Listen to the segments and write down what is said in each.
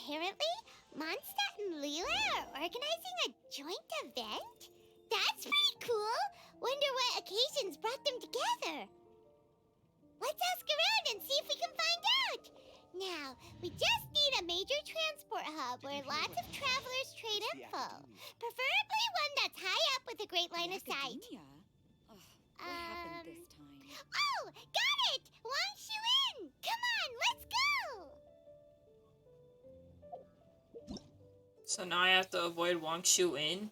apparently, Mondstadt and Leela are organizing a joint event? That's pretty cool! Wonder what occasions brought them together. Let's ask around and see if we can find out! Now, we just need a major transport hub where lots of travelers trade info. Preferably one that's high up with a great line of sight. Ugh, what happened this time? Oh, got it! Wang Shuin! Come on, let's go! So now I have to avoid Wang Shu-in.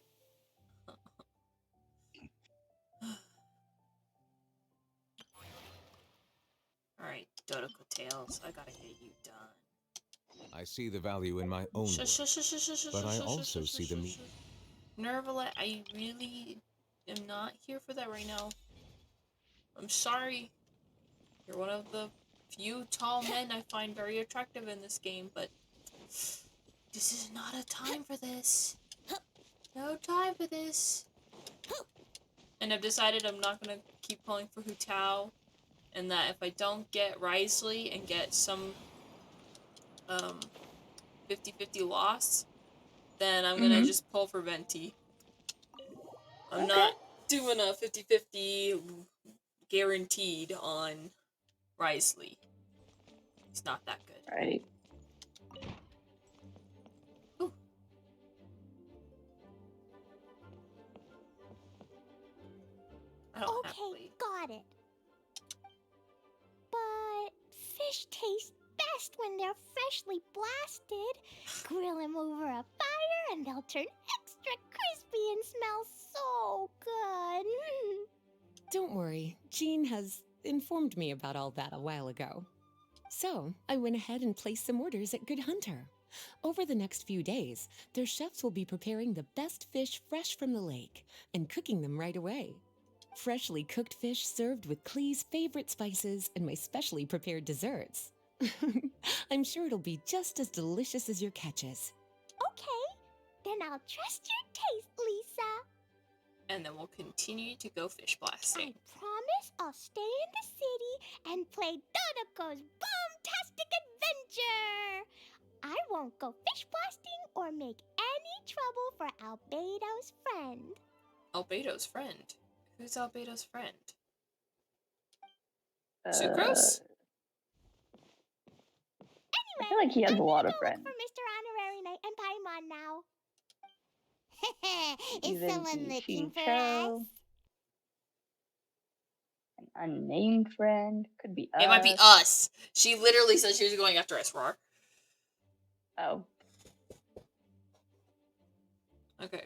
Alright, Dodoko Tails, I gotta get you done. I see the value in my own work, but I also see the need. Nervalet, I really am not here for that right now. I'm sorry. You're one of the few tall men I find very attractive in this game, but this is not a time for this. No time for this. And I've decided I'm not gonna keep pulling for Hu Tao, and that if I don't get Risley and get some 50-50 loss, then I'm gonna just pull for Venti. I'm not doing a 50-50 guaranteed on Risley. He's not that good. Right. Ooh. I don't have Okay, got it. But fish taste best when they're freshly blasted. Grill them over a fire and they'll turn extra crispy and smell so good. Don't worry, Jean has informed me about all that a while ago. So, I went ahead and placed some orders at Good Hunter. Over the next few days, their chefs will be preparing the best fish fresh from the lake and cooking them right away. Freshly cooked fish served with Klee's favorite spices and my specially prepared desserts. I'm sure it'll be just as delicious as your catches. Okay, then I'll trust your taste, Lisa. And then we'll continue to go fish blasting. I promise I'll stay in the city and play Dodoko's boom-tastic adventure. I won't go fish blasting or make any trouble for Albedo's friend. Albedo's friend? Who's Albedo's friend? Sucrose? Anyway, I feel like he has a lot of I'm friends. gonna go look for Mr. Honorary Knight and Paimon now. He's Is someone into looking for Shincho. us? An unnamed friend. Could be us. It might be us. She literally said she was going after us, Roar. Oh. Okay.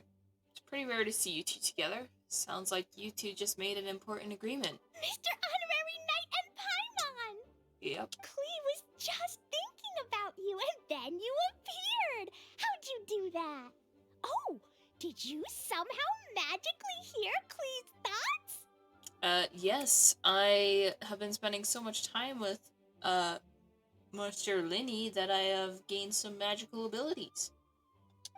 It's pretty rare to see you two together. Sounds like you two just made an important agreement. Mr. Honorary Knight and Paimon! Yep. Klee was just thinking about you and then you appeared! How'd you do that? Oh, did you somehow magically hear Klee's thoughts? Yes. I have been spending so much time with, Monsieur Linny that I have gained some magical abilities.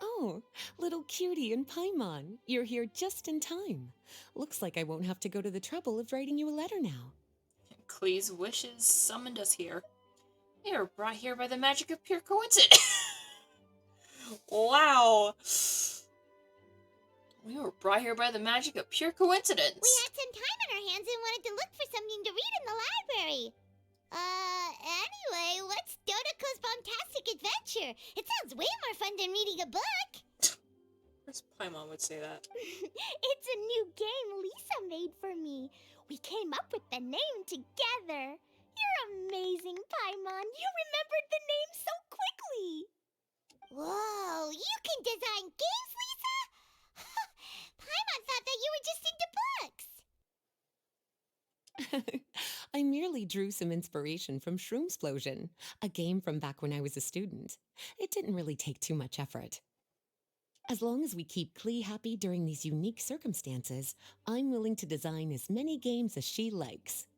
Oh, little cutie and Paimon, you're here just in time. Looks like I won't have to go to the trouble of writing you a letter now. Klee's wishes summoned us here. They were brought here by the magic of pure coincidence. Wow. We were brought here by the magic of pure coincidence. We had some time on our hands and wanted to look for something to read in the library. Anyway, what's Dodoko's Bombastic Adventure? It sounds way more fun than reading a book. Of course Paimon would say that. It's a new game Lisa made for me. We came up with the name together. You're amazing, Paimon. You remembered the name so quickly. Whoa, you can design games, Lisa? Paimon thought that you were just into books. I merely drew some inspiration from Shroomsplosion, a game from back when I was a student. It didn't really take too much effort. As long as we keep Klee happy during these unique circumstances, I'm willing to design as many games as she likes.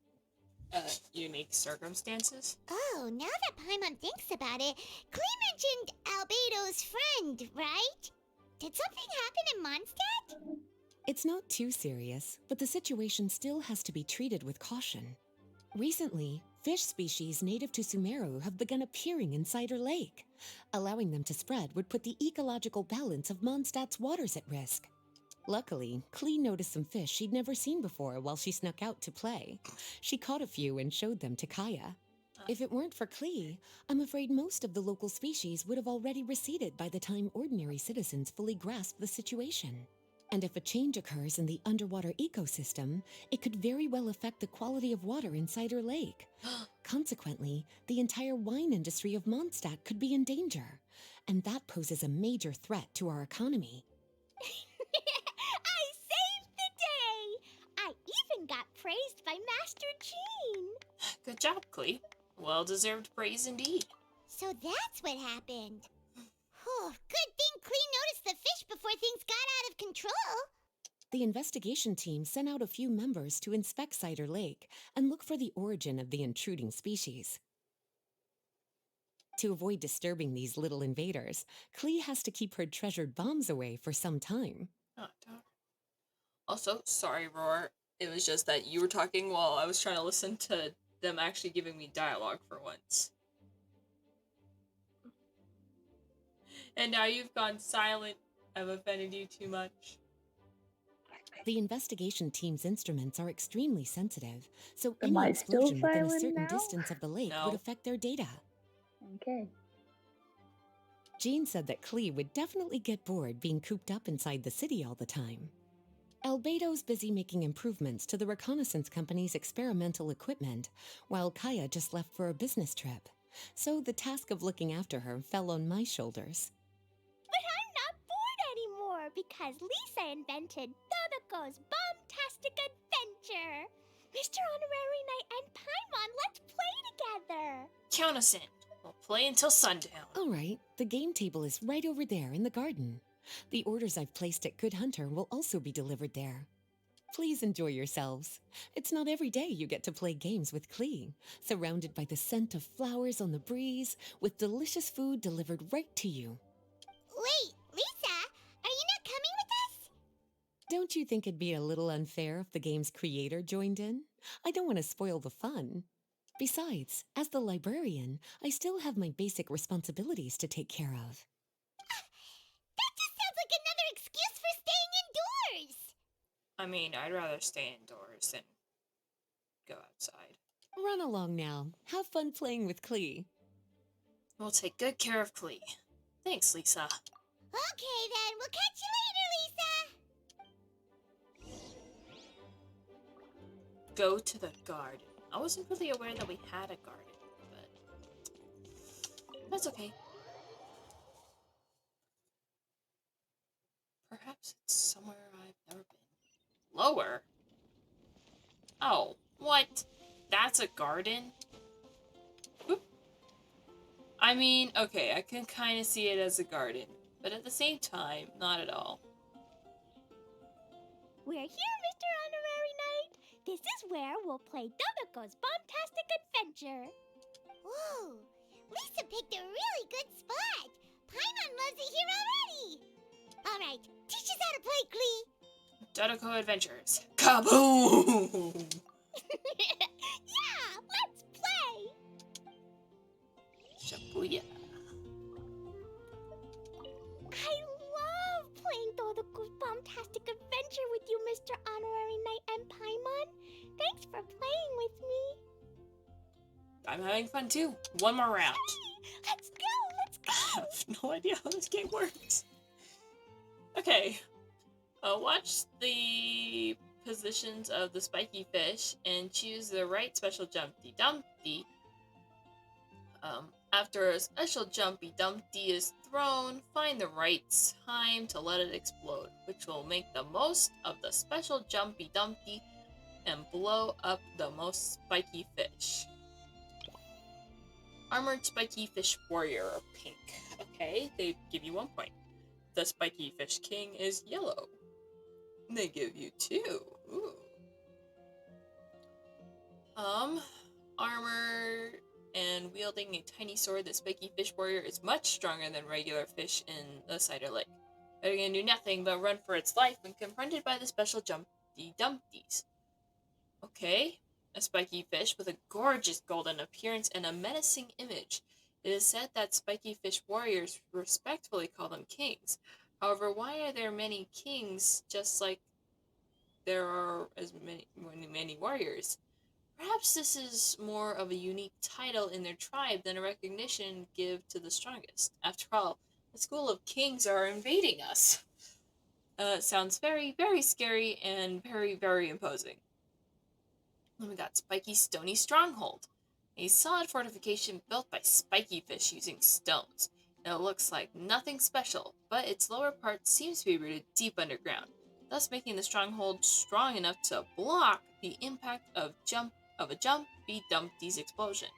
Unique circumstances? Oh, now that Paimon thinks about it, Klee mentioned Albedo's friend, right? Did something happen in Mondstadt? It's not too serious, but the situation still has to be treated with caution. Recently, Fish species native to Sumeru have begun appearing in Cider Lake. Allowing them to spread would put the ecological balance of Mondstadt's waters at risk. Luckily, Klee noticed some fish she'd never seen before while she snuck out to play. She caught a few and showed them to Kaya. If it weren't for Klee, I'm afraid most of the local species would have already receded by the time ordinary citizens fully grasp the situation. And if a change occurs in the underwater ecosystem, it could very well affect the quality of water in Cider Lake. Consequently, the entire wine industry of Mondstadt could be in danger, and that poses a major threat to our economy. I saved the day! I even got praised by Master Jean. Good job, Klee. Well-deserved praise indeed. So that's what happened. Good thing Klee noticed the fish before things got out of control. The investigation team sent out a few members to inspect Cider Lake and look for the origin of the intruding species. To avoid disturbing these little invaders, Klee has to keep her treasured bombs away for some time. Oh, darn. Also, sorry, Roar. It was just that you were talking while I was trying to listen to them actually giving me dialogue for once. And now you've gone silent. I've offended you too much. The investigation team's instruments are extremely sensitive, so Am any I still explosion within a silent certain now? distance of the lake No. would affect their data. Okay. Jean said that Klee would definitely get bored being cooped up inside the city all the time. Albedo's busy making improvements to the reconnaissance company's experimental equipment, while Kaya just left for a business trip. So the task of looking after her fell on my shoulders. But I'm not bored anymore because Lisa invented Dodoko's Bombtastic Adventure. Mr. Honorary Knight and Paimon, let's play together. Count us in. We'll play until sundown. All right, the game table is right over there in the garden. The orders I've placed at Good Hunter will also be delivered there. Please enjoy yourselves. It's not every day you get to play games with Klee, surrounded by the scent of flowers on the breeze, with delicious food delivered right to you. Wait, Lisa, are you not coming with us? Don't you think it'd be a little unfair if the game's creator joined in? I don't want to spoil the fun. Besides, as the librarian, I still have my basic responsibilities to take care of. That just sounds like another excuse for staying indoors. I mean, I'd rather stay indoors than go outside. Run along now. Have fun playing with Klee. We'll take good care of Klee. Thanks, Lisa. Okay then, we'll catch you later, Lisa. Go to the garden. I wasn't really aware that we had a garden, but that's okay. Perhaps it's somewhere I've never been. Lower? Oh, what? That's a garden? Oop. I mean, okay, I can kind of see it as a garden, but at the same time, not at all. We're here, Mr. Honorary Knight. This is where we'll play Dodoko's Bombtastic Adventure. Whoa, Lisa picked a really good spot. Paimon loves it here already. All right, teach us how to play, Klee. Dodoko Adventures. Kaboom! Yeah, let's play. Shabuya. I love playing Dodoko's Bombtastic Adventure with you, Mr. Honorary Knight and Paimon. Thanks for playing with me. I'm having fun too. One more round. Let's go, let's I go. have no idea how this game works. Okay. Watch the positions of the spiky fish and choose the right special Jumpty Dumpty. After a special Jumpy Dumpty is thrown, find the right time to let it explode, which will make the most of the special Jumpy Dumpty and blow up the most spiky fish. Armored Spiky Fish Warrior are pink. Okay, they give you 1 point. The Spiky Fish King is yellow. They give you 2. Ooh. Armor and wielding a tiny sword, the Spiky Fish Warrior is much stronger than regular fish in the Cider Lake. It can do nothing but run for its life when confronted by the special Jumpty Dumpties. Okay, a spiky fish with a gorgeous golden appearance and a menacing image. It is said that spiky fish warriors respectfully call them kings. However, why are there many kings just like there are as many warriors? Perhaps this is more of a unique title in their tribe than a recognition give to the strongest. After all, the school of kings are invading us. It sounds very, very scary and very, very imposing. Then we got Spiky Stony Stronghold, a solid fortification built by spiky fish using stones. It looks like nothing special, but its lower part seems to be rooted deep underground, thus making the stronghold strong enough to block the impact of a Jumpy Dumpty's explosion.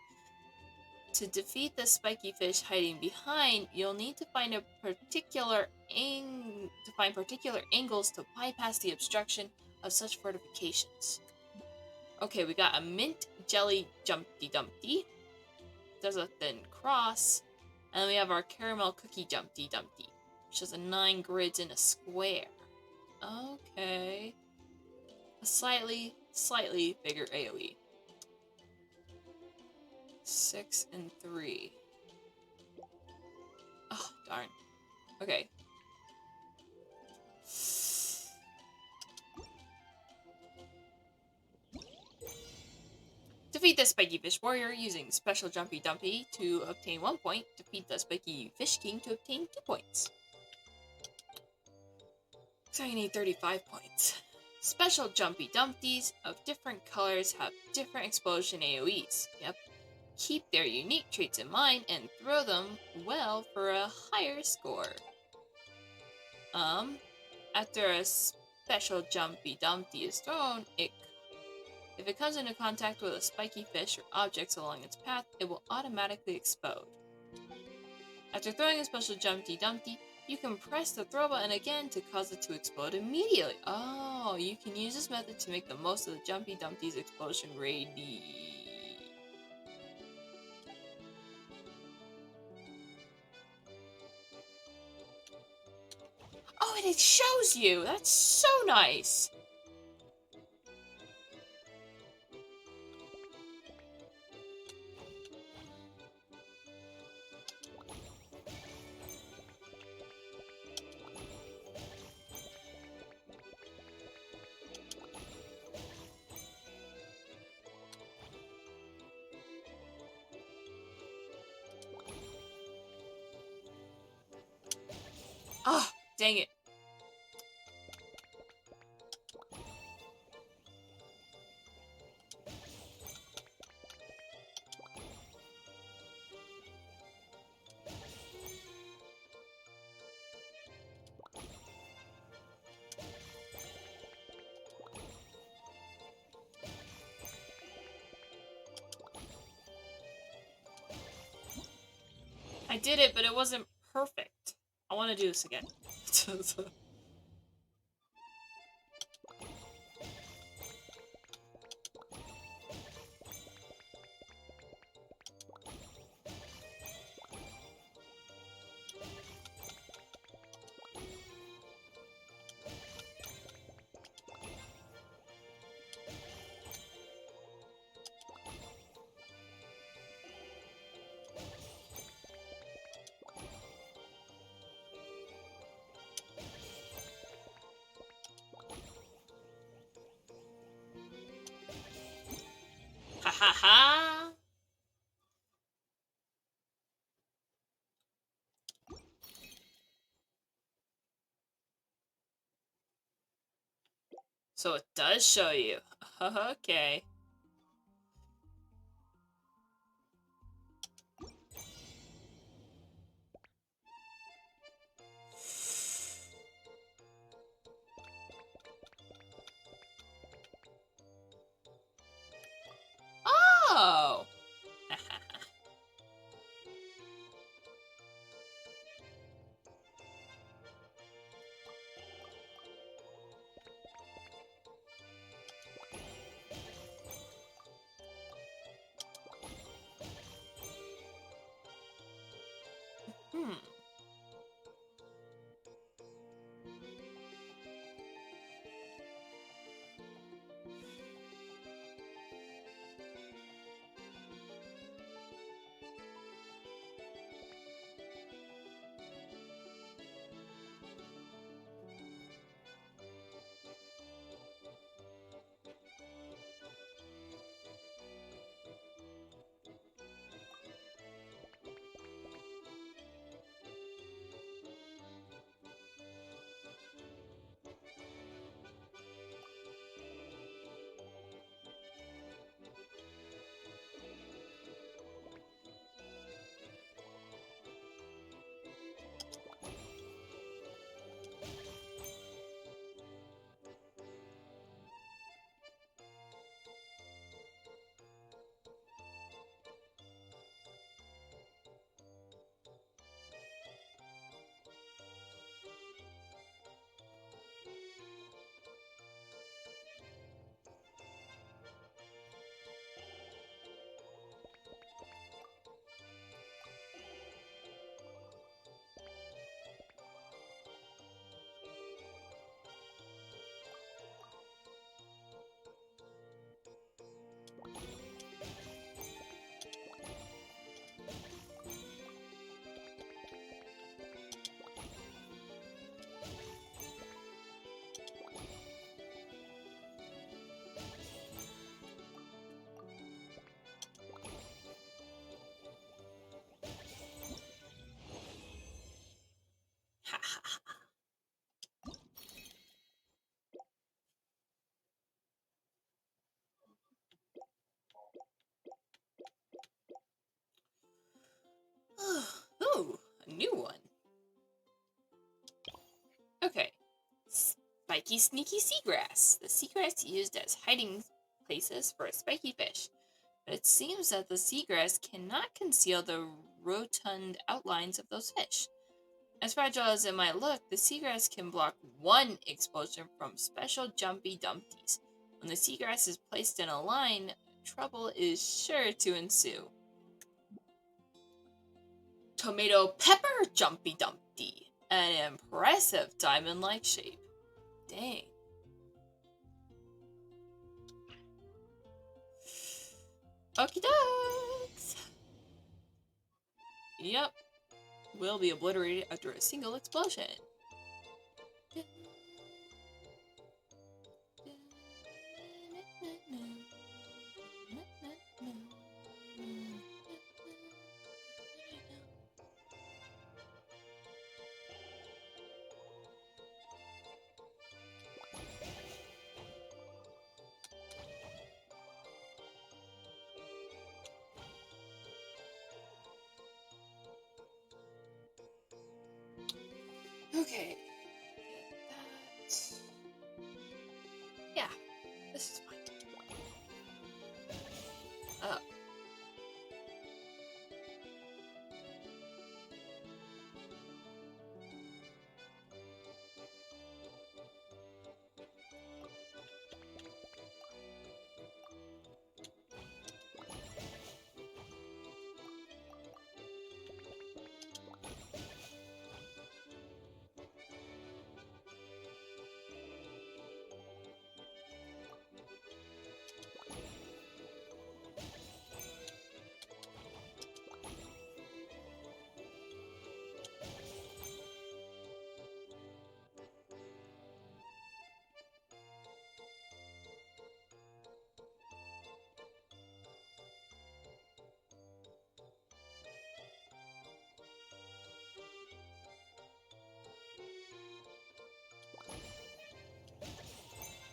To defeat the spiky fish hiding behind, you'll need to find particular angles to bypass the obstruction of such fortifications. Okay, we got a mint jelly Jumpty Dumpty. Does a thin cross. And we have our caramel cookie Jumpty Dumpty, which has a 9 grids in a square. Okay. A slightly bigger AoE. 6 and 3. Oh, darn. Okay. Defeat the Spiky Fish Warrior using Special Jumpy Dumpy to obtain 1 point. Defeat the Spiky Fish King to obtain 2 points. So you need 35 points. Special Jumpy Dumpties of different colors have different explosion AoEs. Yep. Keep their unique traits in mind and throw them well for a higher score. After a Special Jumpy Dumpty is thrown, if it comes into contact with a spiky fish or objects along its path, it will automatically explode. After throwing a Special Jumpy Dumpty, you can press the throw button again to cause it to explode immediately. Oh, you can use this method to make the most of the Jumpy Dumpty's explosion ready. Oh, and it shows you! That's so nice! Oh, dang it. I did it, but it wasn't perfect. I want to do this again. Ha ha ha! So it does show you. Okay. Oh! Hmm. spiky, sneaky seagrass. The seagrass used as hiding places for spiky fish. But it seems that the seagrass cannot conceal the rotund outlines of those fish. As fragile as it might look, the seagrass can block one explosion from special jumpy dumpties. When the seagrass is placed in a line, trouble is sure to ensue. Tomato pepper jumpy dumpty. An impressive diamond-like shape. Dang. Okie dokes. Yep. Will be obliterated after a single explosion. Okay. That. Yeah, this is fine. Oh.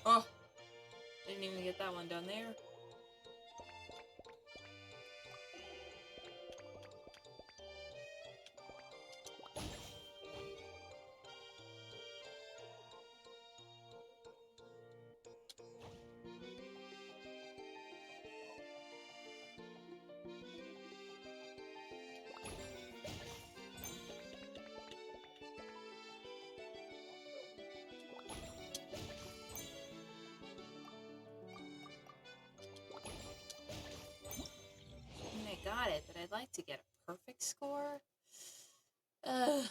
Oh. Didn't even get that one down there. Got it, but I'd like to get a perfect score. Try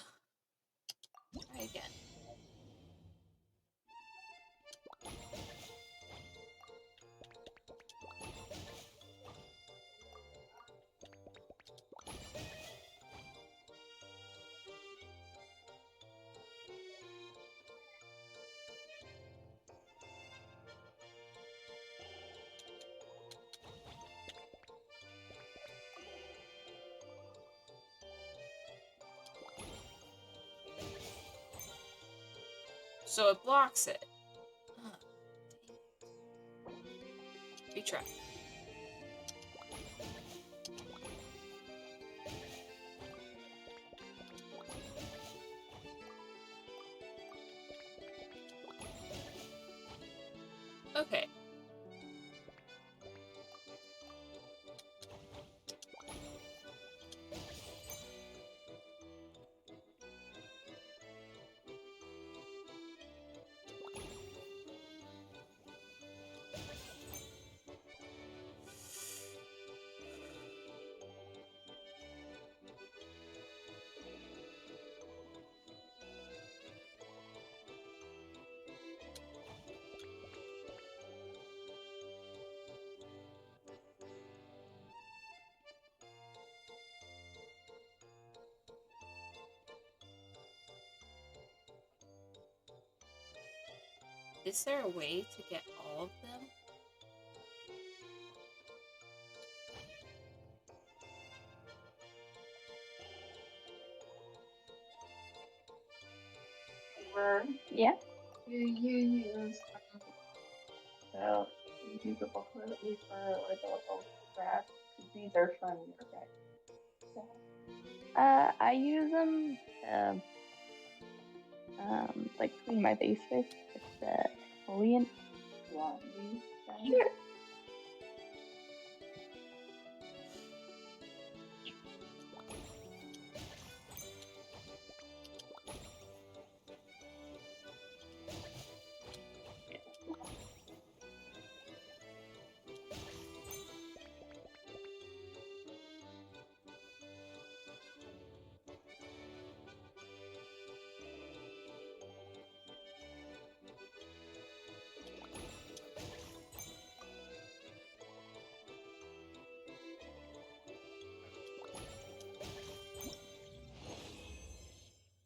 again. So it blocks it. Huh. Retry. Okay. Is there a way to get all of them? Yeah. You use the usable toilet paper or the little scraps. These are from your bag. I use them like clean my base with. It's the exfoliant. Yeah, use that.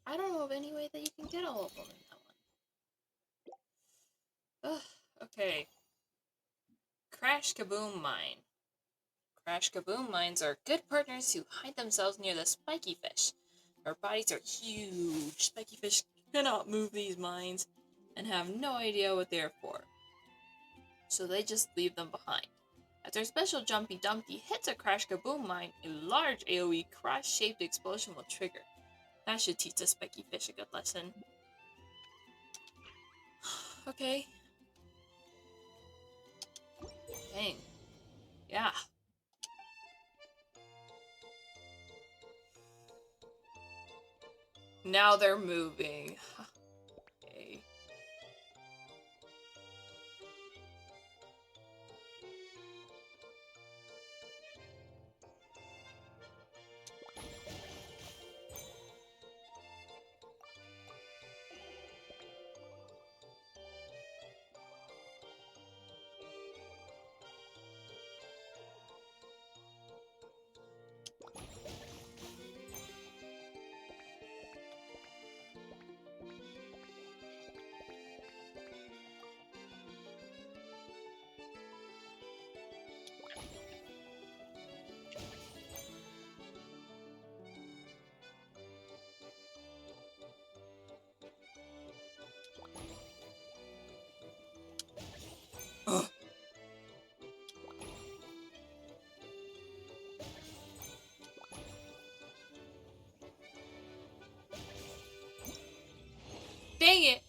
I don't know of any way that you can get all of them in that one. Ugh, okay. Crash Kaboom Mine. Crash Kaboom mines are good partners who hide themselves near the spiky fish. Their bodies are huge. Spiky fish cannot move these mines and have no idea what they are for. So they just leave them behind. After a special Jumpy Dumpty hits a Crash Kaboom mine, a large AoE cross-shaped explosion will trigger. That should teach the spiky fish a good lesson. Okay. Dang. Yeah. Now they're moving. Okay. Ugh. Dang it!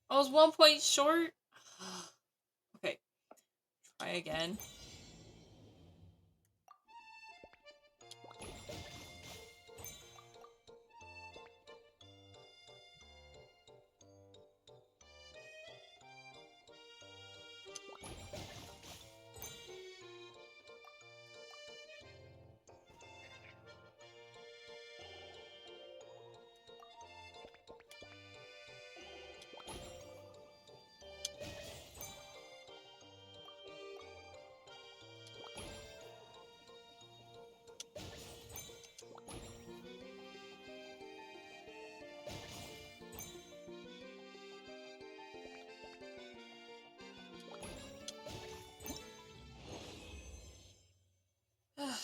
I was 1 point short. Okay, try again.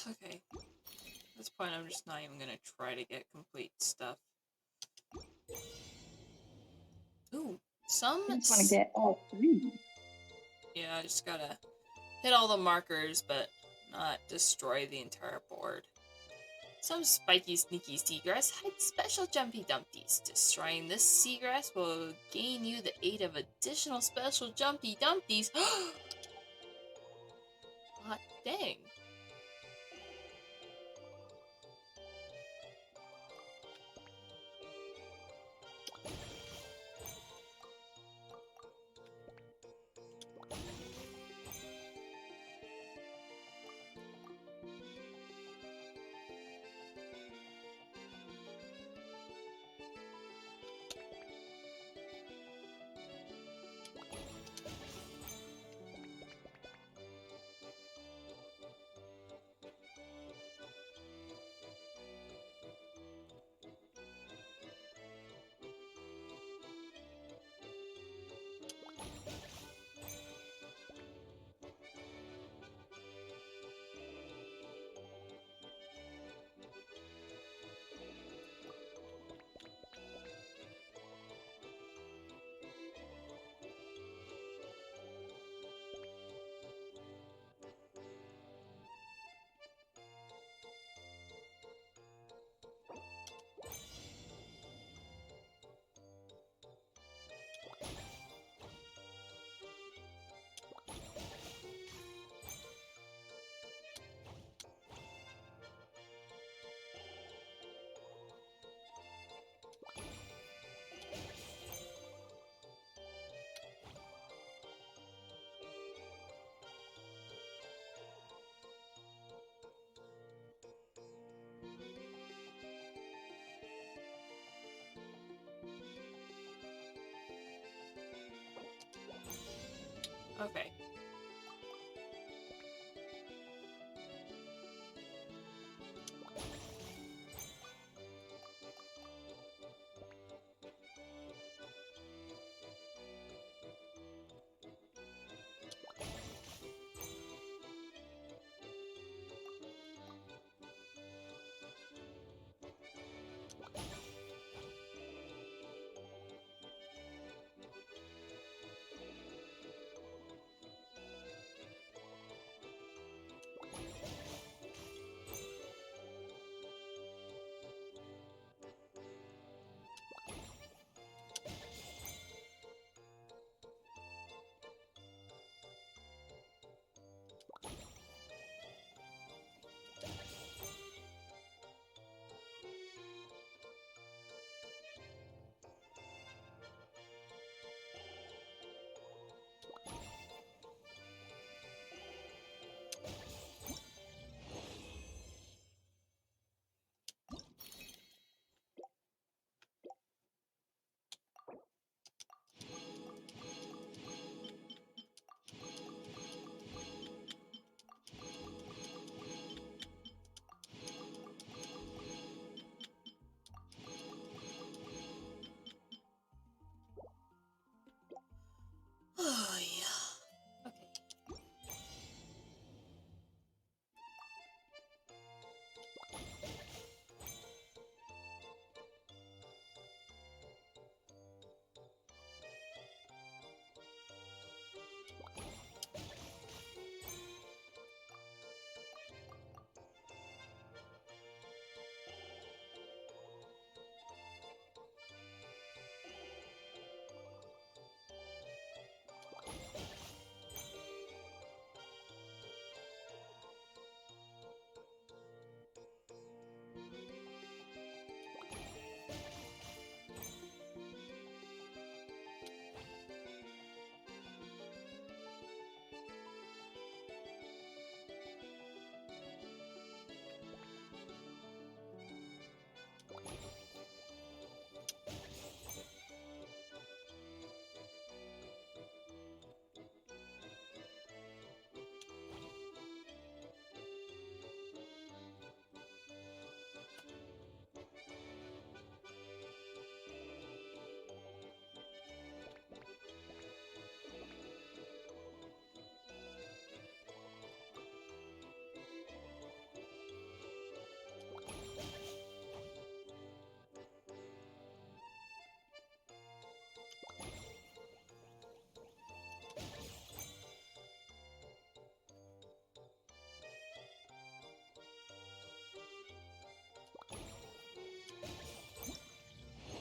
Okay. At this point, I'm just not even gonna try to get complete stuff. Ooh, some. I just want to get all 3. Yeah, I just gotta hit all the markers, but not destroy the entire board. Some spiky, sneaky seagrass hides special jumpy dumpties. Destroying this seagrass will gain you the aid of additional special jumpy dumpties. Hot dang. Okay. Oh, yeah. Okay.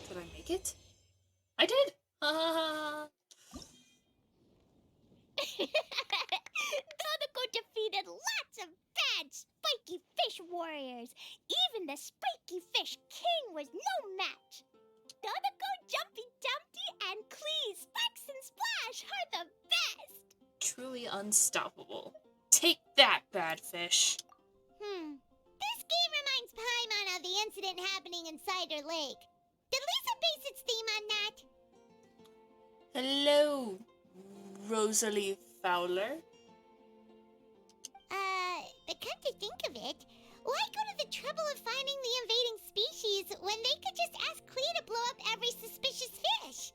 Did I make it? I did! Ha ha ha! Dodoko defeated lots of bad spiky fish warriors. Even the spiky fish king was no match. Dodoko, Jumpy Dumpty, and Klee, Sparks and Splash are the best. Truly unstoppable. Take that, bad fish. This game reminds Paimon of the incident happening in Cider Lake. Did Lisa base its theme on that? Hello, Rosalie Fowler. But come to think of it, why go to the trouble of finding the invading species when they could just ask Klee to blow up every suspicious fish?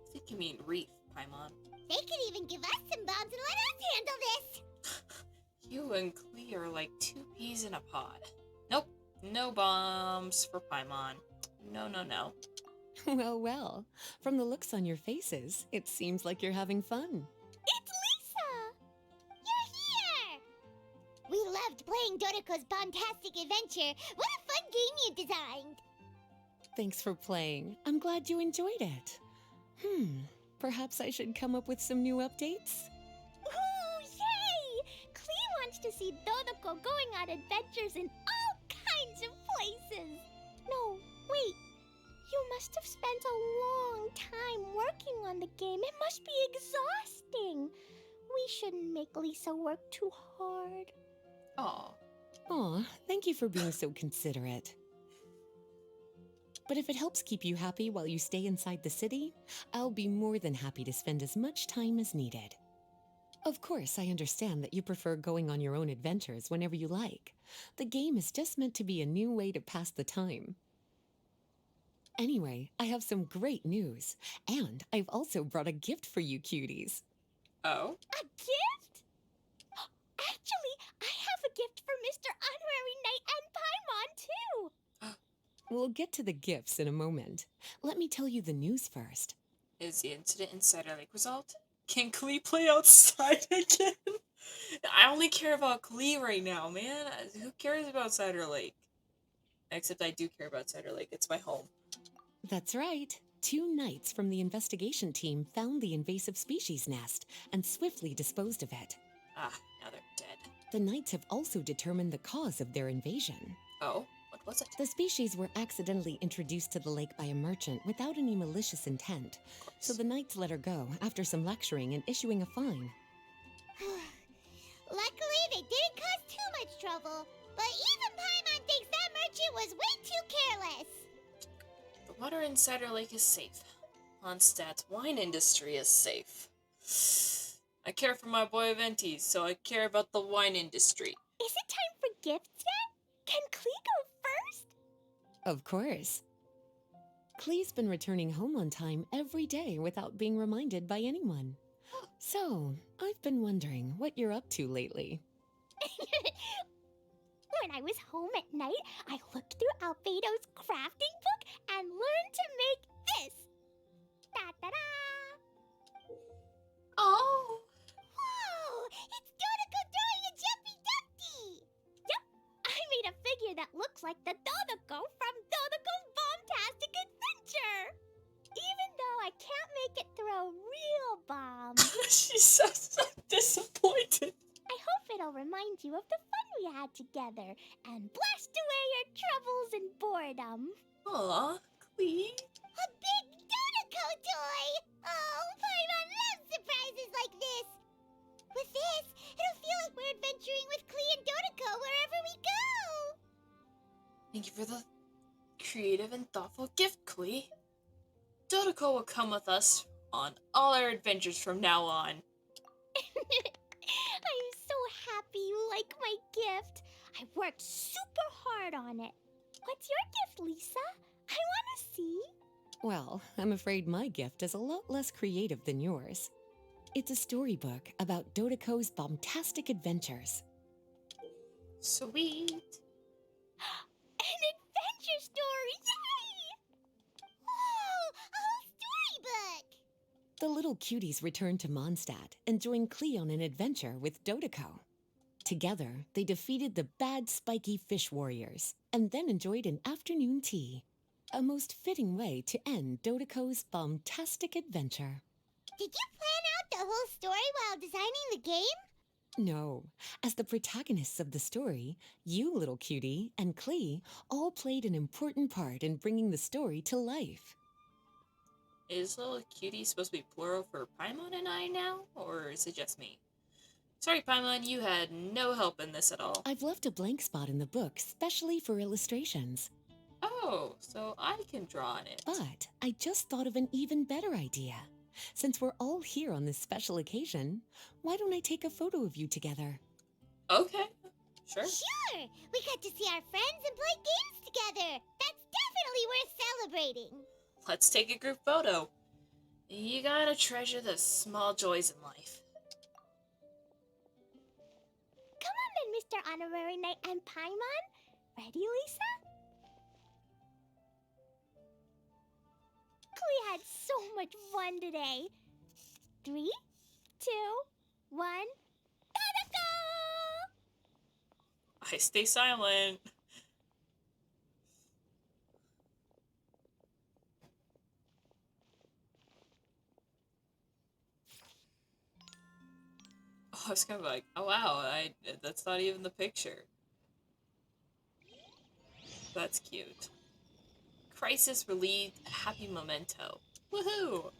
I think you mean reef, Paimon. They could even give us some bombs and let us handle this. You and Klee are like two peas in a pod. Nope, no bombs for Paimon. No, no, no. Well, well. From the looks on your faces, it seems like you're having fun. It's Lisa! You're here! We loved playing Dodoko's Bombastic Adventure. What a fun game you designed! Thanks for playing. I'm glad you enjoyed it. Perhaps I should come up with some new updates? Ooh, yay! Klee wants to see Dodoko going on adventures in all kinds of places. No, wait. You must have spent a long time working on the game. It must be exhausting. We shouldn't make Lisa work too hard. Aw. Aw, thank you for being so considerate. But if it helps keep you happy while you stay inside the city, I'll be more than happy to spend as much time as needed. Of course, I understand that you prefer going on your own adventures whenever you like. The game is just meant to be a new way to pass the time. Anyway, I have some great news, and I've also brought a gift for you cuties. Oh? A gift? Actually, I have a gift for Mr. Honorary Knight and Paimon, too. We'll get to the gifts in a moment. Let me tell you the news first. Is the incident in Cider Lake resolved? Can Klee play outside again? I only care about Klee right now, man. Who cares about Cider Lake? Except I do care about Cider Lake. It's my home. That's right. 2 knights from the investigation team found the invasive species nest and swiftly disposed of it. Ah, now they're dead. The knights have also determined the cause of their invasion. Oh? What was it? The species were accidentally introduced to the lake by a merchant without any malicious intent, so the knights let her go after some lecturing and issuing a fine. Luckily, they didn't cause too much trouble, but even Paimon thinks that merchant was way too careless. The water in Cider Lake is safe. Mondstadt's wine industry is safe. I care for my boy Aventis, so I care about the wine industry. Is it time for gifts yet? Can Klee go first? Of course. Klee's been returning home on time every day without being reminded by anyone. So, I've been wondering what you're up to lately. When I was home at night, I looked through Albedo's crafting book and learned to make this. Da-da-da! Oh! Whoa! It's Dodoko doing a jumpy dumpty! Yep, I made a figure that looks like the Dodoko from Dodoko's Bombtastic Adventure! Even though I can't make it throw real bombs. She sounds so disappointed. I hope it'll remind you of the fun we had together and blast away your troubles and boredom. Aw, Klee. A big Dodoko toy! Oh, Paimon loves surprises like this! With this, it'll feel like we're adventuring with Klee and Dodoko wherever we go! Thank you for the creative and thoughtful gift, Klee. Dodoko will come with us on all our adventures from now on. I'm so happy you like my gift. I worked super hard on it. What's your gift, Lisa? I want to see. Well, I'm afraid my gift is a lot less creative than yours. It's a storybook about Dodoko's bombtastic adventures. Sweet. An adventure story! Yay! Whoa! A whole storybook! The little cuties return to Mondstadt and join Klee on an adventure with Dodoko. Together, they defeated the bad spiky fish warriors and then enjoyed an afternoon tea. A most fitting way to end Dodoko's bombtastic adventure. Did you plan out the whole story while designing the game? No, as the protagonists of the story, you, little cutie, and Klee all played an important part in bringing the story to life. Is little cutie supposed to be plural for Paimon and I now? Or is it just me? Sorry, Paimon, you had no help in this at all. I've left a blank spot in the book specially for illustrations. Oh, so I can draw on it. But I just thought of an even better idea. Since we're all here on this special occasion, why don't I take a photo of you together? Okay, sure. Sure! We got to see our friends and play games together! That's definitely worth celebrating! Let's take a group photo. You gotta treasure the small joys in life. Come on then, Mr. Honorary Knight and Paimon. Ready, Lisa? We had so much fun today. 3, 2, 1, Dodoko! I stay silent. Oh, I was kind of like, oh wow, that's not even the picture. That's cute. Crisis relieved, happy memento. Woohoo!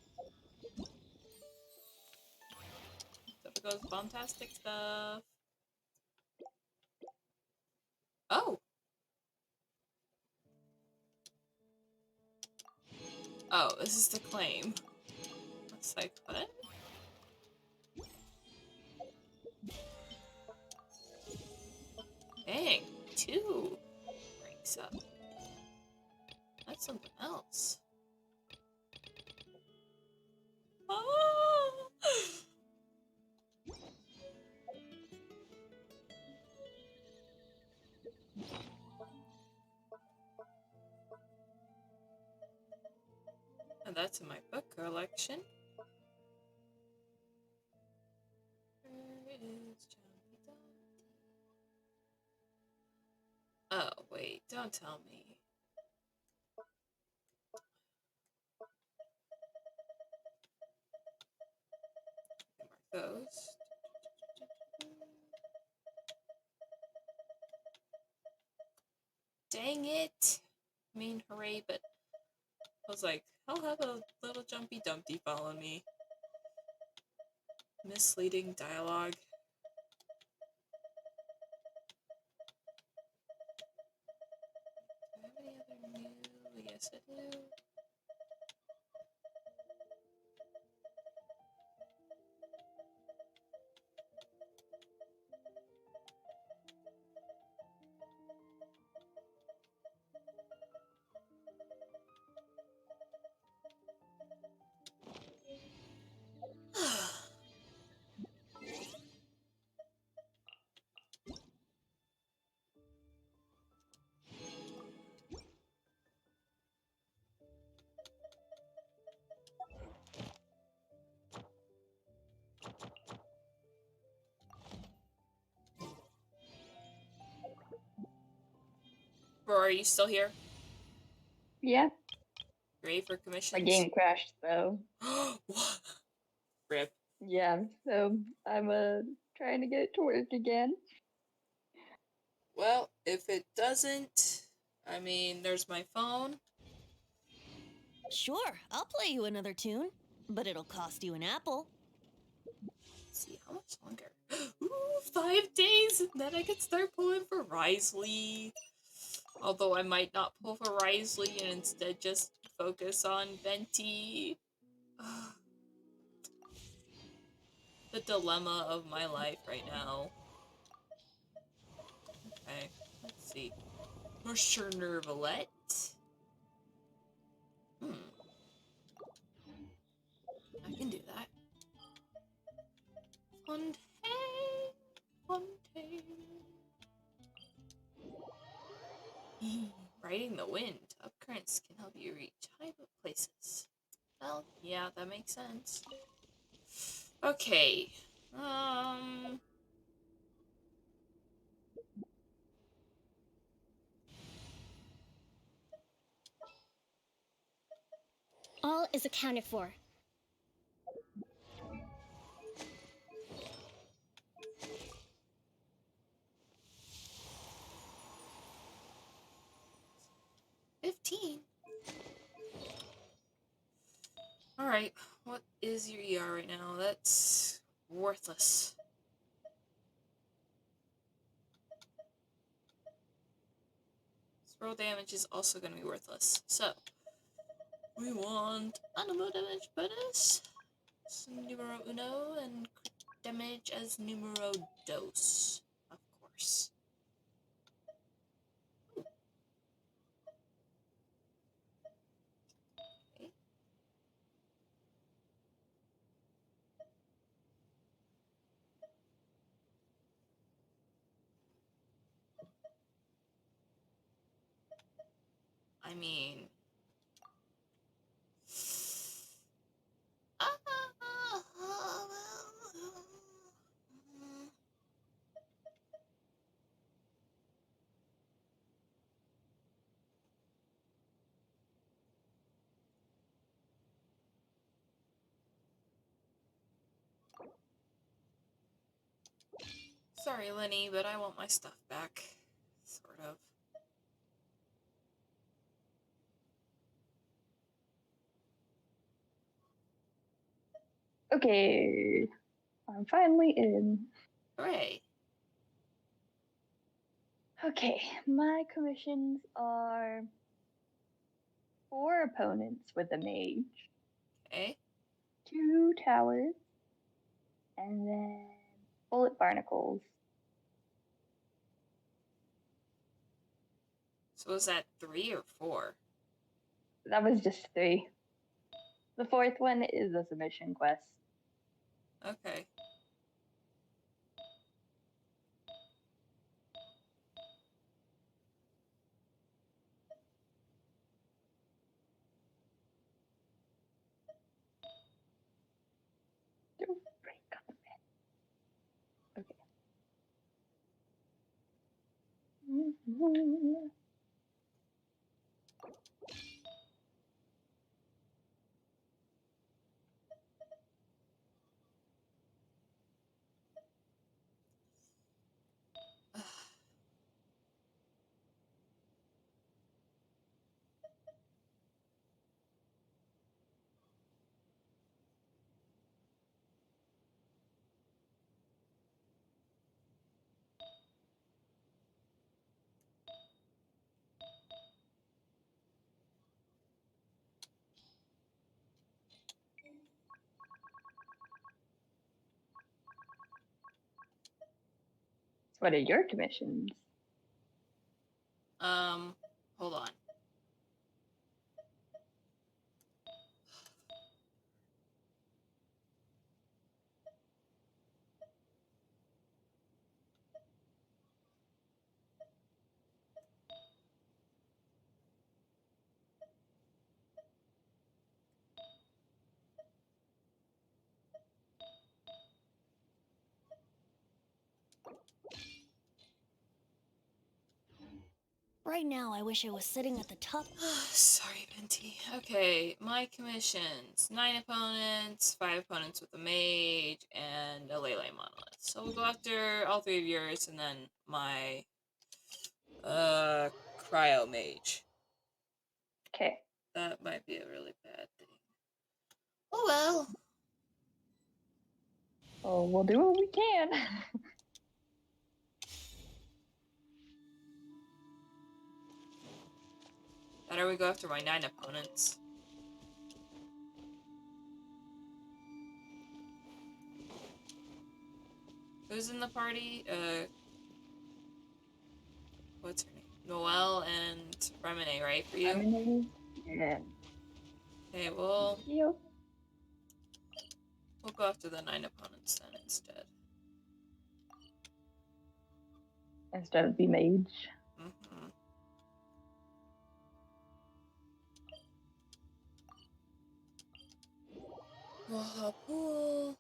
There goes bombastic stuff. Oh! Oh, this is the claim. It's like, what? Dang, 2 ranks up. That's something else. Oh! And that's in my book collection. Where is Johnny Dante? Oh, wait, don't tell me. Mark those. Dang it! I mean, hooray, but I was like, I'll have a little Jumpy Dumpty follow me. Misleading dialogue. Do I have any other new? Yes, I do. Bro, are you still here? Yeah, Ready for my commissions? game crashed though. What? Rip. Yeah, so I'm trying to get it to work again. Well, if it doesn't, I mean, there's my phone. Sure, I'll play you another tune, but it'll cost you an apple. Let's see, how much longer? Ooh, 5 days, and then I could start pulling for Risley. Although I might not pull for Risley and instead just focus on Venti. The dilemma of my life right now. Okay, let's see. Moisture Nervalette. I can do that. Fontaine. Fontaine. Riding the wind. Up currents can help you reach high places. Well, yeah, that makes sense. Okay. All is accounted for. $15. Alright, what is your ER right now? That's worthless. Throw damage is also going to be worthless. So, we want animal damage bonus, numero uno, and crit damage as numero dos, of course. Okay. I mean... Sorry, Lenny, but I want my stuff back. Sort of. Okay, I'm finally in. Hooray. Okay, my commissions are 4 opponents with a mage, Okay. 2 towers, and then bullet barnacles. So was that 3 or 4? That was just 3. The 4th one is a submission quest. Okay. Don't break up a bit. Okay. What are your commissions? Hold on. Right now, I wish I was sitting at the top. Sorry, Venti. Okay, my commissions. 9 opponents, 5 opponents with a mage, and a Lele monolith. So we'll go after all 3 of yours, and then my, cryo mage. Okay. That might be a really bad thing. Oh well. Oh, we'll do what we can. Better we go after my 9 opponents. Who's in the party? What's her name? Noelle and Remine, right? For you? Remine? Yeah. Okay, Yep. we'll go after the 9 opponents then instead. Instead of the mage. Mm-hmm. Pool.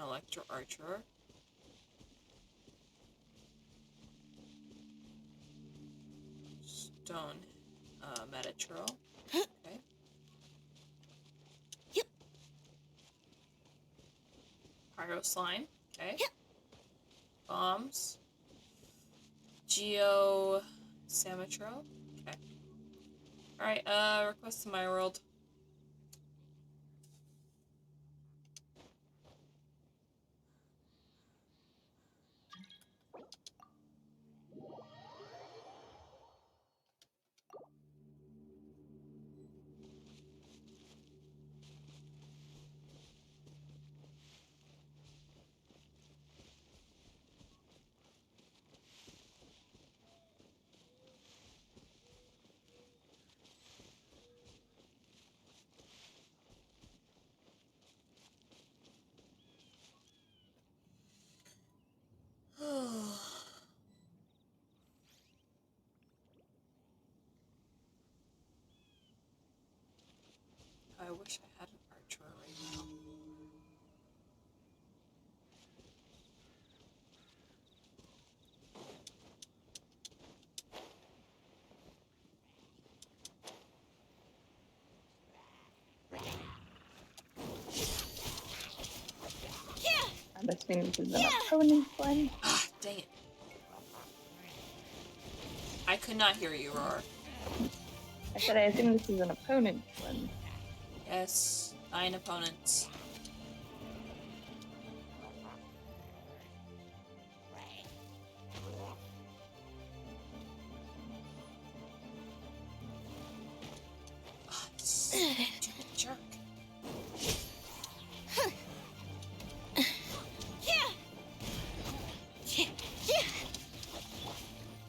Electro Archer. Stone Metatro. Okay. Yep. Pyro Slime. Okay. Yep. Bombs. Geo Samatro. Okay. Alright, request to my world. I wish I had an archer right now. I'm assuming this is an opponent's one. Ah, dang it. I could not hear you roar. I said I assume this is an opponent's one. Yes, 9 opponents. Ah, stupid jerk.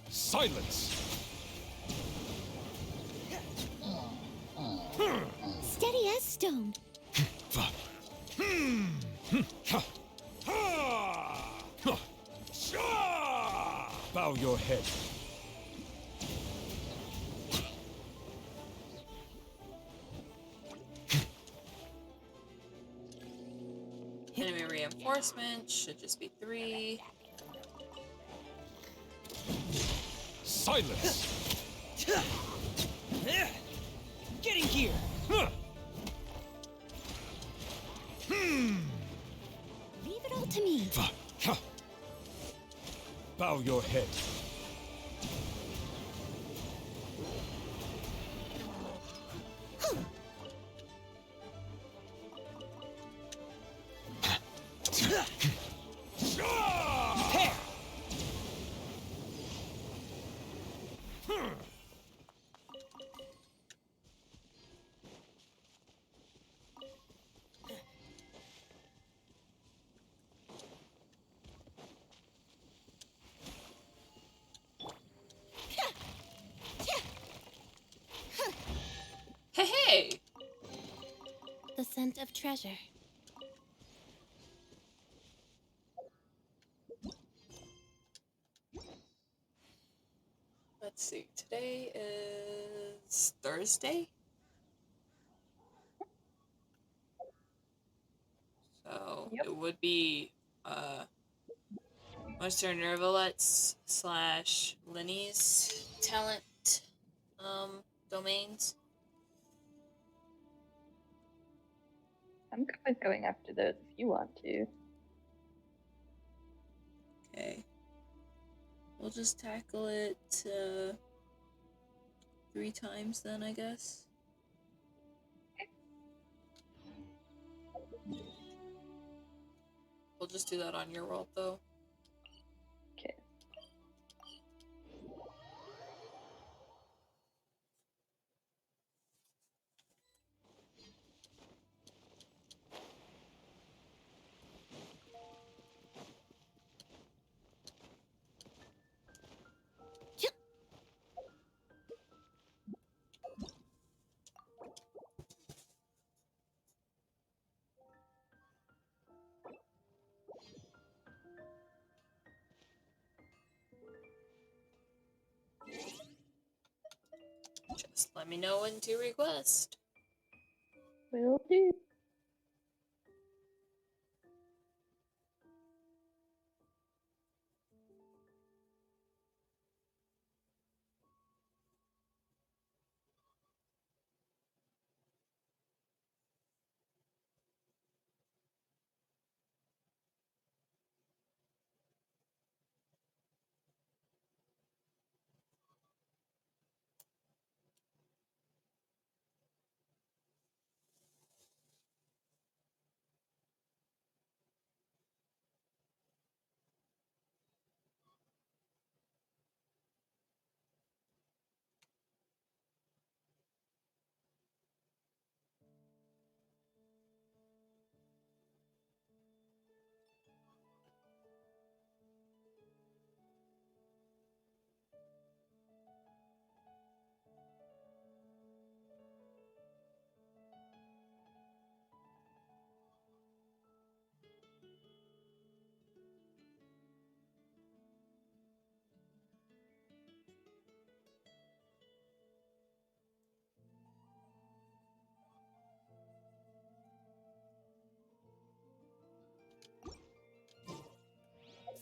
Silence! Steady as stone. Bow your head. Enemy reinforcement should just be 3. Silence! Getting here. Leave it all to me. Bow your head. Hey, hey! The scent of treasure. Let's see, today is Thursday? So Yep. it would be Monster Nervalets / Lenny's talent domains. I'm good with going after those if you want to. Okay. We'll just tackle it 3 times then, I guess. We'll just do that on your world though. Okay. Just let me know when to request. Will do.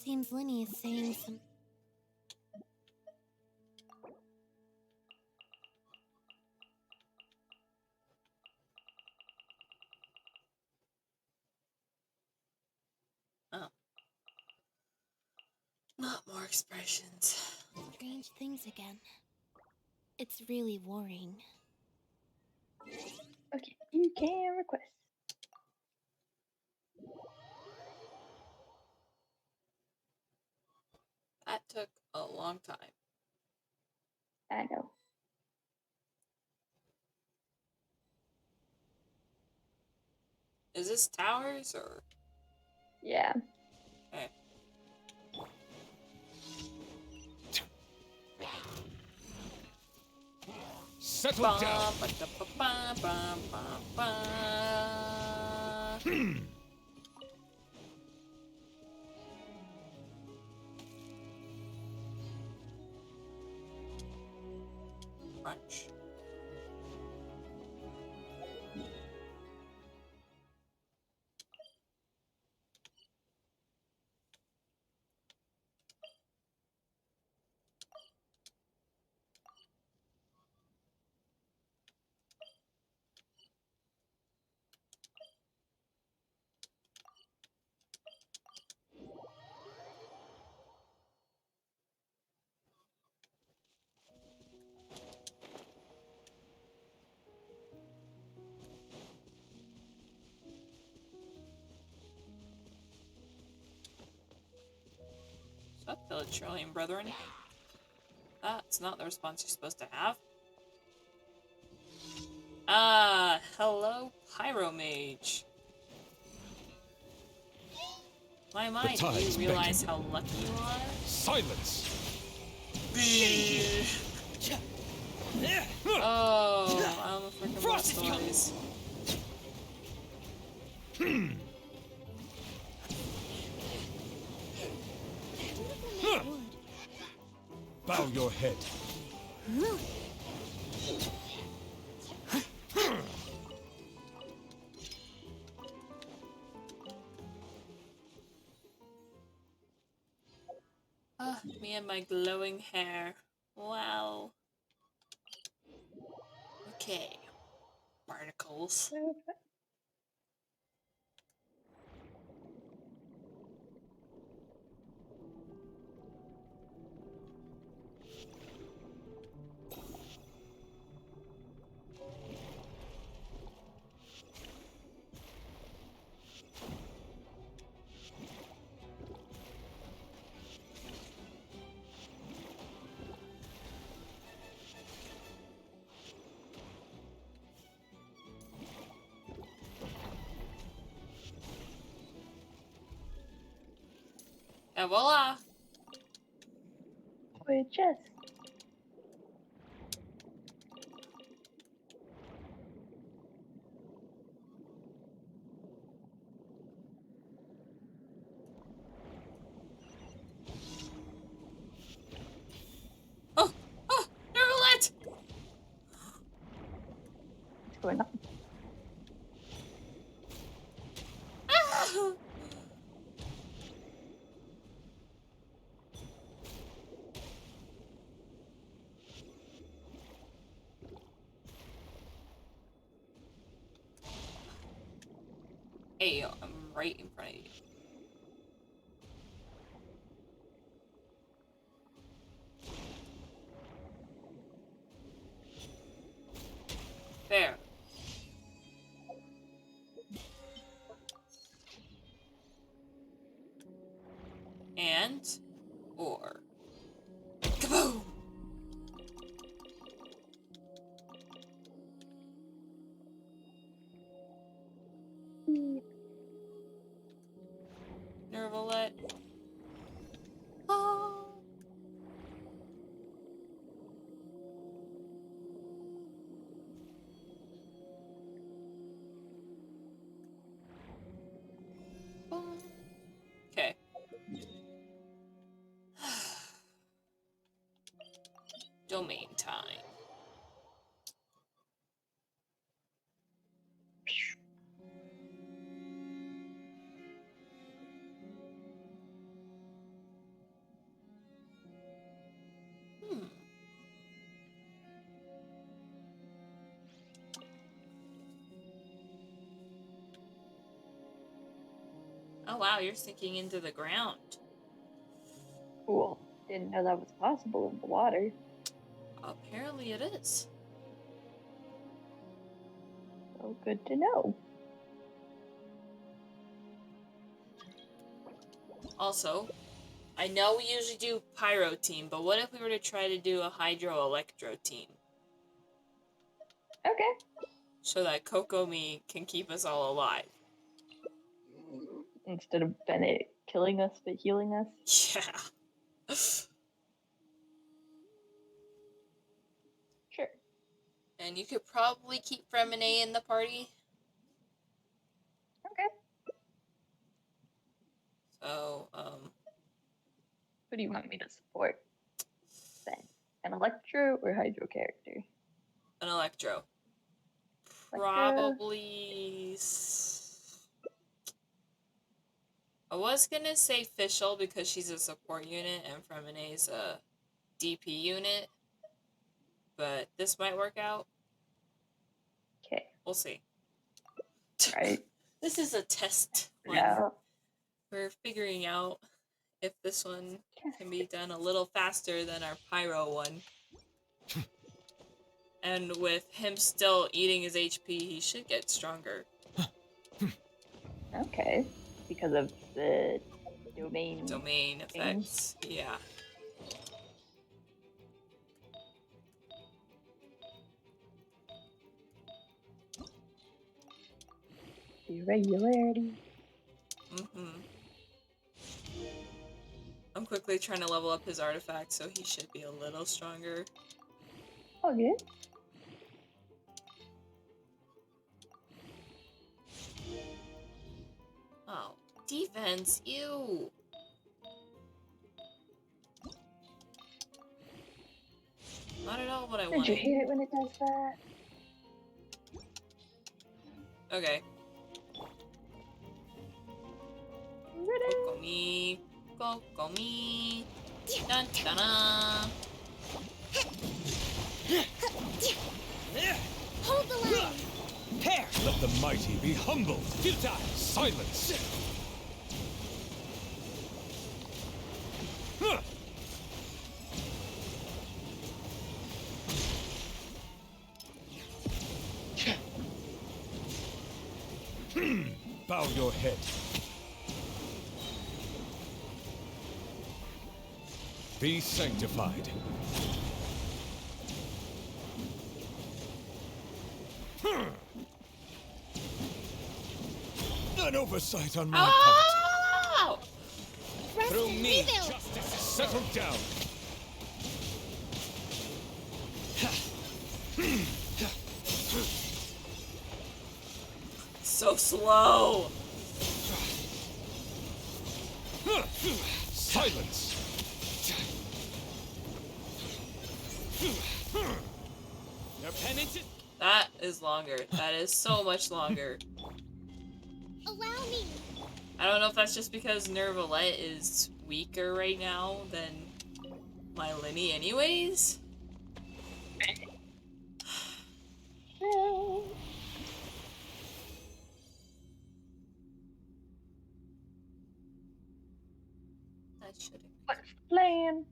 Seems Linny is saying some. Oh. Not more expressions. Strange things again. It's really worrying. Okay, you can request. That took a long time. I know. Is this towers or? Yeah. Okay. Settle down. Crunch. Shut the Trillium Brethren. That's not the response you're supposed to have. Ah, hello, Pyromage. My mind, do you realize how lucky you are? Silence. Oh, I'm a freaking love stories. Bow your head. Ah, me and my glowing hair. Wow. Okay. Barnacles. And voila! Toy chest. Oh! Oh! Neverlet! It's going up. Ah! Hey, I'm right in front of you. There. And... or... Kaboom! Nervalet. Oh. Okay. Domain time. Oh wow, you're sinking into the ground. Cool. Didn't know that was possible in the water. Apparently it is. So good to know. Also, I know we usually do pyro team, but what if we were to try to do a hydro-electro team? Okay. So that Kokomi can keep us all alive. Instead of Bennett killing us but healing us. Yeah. Sure. And you could probably keep Fremine in the party. Okay. So, Who do you want me to support? Then an Electro or Hydro character? an Electro. Electro. Probably... I was gonna say Fischl because she's a support unit and Fremine's a DP unit. But this might work out. Okay. We'll see. Right. This is a test one. Yeah. We're figuring out if this one can be done a little faster than our Pyro one. And with him still eating his HP, he should get stronger. Okay. Because of the domain Effects, yeah. Irregularity. I'm quickly trying to level up his artifact, so he should be a little stronger. Okay. Oh, defense, ew! Not at all what I Did wanted. you hate it when it does that? Okay. Kokomi, Kokomi, dun dun dun. Hold the line! Pair! Let the mighty be humble. Silence! Bow your head. Be sanctified. An oversight on my part. Oh! Rest Through and me, rebuild! Justice is settled down. So slow! Silence! Your penance is... That is longer. That is so much longer. Allow me! I don't know if that's just because Nervalette is weaker right now than my Linny anyways. That shouldn't. What's the plan?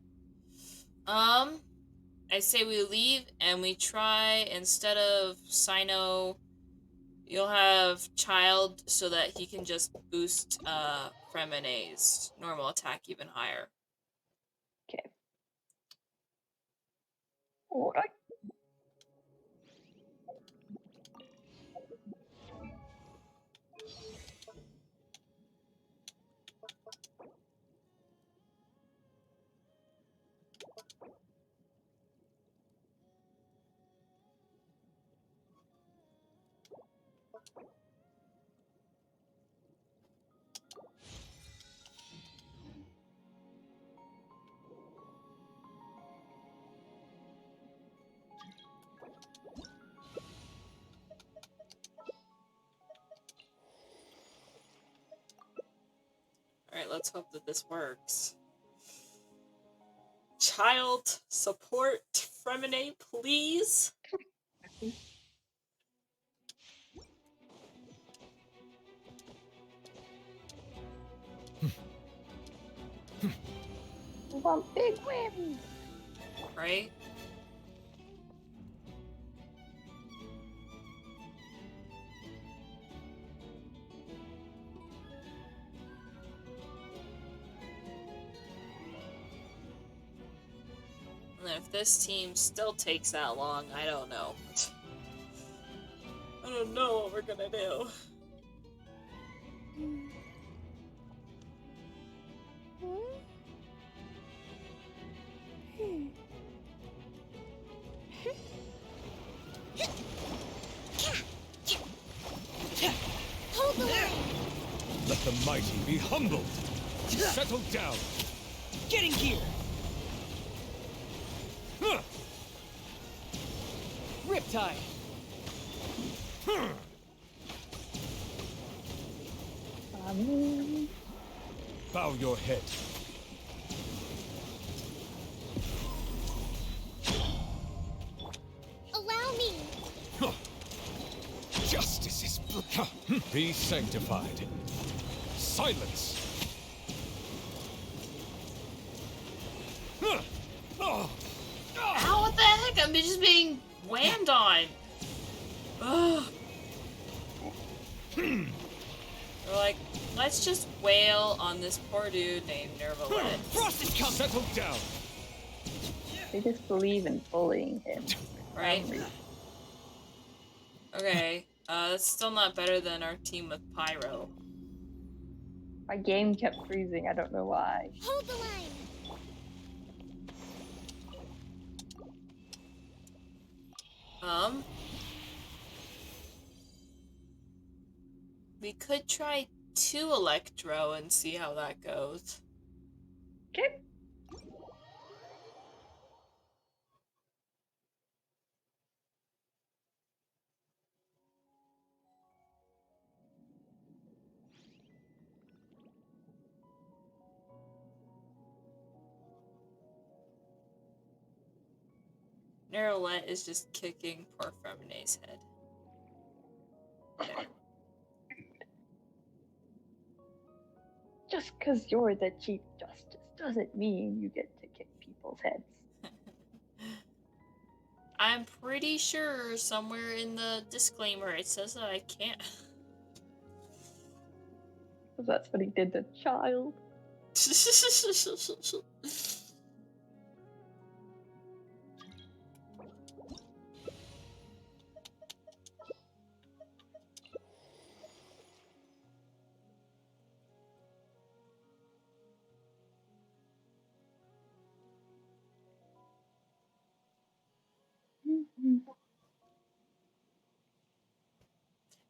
I say we leave and we try, instead of Sino, you'll have Child so that he can just boost Fremine's normal attack even higher. Okay. Alright. Alright, let's hope that this works. Child, support Fremine, please? want big wins. Right? And if this team still takes that long, I don't know. I don't know what we're gonna do. Hold the line! Let the mighty be humbled. Settle down. Getting here. Huh. Riptide. Bow your head. Allow me! Huh. Justice is be sanctified. Silence. Huh. Oh. Ow, what the heck? I'm just being whammed on. Ugh. They're like, let's just wail on this poor dude named Nervalet. Frost is coming. Settle down. They just believe in bullying him. Right? Okay, that's still not better than our team with Pyro. My game kept freezing. I don't know why. Hold the line! We could try 2 Electro and see how that goes. Okay. Nervalet is just kicking poor Fremine's head. There. Just because you're the Chief Justice doesn't mean you get to kick people's heads. I'm pretty sure somewhere in the disclaimer it says that I can't. Because that's what he did to child.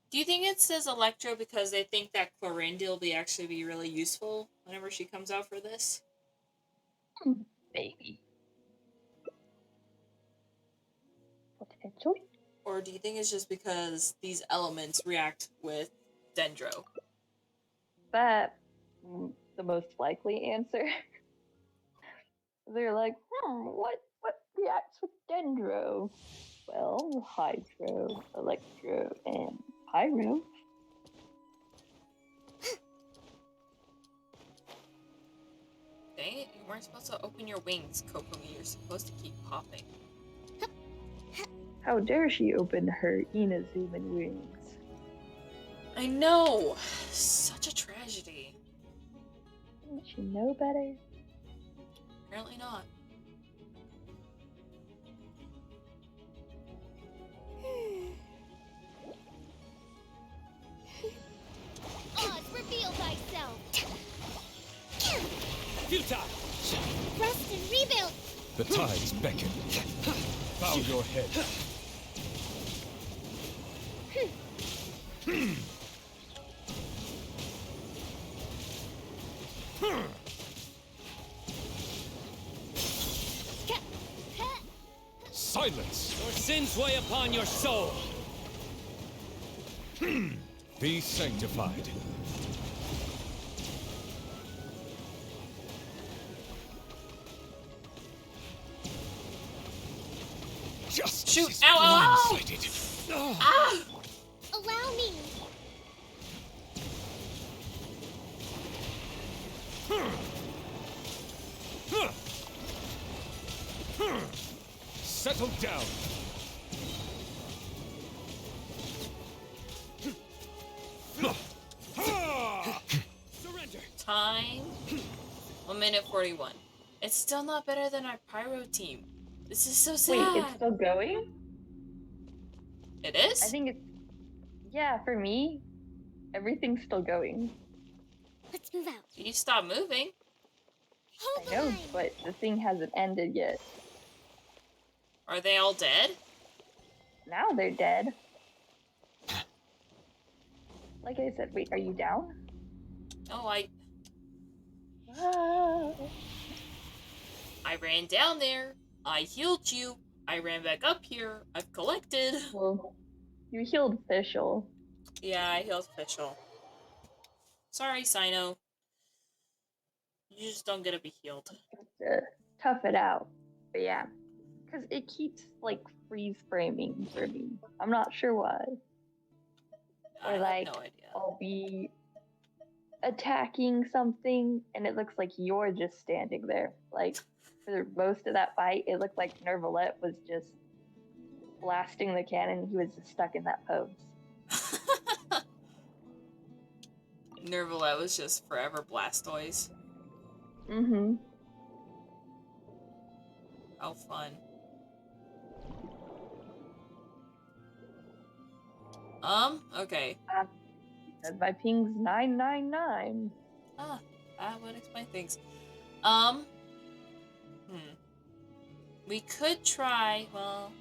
Do you think it says Electro because they think that Clorinde will actually be really useful whenever she comes out for this? Maybe. Potentially. Or do you think it's just because these elements react with Dendro? That's the most likely answer. They're like, what reacts with Dendro? Well, Hydro, Electro, and Pyro. Dang it, you weren't supposed to open your wings, Kokomi. You're supposed to keep popping. How dare she open her Inazuman wings? I know! Such a tragedy. Didn't she know better? Apparently not. Oz, reveal thyself! Futile. Rest and rebuild! The tides beckon. Bow your head. Silence. Your sins weigh upon your soul. Be sanctified. Justice Shoot! is Ow, ow, ow! blindsided. Ah! Allow me! minute 41. It's still not better than our pyro team. This is so sad. Wait, it's still going? It is? I think it's... Yeah, for me, everything's still going. Let's move out. You stop moving. Hold I know, the line. but the thing hasn't ended yet. Are they all dead? Now they're dead. Like I said, wait, are you down? No, Ah. I ran down there. I healed you. I ran back up here. I've collected. Well, you healed Fischl. Yeah, I healed Fischl. Sorry, Sino. You just don't get to be healed. To tough it out. But yeah, because it keeps like freeze framing for me. I'm not sure why. I Or have like no idea. I'll be attacking something and it looks like you're just standing there. Like for most of that fight, it looked like Nervalette was just blasting the cannon. He was just stuck in that pose. Nervalette was just forever Blastoise. Mm-hmm. How fun. Okay. Said my ping's 999. Ah, that would explain things. We could try, well...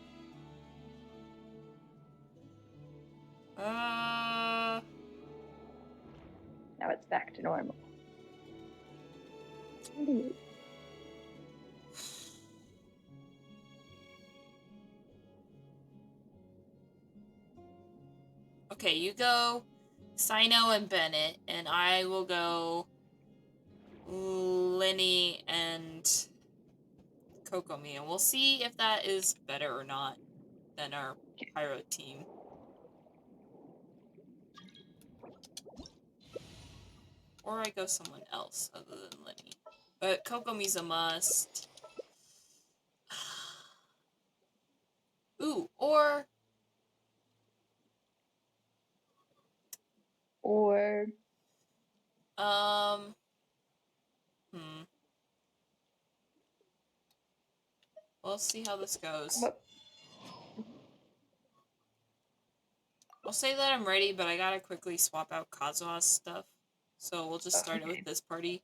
Now it's back to normal. Okay, you go Sino and Bennett, and I will go Lenny and Kokomi, and we'll see if that is better or not than our Pyro team. Or I go someone else other than Lenny. But Kokomi's a must. Ooh, or... We'll see how this goes. I'll say that I'm ready, but I gotta quickly swap out Kazuha's stuff. So we'll just start it with this party.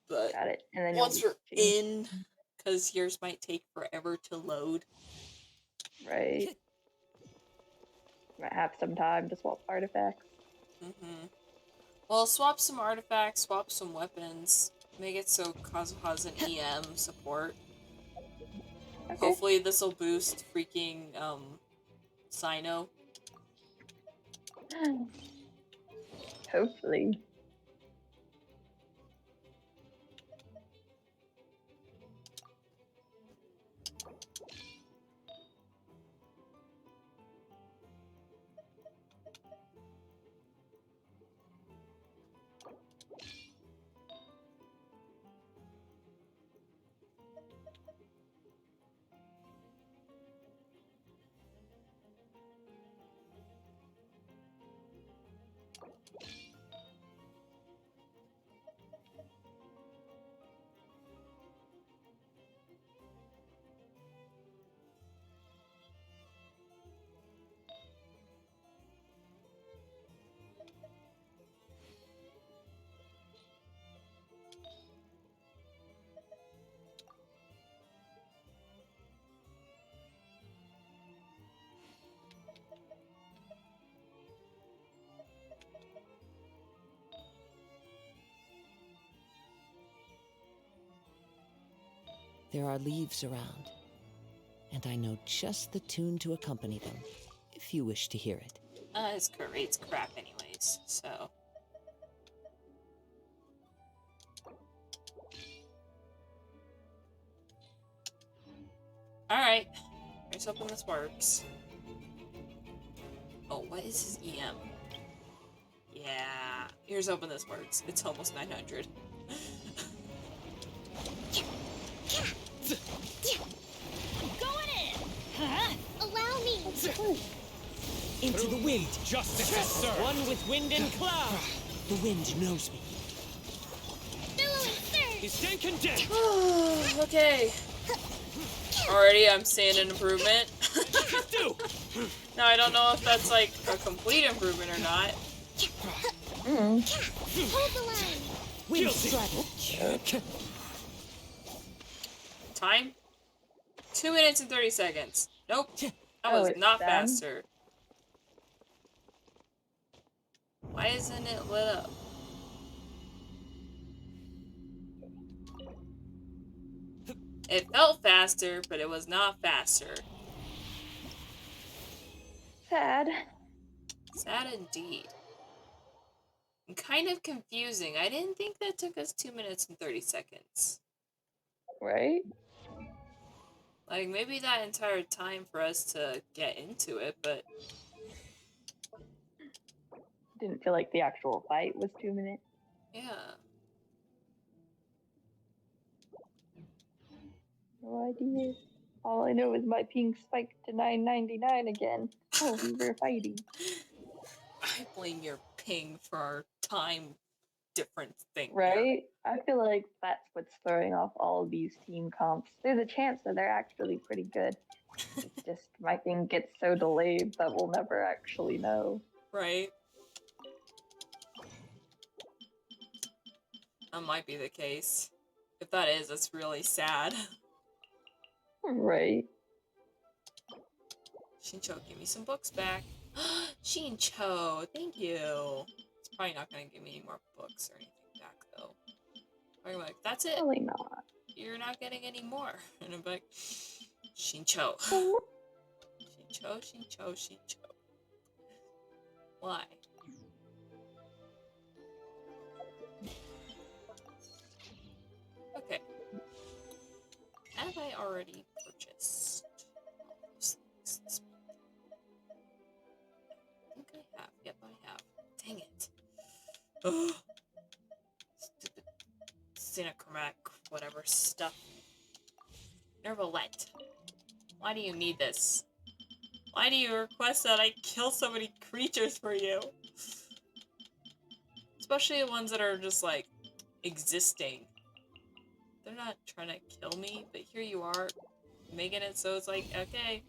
But got it. And then once we're in, because yours might take forever to load. Right. Might have some time to swap artifacts. Well, swap some artifacts, swap some weapons. Make it so Kazuha's an EM support. Okay. Hopefully this will boost freaking, Sino. Hopefully. There are leaves around, and I know just the tune to accompany them, if you wish to hear it. His crit rate's crap anyways, so... Alright, here's hoping this works. Oh, what is his EM? Yeah, here's hoping this works. It's almost 900. Going in! Huh? Allow me. Into the wind. Justice is served. One with wind and cloud. The wind knows me. Billowing surge. is stinking dead. Okay. Already I'm seeing an improvement. Do. Now I don't know if that's like a complete improvement or not. Hold the line. Wind strike. Time? 2 minutes and 30 seconds. Nope. That Oh, was it's not done? faster. Why isn't it lit up? It felt faster, but it was not faster. Sad. Sad indeed. And kind of confusing. I didn't think that took us 2 minutes and 30 seconds. Right? Like, maybe that entire time for us to get into it, but... Didn't feel like the actual fight was 2 minutes. yeah. No idea. All I know is my ping spiked to $9.99 again. Oh, we were fighting. I blame your ping for our time difference thing here. Right? I feel like that's what's throwing off all of these team comps. There's a chance that they're actually pretty good. It's just my thing gets so delayed that we'll never actually know. Right? That might be the case. If that is, that's really sad. Right. Shincho, give me some books back. Shincho, thank you. It's probably not gonna give me any more books or anything back, though. I'm like, that's it. Probably not. You're not getting any more. And I'm like, Shincho. Oh, Shincho, Shincho, Shincho. Why? Okay. Have I already purchased all those things this month? I think I have. Yep, I have. Dang it. Ugh. Stupid Cinechromatic whatever stuff. Nervalette. Why do you need this? Why do you request that I kill so many creatures for you? Especially the ones that are just, like, existing. They're not trying to kill me, but here you are, making it so it's like, okay,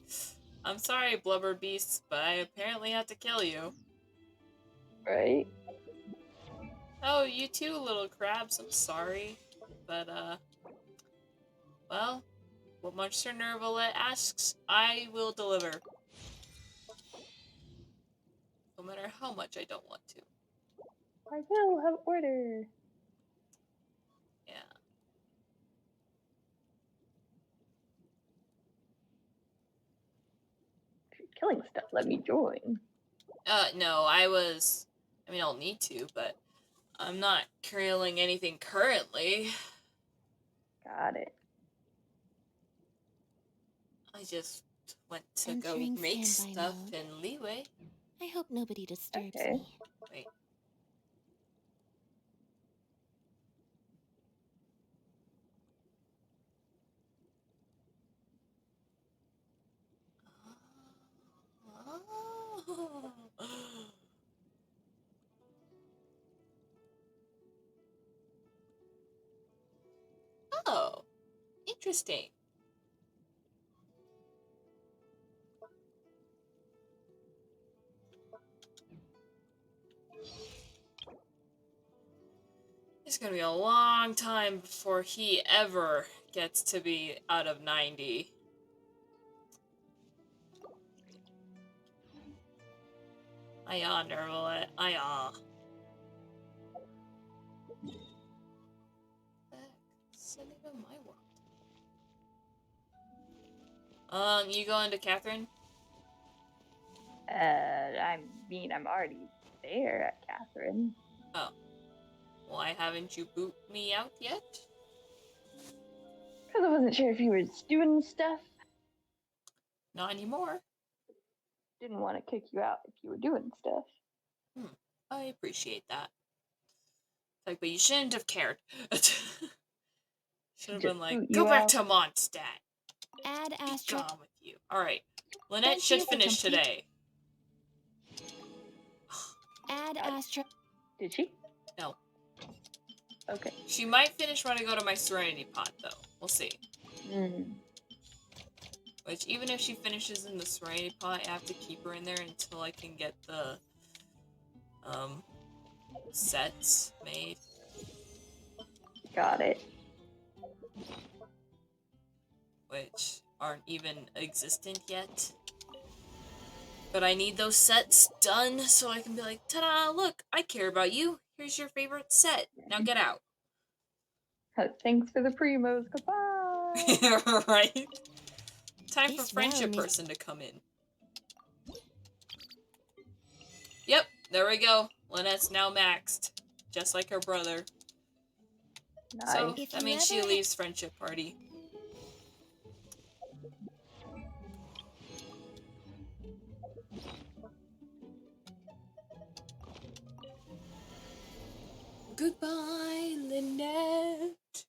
I'm sorry, blubber beasts, but I apparently have to kill you. right? Oh, you too, little crabs, I'm sorry. But, well, what Monster Nervalet asks, I will deliver. No matter how much I don't want to. I will have order. Yeah. If you're killing stuff, let me join. No, I mean, I'll need to, but I'm not killing anything currently. Got it. I just went to Entering go make standby stuff mode. in Leeway. I hope nobody disturbs Okay. me. Wait. Oh. Oh, interesting. It's gonna be a long time before he ever gets to be out of 90. Aya, Nervalet. Aya. Sending on my world. You going to Catherine? I mean, I'm already there at Catherine. Oh. Why haven't you boot me out yet? Because I wasn't sure if you were doing stuff. Not anymore. Didn't want to kick you out if you were doing stuff. I appreciate that. Like, but you shouldn't have cared. Should have been like, go back to Mondstadt. Add Be Astra. gone with you. Alright. Lynette Don't should you finish complete- today. Add Astra. Did she? No. Okay. She might finish when I go to my Serenity Pot, though. We'll see. Which, even if she finishes in the Serenity Pot, I have to keep her in there until I can get the, sets made. Got it. Which aren't even existent yet. But I need those sets done so I can be like, ta-da, look, I care about you. Here's your favorite set. Now get out. Thanks for the primos. Goodbye. Right? Time for This friendship round is- person to come in. Yep, there we go. Lynette's now maxed. Just like her brother. Nice. So, If that you means she ever- leaves friendship party. Goodbye, Lynette.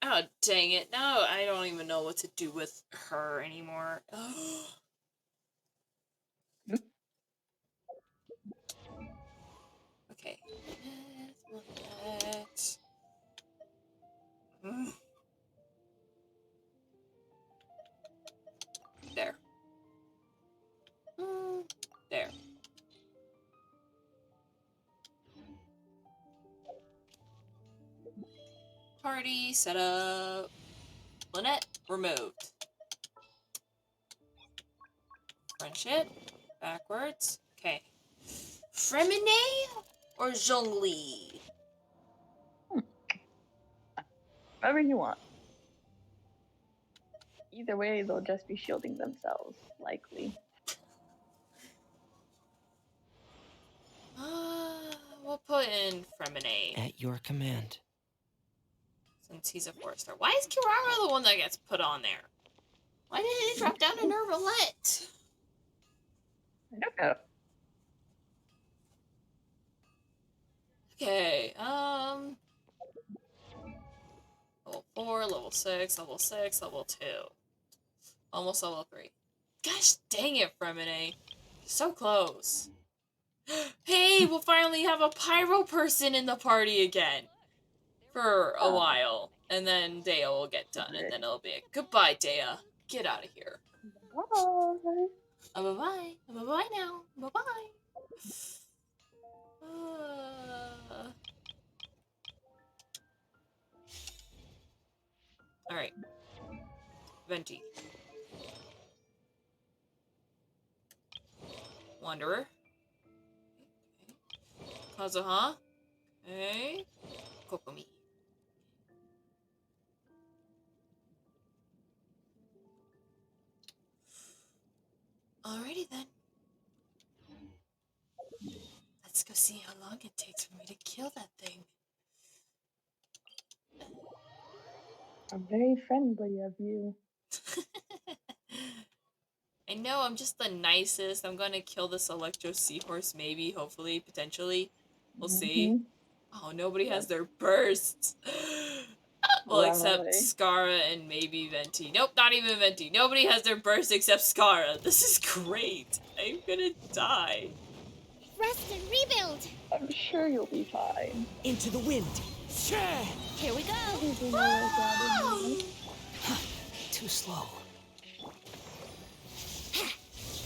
Oh, dang it. Now I don't even know what to do with her anymore. Okay. Lynette. There. There. Party set up. Lynette removed. Friendship. Backwards. Okay. Fremine or Zhongli? Whatever you want. Either way, they'll just be shielding themselves, likely. We'll put in Fremine. At your command. Since he's a 4-star. Why is Kirara the one that gets put on there? Why didn't he drop down to Nervalette? I don't know. Okay, level 4, level 6, level 6, level 2. Almost level 3. Gosh dang it, Fremine. So close. Hey, we'll finally have a pyro person in the party again. For a while. And then Dea will get done, and then it'll be a goodbye, Dea. Get out of here. Bye. Bye-bye. Bye-bye now. Bye-bye. Alright. Venti. Wanderer. Okay. Kazuha. Okay. Kokomi. Alrighty then. Let's go see how long it takes for me to kill that thing. I'm very friendly of you. I know, I'm just the nicest. I'm gonna kill this Electro Seahorse, maybe, hopefully, potentially. We'll see. Oh, nobody has their bursts. Well, except Scara and maybe Venti. Nope, not even Venti. Nobody has their burst except Scara. This is great. I'm gonna die. Rest and rebuild. I'm sure you'll be fine. Into the wind. Here we go. Too slow.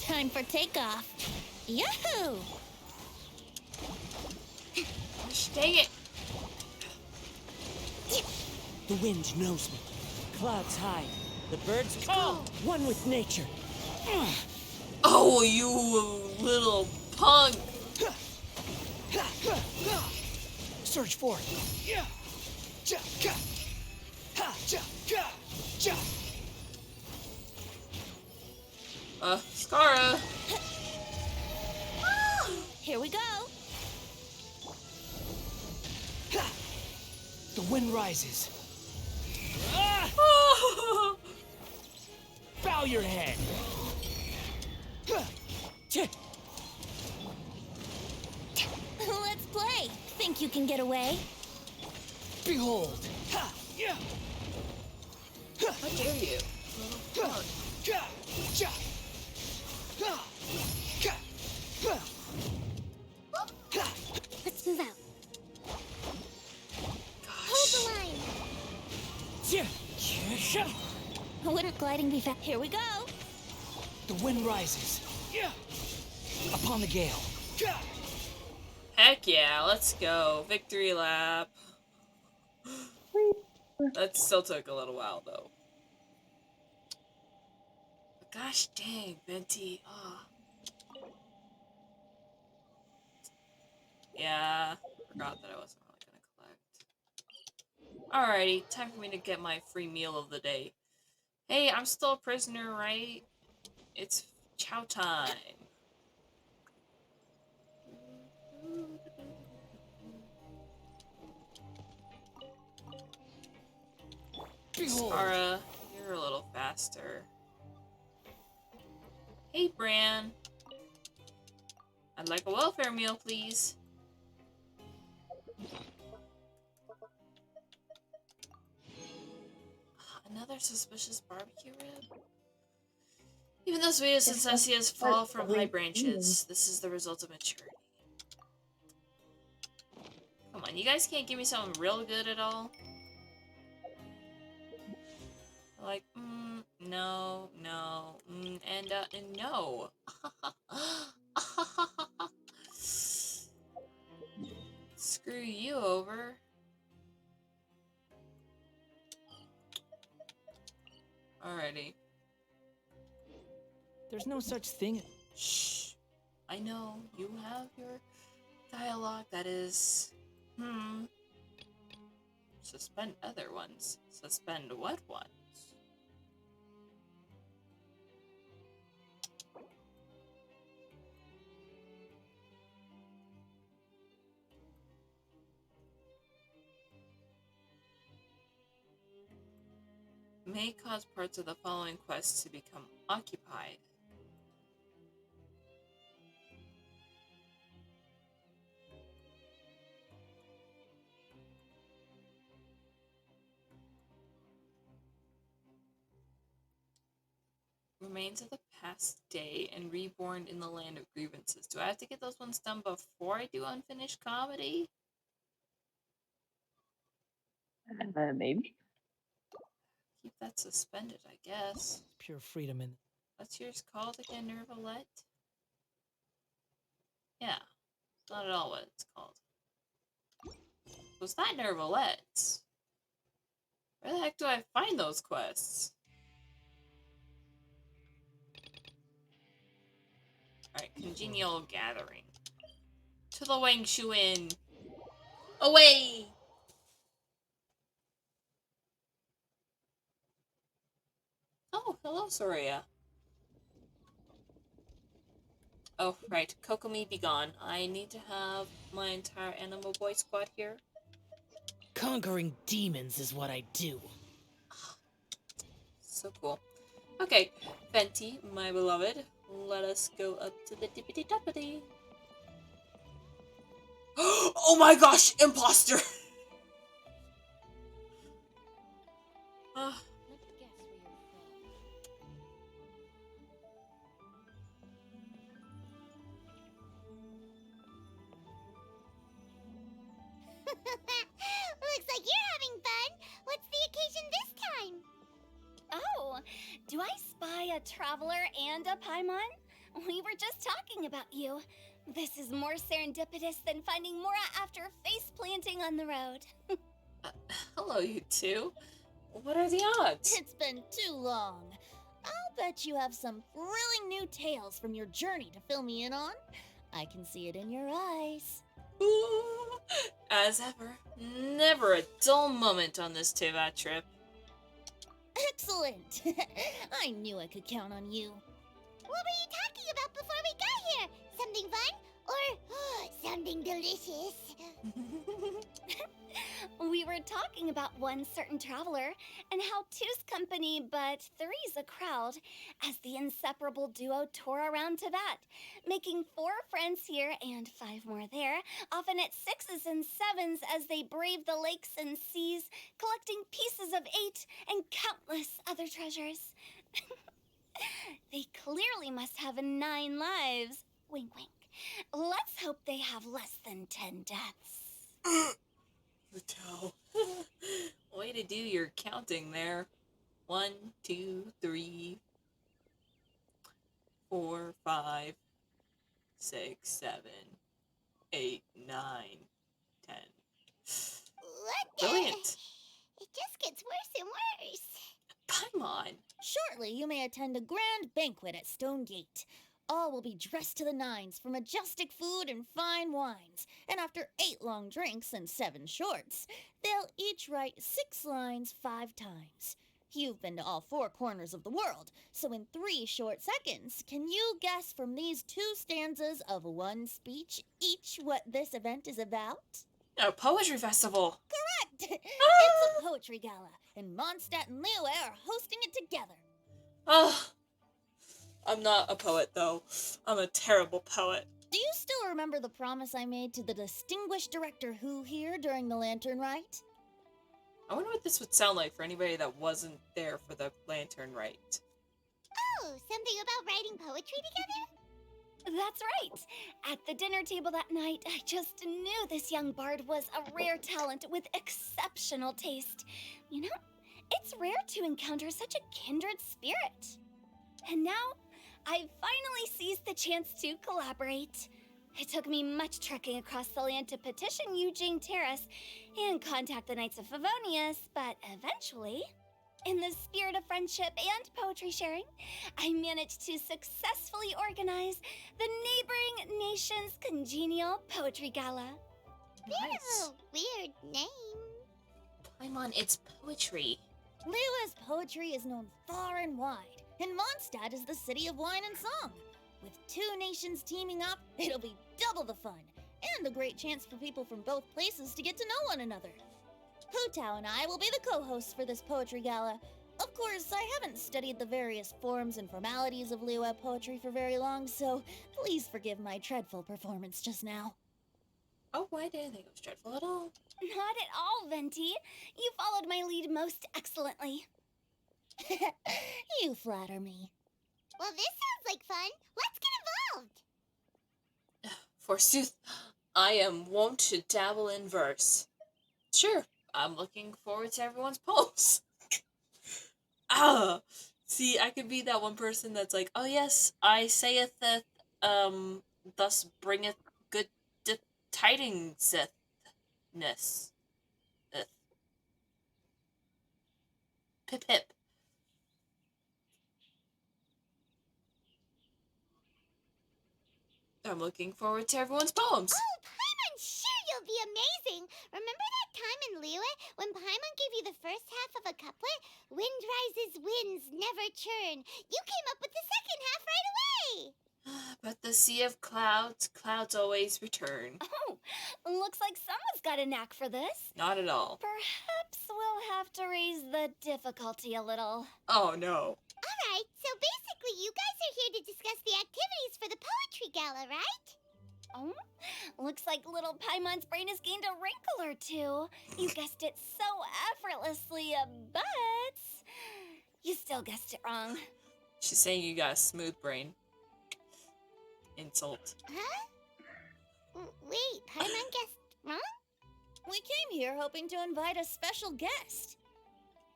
Time for takeoff. Yahoo! Gosh, dang it. The wind knows me. Clouds hide. The birds call. One with nature. Oh, you little punk. Surge forward. Scara. Here we go. The wind rises. Bow your head. Let's play. Think you can get away? Behold. How dare you? Little punk. Let's move out. Here we go. The wind rises. Yeah. Upon the gale. Heck yeah, let's go. Victory lap. That still took a little while though. But gosh dang, Venti. Oh. Yeah, forgot that I wasn't really gonna collect. Alrighty, time for me to get my free meal of the day. Hey, I'm still a prisoner, right? It's chow time. Skara, you're a little faster. Hey, Bran. I'd like a welfare meal, please. Another suspicious barbecue rib? Even though sweetest and sassiest fall from high branches, this is the result of maturity. Come on, you guys can't give me something real good at all? Like, no, no, and no. Screw you over. Alrighty. There's no such thing. Shh. I know, you have your dialogue that is... Suspend other ones. Suspend what ones? May cause parts of the following quests to become occupied. Remains of the past day and reborn in the land of grievances. Do I have to get those ones done before I do unfinished comedy? Maybe. Keep that suspended, I guess. Pure freedom in. What's yours called again, Nervalette? Yeah, it's not at all what it's called. Was that Nervalette's? Where the heck do I find those quests? Alright, congenial gathering. To the Wang Shuin! Away! Oh, hello, Soraya. Oh, right. Kokomi be gone. I need to have my entire Animal Boy squad here. Conquering demons is what I do. So cool. Okay, Venti, my beloved, let us go up to the dippity-doppity. Oh my gosh, imposter! Looks like you're having fun. What's the occasion this time? Oh, do I spy a traveler and a Paimon? We were just talking about you. This is more serendipitous than finding Mora after face planting on the road. Hello, you two. What are the odds? It's been too long. I'll bet you have some thrilling new tales from your journey to fill me in on. I can see it in your eyes. Ooh, as ever, never a dull moment on this Teyvat trip. Excellent! I knew I could count on you. What were you talking about before we got here? Something fun? Or something delicious? We were talking about one certain traveler and how two's company but three's a crowd as the inseparable duo tour around Teyvat, making 4 friends here and 5 more there, often at 6s and 7s as they brave the lakes and seas, collecting pieces of 8 and countless other treasures. They clearly must have 9 lives. Wink, wink. Let's hope they have less than 10 deaths. Uto. Way to do your counting there. 1, 2, 3, 4, 5, 6, 7, 8, 9, 10. What Brilliant. It just gets worse and worse. Paimon. Shortly, you may attend a grand banquet at Stonegate. All will be dressed to the nines for majestic food and fine wines. And after 8 long drinks and 7 shorts, they'll each write 6 lines 5 times. You've been to all 4 corners of the world, so in 3 short seconds, can you guess from these 2 stanzas of 1 speech each what this event is about? A poetry festival. Correct! It's a poetry gala, and Mondstadt and Liyue are hosting it together. Oh, I'm not a poet, though. I'm a terrible poet. Do you still remember the promise I made to the distinguished director Who here during the Lantern Rite? I wonder what this would sound like for anybody that wasn't there for the Lantern Rite. Oh, something about writing poetry together? That's right. At the dinner table that night, I just knew this young bard was a rare talent with exceptional taste. You know, it's rare to encounter such a kindred spirit. And now, I've finally seized the chance to collaborate. It took me much trekking across the land to petition Eugene Terrace and contact the Knights of Favonius, but eventually, in the spirit of friendship and poetry sharing, I managed to successfully organize the neighboring nation's congenial poetry gala. Nice. Weird name. Paimon, it's poetry. Liyue's poetry is known far and wide, and Mondstadt is the city of wine and song. With 2 nations teaming up, it'll be double the fun, and a great chance for people from both places to get to know one another. Hu Tao and I will be the co-hosts for this poetry gala. Of course, I haven't studied the various forms and formalities of Liyue poetry for very long, so please forgive my dreadful performance just now. Oh, why didn't I think it was dreadful at all? Not at all, Venti. You followed my lead most excellently. You flatter me. Well, this sounds like fun. Let's get involved. Forsooth, I am wont to dabble in verse. Sure, I'm looking forward to everyone's poems. See, I could be that one person that's like, oh yes, I saith that, thus bringeth good tidings-ness. Pip pip. I'm looking forward to everyone's poems. Oh, Paimon, sure you'll be amazing. Remember that time in Liyue when Paimon gave you the first half of a couplet? Wind rises, winds never churn. You came up with the second half right away. But the sea of clouds, clouds always return. Oh, looks like someone's got a knack for this. Not at all. Perhaps we'll have to raise the difficulty a little. Oh no. All right, so basically you guys are here to discuss the activities for the poetry gala, right? Oh, looks like little Paimon's brain has gained a wrinkle or two. You guessed it so effortlessly, but you still guessed it wrong. She's saying you got a smooth brain. Insult. Huh? Wait, Paimon guessed wrong? We came here hoping to invite a special guest.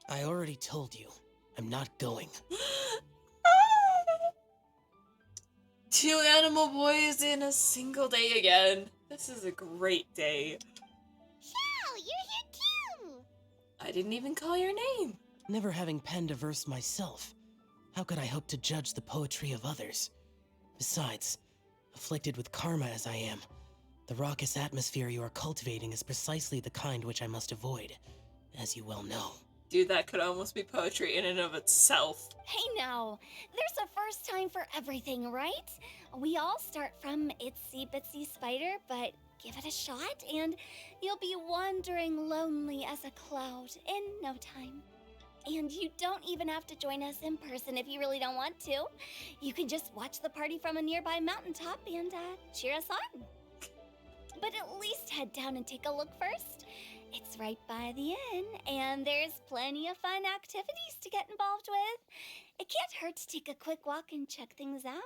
I already told you, I'm not going. 2 animal boys in a single day again. This is a great day. Xiao, you're here too. I didn't even call your name. Never having penned a verse myself, how could I hope to judge the poetry of others? Besides, afflicted with karma as I am, the raucous atmosphere you are cultivating is precisely the kind which I must avoid, as you well know. Dude, that could almost be poetry in and of itself. Hey now, there's a first time for everything, right? We all start from itsy bitsy spider, but give it a shot and you'll be wandering lonely as a cloud in no time. And you don't even have to join us in person if you really don't want to. You can just watch the party from a nearby mountaintop and cheer us on. But at least head down and take a look first. It's right by the inn, and there's plenty of fun activities to get involved with. It can't hurt to take a quick walk and check things out.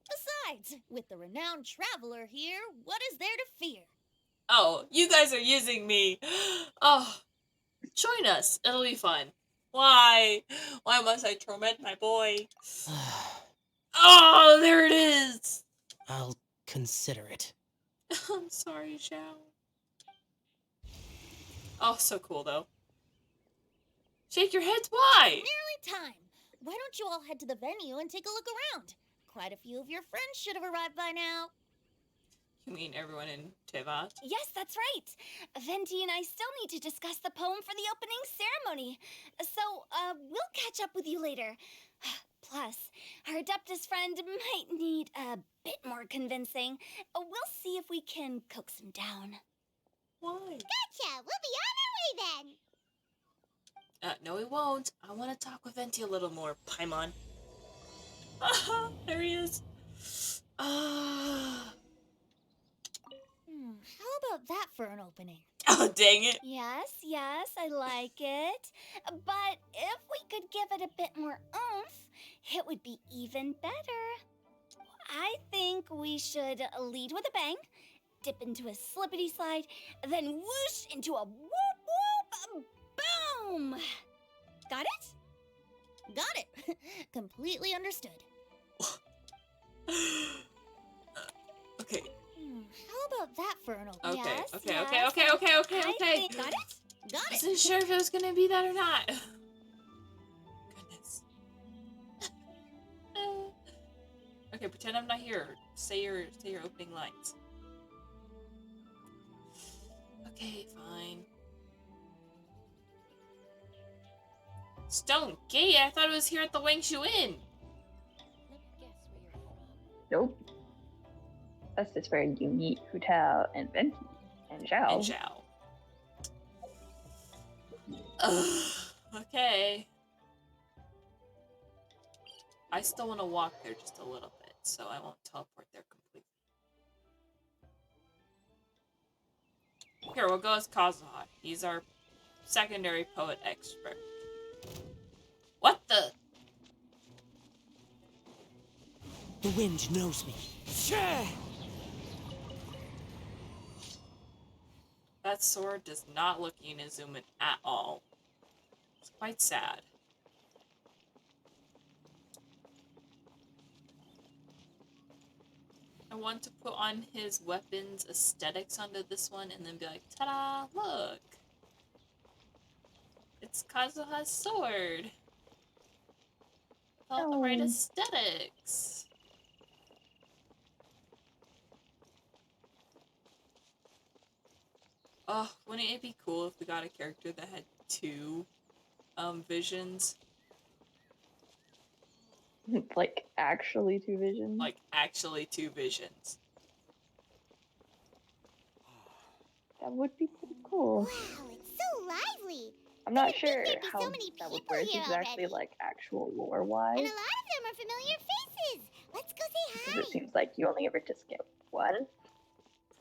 Besides, with the renowned traveler here, what is there to fear? Oh, you guys are using me. Oh, join us. It'll be fun. Why? Why must I torment my boy? Oh, there it is! I'll consider it. I'm sorry, Xiao. Oh, so cool, though. Shake your heads, why? Nearly time. Why don't you all head to the venue and take a look around? Quite a few of your friends should have arrived by now. You mean everyone in Teyvat? Yes, that's right. Venti and I still need to discuss the poem for the opening ceremony. So, we'll catch up with you later. Plus, our Adeptus friend might need a bit more convincing. We'll see if we can coax him down. Why? Gotcha! We'll be on our way then! No, we won't. I want to talk with Venti a little more, Paimon. There he is. How about that for an opening? Oh, dang it. Yes, I like it. But if we could give it a bit more oomph, it would be even better. I think we should lead with a bang, dip into a slippity slide, then whoosh into a whoop whoop boom! Got it? Got it. Completely understood. Okay. How about that for an opening? Okay, Yes, okay, yes. okay. I think- Got it? Got it. Wasn't sure if it was gonna be that or not. Goodness. Okay, pretend I'm not here. Say your opening lines. Okay, fine. Stone Gate? I thought it was here at the Wangshu Inn. Nope. That's just where you meet Hu Tao and Venti and Zhao. And Zhao. Ugh, okay. I still want to walk there just a little bit, so I won't teleport there completely. Here, we'll go as Kazuha. He's our secondary poet expert. What the? The wind knows me. That sword does not look Inazuman at all. It's quite sad. I want to put on his weapons aesthetics onto this one and then be like, ta-da, look! It's Kazuha's sword! With all the right aesthetics! Oh, wouldn't it be cool if we got a character that had two visions? Like, actually two visions? Like, actually two visions. That would be pretty cool. Wow, it's so lively! I'm not Didn't sure think there'd be how so many that would people work here exactly, already. like, actual lore-wise. And a lot of them are familiar faces! Let's go say hi! Because it seems like you only ever just get one.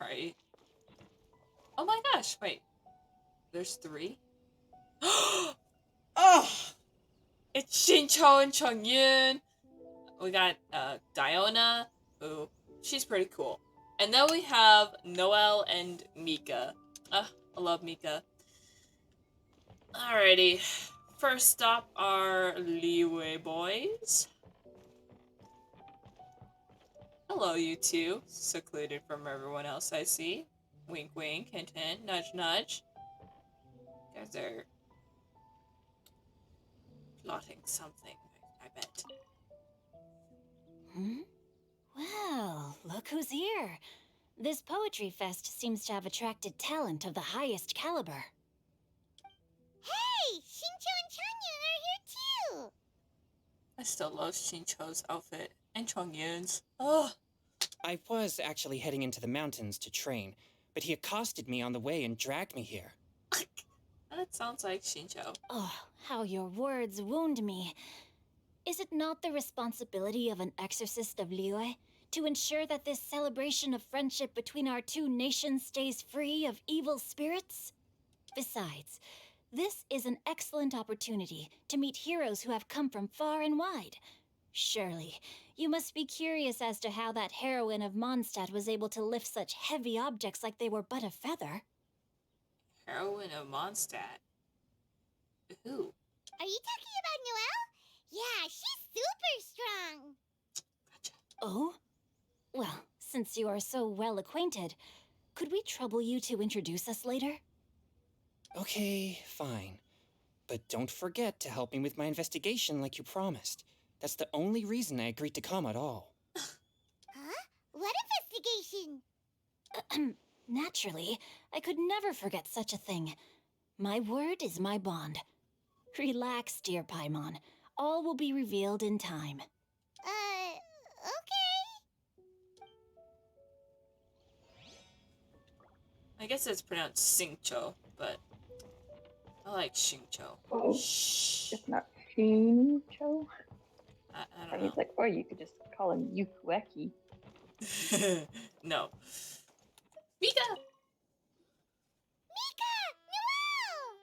Right? Oh my gosh, wait. There's three? Oh! It's Shincho and Chongyun! We got Diona, who, she's pretty cool. And then we have Noelle and Mika. I love Mika. Alrighty. First up are Liyue boys. Hello, you two. Secluded from everyone else I see. Wink, wink, hint, hint, nudge, nudge. You guys are plotting something, I bet. Well, look who's here. This poetry fest seems to have attracted talent of the highest caliber. Hey! Shincho and Changyun are here too! I still love Shincho's outfit and Chongyun's. Oh, I was actually heading into the mountains to train, but he accosted me on the way and dragged me here. that sounds like Shincho. Oh, how your words wound me. Is it not the responsibility of an exorcist of Liyue to ensure that this celebration of friendship between our two nations stays free of evil spirits? Besides, this is an excellent opportunity to meet heroes who have come from far and wide. Surely, you must be curious as to how that heroine of Mondstadt was able to lift such heavy objects like they were but a feather. Heroine of Mondstadt? Who? Are you talking about Noelle? Yeah, she's super strong. Oh? Well, since you are so well acquainted, could we trouble you to introduce us later? Okay, fine. But don't forget to help me with my investigation like you promised. That's the only reason I agreed to come at all. Huh? What investigation? Naturally, I could never forget such a thing. My word is my bond. Relax, dear Paimon. All will be revealed in time. Okay. I guess it's pronounced Xingqiu, but I like Xingqiu. Oh, Shh. it's not Shincho. I I don't mean, it's like, or you could just call him Yukueki. know. No. Mika! Mika! Noelle!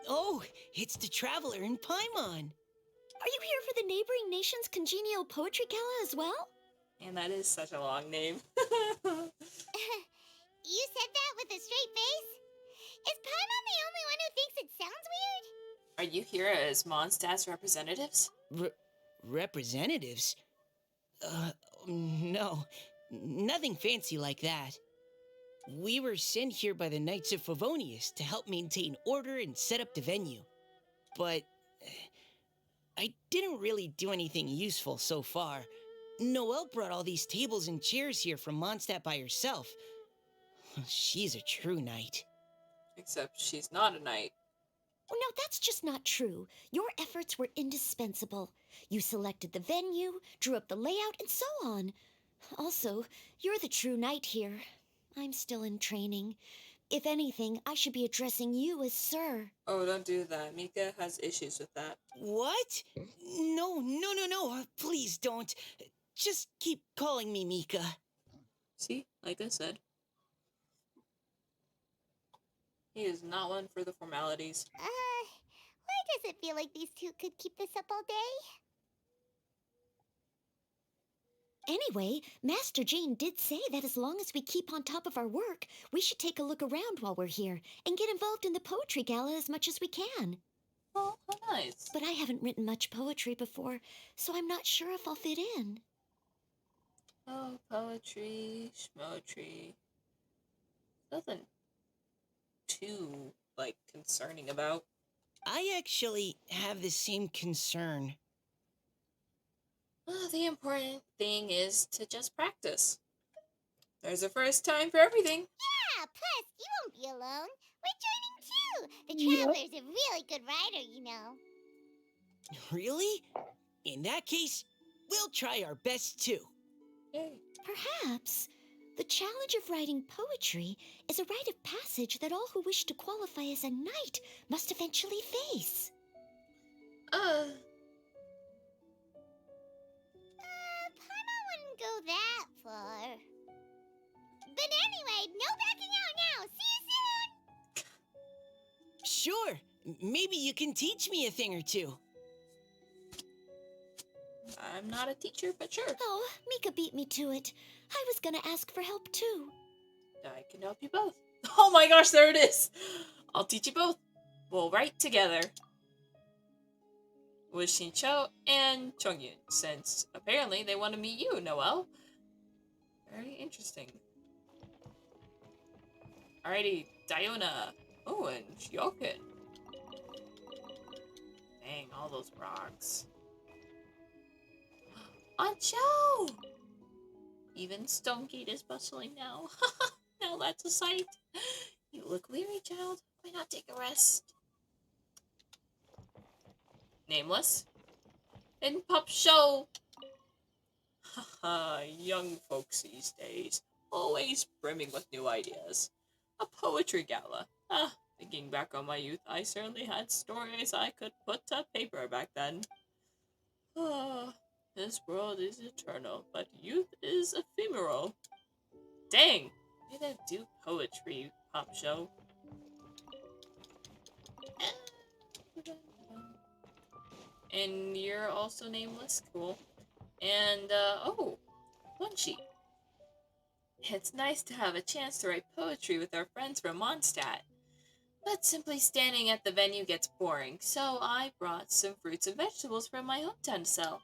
Oh, it's the Traveler in Paimon. Are you here for the neighboring nation's congenial poetry gala as well? And that is such a long name. You said that with a straight face? Is Paimon the only one who thinks it sounds weird? Are you here as Mondstadt's representatives? Representatives? No. Nothing fancy like that. We were sent here by the Knights of Favonius to help maintain order and set up the venue. But I didn't really do anything useful so far. Noelle brought all these tables and chairs here from Mondstadt by herself. She's a true knight. Except she's not a knight. Oh, no, that's just not true. Your efforts were indispensable. You selected the venue, drew up the layout, and so on. Also, you're the true knight here. I'm still in training. If anything, I should be addressing you as Sir. Oh, don't do that. Mika has issues with that. What? No. Please don't. Just keep calling me Mika. See? Like I said. He is not one for the formalities. Why does it feel like these two could keep this up all day? Anyway, Master Jane did say that as long as we keep on top of our work, we should take a look around while we're here and get involved in the poetry gala as much as we can. Oh, how nice. But I haven't written much poetry before, so I'm not sure if I'll fit in. Oh, poetry, schmoetry. Nothing too, concerning about. I actually have the same concern. Well, the important thing is to just practice. There's a first time for everything. Yeah, plus, you won't be alone. We're joining too. The Traveler's a really good writer, you know. Really? In that case, we'll try our best too. Yay. Perhaps the challenge of writing poetry is a rite of passage that all who wish to qualify as a knight must eventually face. Paimon wouldn't go that far. But anyway, no backing out now. See you soon. Sure. Maybe you can teach me a thing or two. I'm not a teacher, but sure. Oh, Mika beat me to it. I was gonna ask for help too. I can help you both. Oh my gosh, there it is. I'll teach you both. We'll write together. With Xingqiu and Chongyun, since apparently they want to meet you, Noelle. Very interesting. Alrighty, Diona. Oh, and Shioken. Dang, all those rocks. Ancho! Even Stonegate is bustling now. Now that's a sight. You look weary, child. Why not take a rest? Nameless. In Pup Show. Haha, young folks these days. Always brimming with new ideas. A poetry gala. Thinking back on my youth, I certainly had stories I could put to paper back then. This world is eternal, but youth is ephemeral. Dang! Way to do poetry, Pop Show. And you're also nameless? Cool. And, oh, Munchie. It's nice to have a chance to write poetry with our friends from Mondstadt. But simply standing at the venue gets boring, so I brought some fruits and vegetables from my hometown to sell.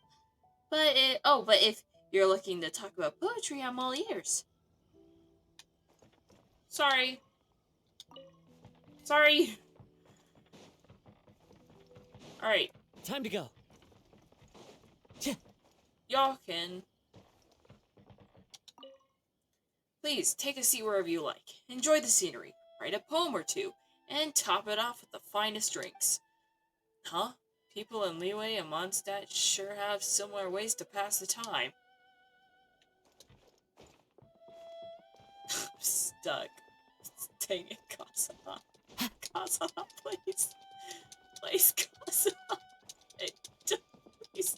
But if you're looking to talk about poetry, I'm all ears. Sorry. Sorry. Alright. Time to go. Y'all can. Please, take a seat wherever you like. Enjoy the scenery, write a poem or two, and top it off with the finest drinks. Huh? People in Liyue and Mondstadt sure have similar ways to pass the time. I'm stuck. Dang it, Kazama. Kazama, please. Please, Kazama. Please.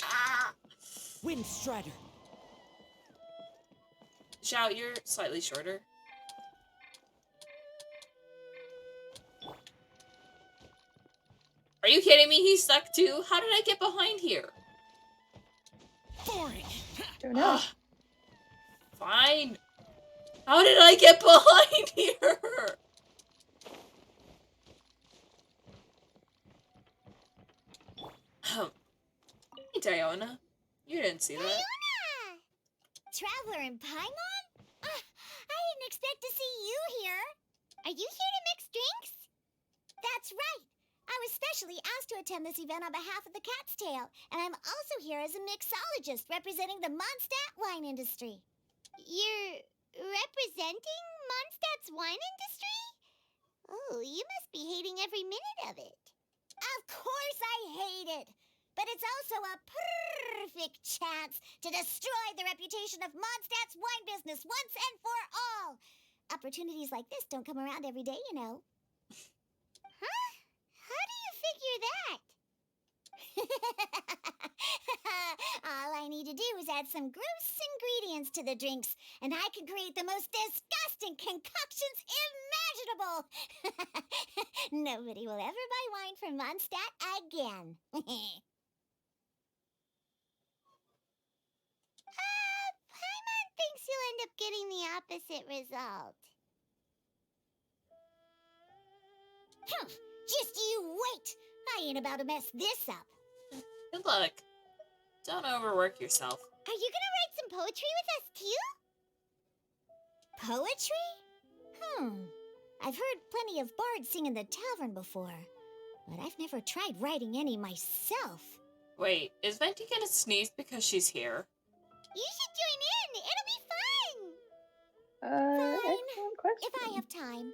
Ah! Wind Strider. Shout, you're slightly shorter. Are you kidding me? He's stuck too? How did I get behind here? Boring. Don't know. Fine. How did I get behind here? Hey, Diona. You didn't see that. Diona! Traveler in Paimon? I didn't expect to see you here. Are you here to mix drinks? That's right. I was specially asked to attend this event on behalf of the Cat's Tail, and I'm also here as a mixologist representing the Mondstadt wine industry. You're representing Mondstadt's wine industry? Oh, you must be hating every minute of it. Of course I hate it, but it's also a perfect chance to destroy the reputation of Mondstadt's wine business once and for all. Opportunities like this don't come around every day, you know. Huh? How do you figure that? All I need to do is add some gross ingredients to the drinks, and I can create the most disgusting concoctions imaginable. Nobody will ever buy wine from Mondstadt again. Paimon thinks you'll end up getting the opposite result. Just you wait! I ain't about to mess this up. Good luck. Don't overwork yourself. Are you gonna write some poetry with us too? Poetry? I've heard plenty of bards sing in the tavern before, but I've never tried writing any myself. Wait, is Venti gonna sneeze because she's here? You should join in! It'll be fun! Fine, Excellent question. if I have time.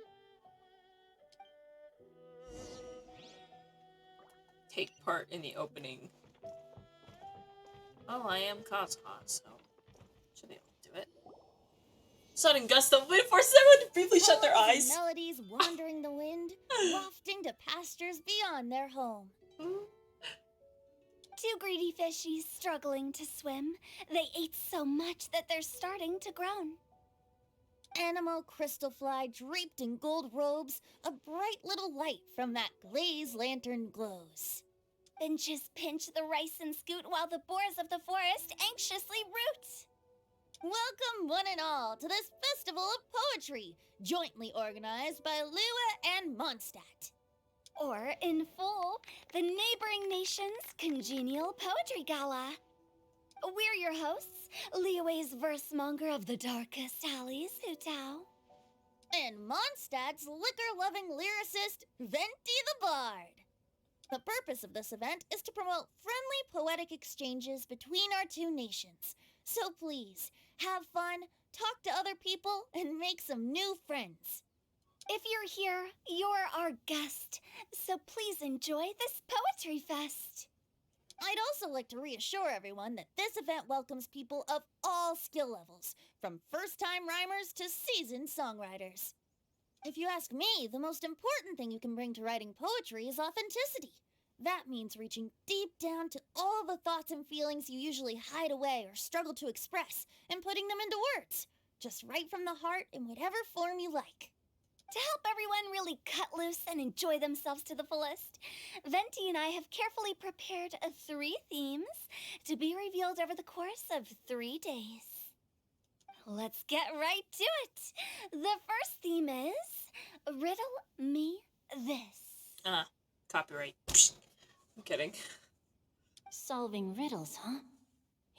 Take part in the opening. Well, I am Kazuha, so should be able to do it. Sudden gust of wind forces everyone to briefly shut their eyes. Melodies wandering the wind, wafting to pastures beyond their home. Two greedy fishies struggling to swim. They ate so much that they're starting to groan. Animal crystal fly draped in gold robes, a bright little light from that glaze lantern glows. Finches pinch the rice and scoot while the boars of the forest anxiously root. Welcome one and all to this festival of poetry, jointly organized by Liyue and Mondstadt. Or, in full, the neighboring nation's congenial poetry gala. We're your hosts, Liyue's versemonger of the darkest alleys, Hutao. And Mondstadt's liquor-loving lyricist, Venti the Bard. The purpose of this event is to promote friendly poetic exchanges between our two nations. So please, have fun, talk to other people, and make some new friends. If you're here, you're our guest, so please enjoy this poetry fest. I'd also like to reassure everyone that this event welcomes people of all skill levels, from first-time rhymers to seasoned songwriters. If you ask me, the most important thing you can bring to writing poetry is authenticity. That means reaching deep down to all the thoughts and feelings you usually hide away or struggle to express, and putting them into words, just right from the heart in whatever form you like. To help everyone really cut loose and enjoy themselves to the fullest, Venti and I have carefully prepared 3 themes to be revealed over the course of 3 days. let's get right to it. The first theme is Riddle Me This. Copyright. Psst. I'm kidding. Solving riddles, huh?